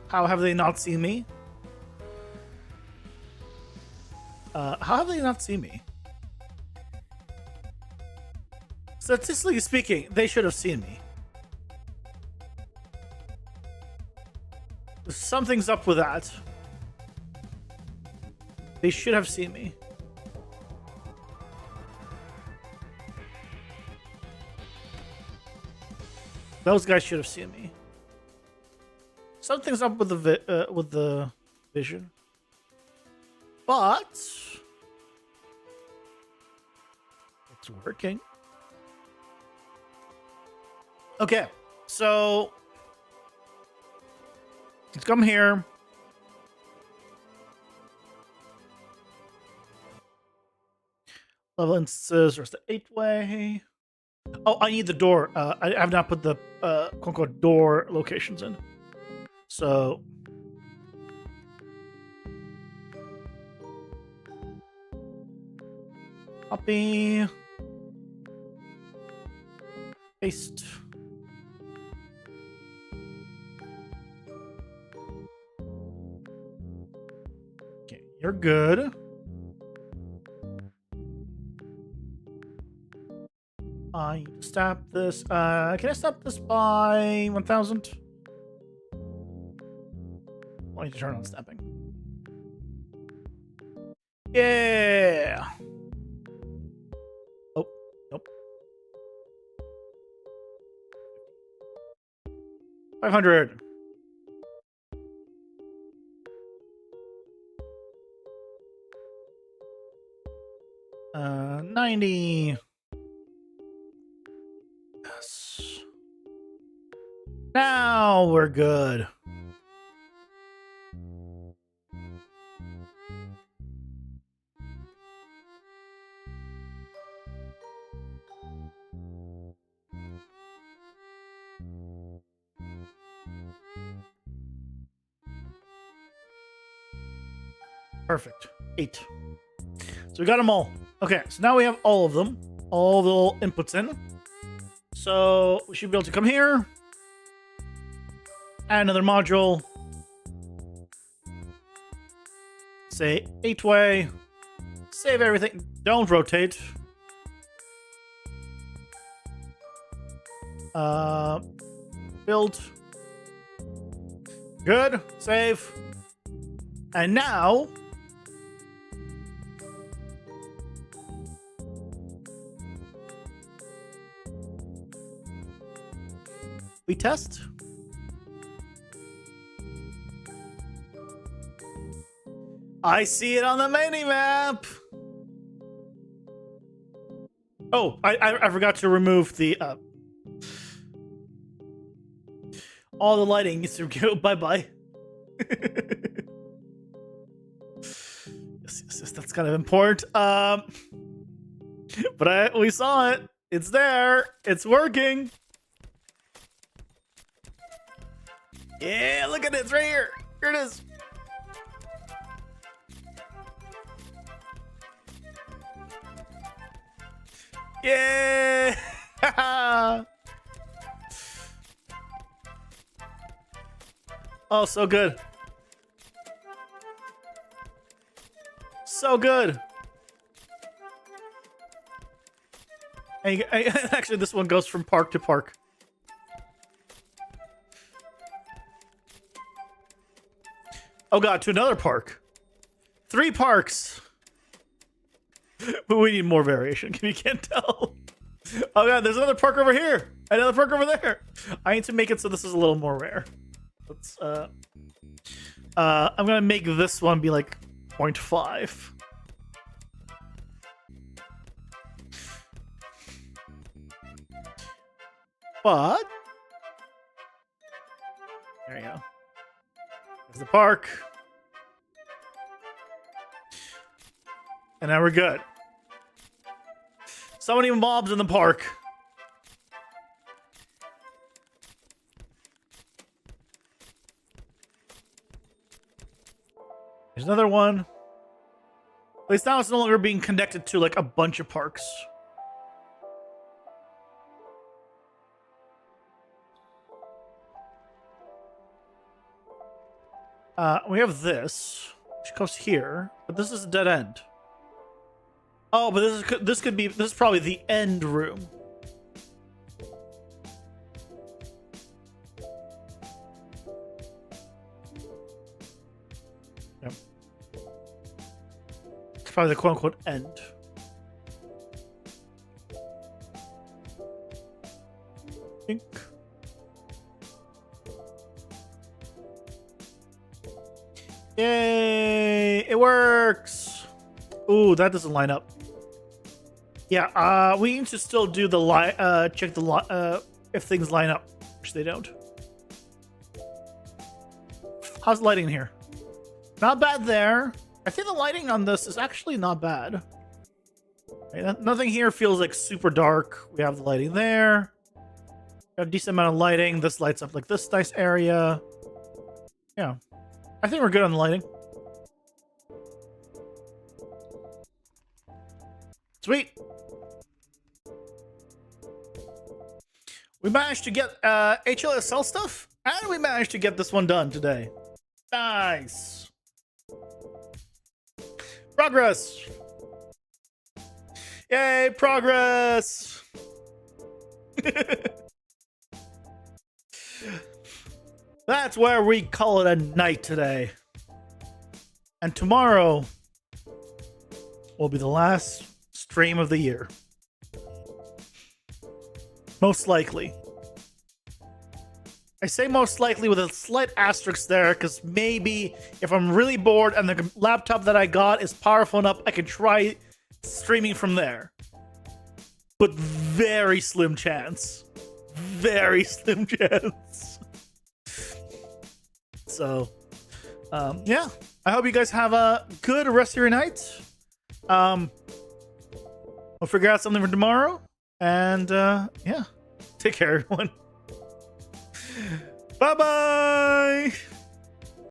B: How have they not seen me? How have they not seen me? Statistically speaking, they should have seen me. Something's up with that. They should have seen me. Those guys should have seen me. Something's up with the vision, but it's working. Okay, so let's come here. Level instances. There's the 8-way. Oh, I need the door. I have not put the quote-unquote door locations in. So copy, paste. Okay, you're good. I stop this. Can I stop this by 1,000? I need to turn on snapping. Yeah. Oh, nope. 500. Uh, 90. Yes. Now we're good. Perfect. 8. So we got them all. Okay, so now we have all of them. All the little inputs in. So we should be able to come here. Add another module. Say 8-way. Save everything. Don't rotate. Build. Good. Save. And now we test. I see it on the mini map. Oh, I forgot to remove the all the lighting needs to go. Bye bye. Yes, that's kind of important. But we saw it. It's there. It's working. Yeah, look at it. It's right here. Here it is. Yeah. Oh, so good. So good. And actually, this one goes from park to park. Oh god, to another park. 3 parks. But we need more variation. You can't tell. Oh god, there's another park over here. Another park over there. I need to make it so this is a little more rare. Let's I'm gonna make this one be like 0.5. But there you go. There's the park. And now we're good. So many mobs in the park. There's another one. At least now it's no longer being connected to like a bunch of parks. We have this, which goes here, but this is a dead end. Oh, but this is probably the end room. Yep. It's probably the quote-unquote end. Think. Yay! It works! Ooh, that doesn't line up. Yeah, we need to still do the check the if things line up, which they don't. How's the lighting here? Not bad there. I think the lighting on this is actually not bad. Okay, nothing here feels like super dark. We have the lighting there. We have a decent amount of lighting. This lights up like this nice area. Yeah. I think we're good on the lighting. Sweet. We managed to get HLSL stuff, and we managed to get this one done today. Nice. Progress. Yay, progress. That's where we call it a night today. And tomorrow will be the last stream of the year. Most likely. I say most likely with a slight asterisk there, because maybe if I'm really bored and the laptop that I got is powerful enough, I can try streaming from there. But very slim chance. Very slim chance. So, yeah. I hope you guys have a good rest of your night. We'll figure out something for tomorrow. And, yeah. Take care, everyone. Bye-bye!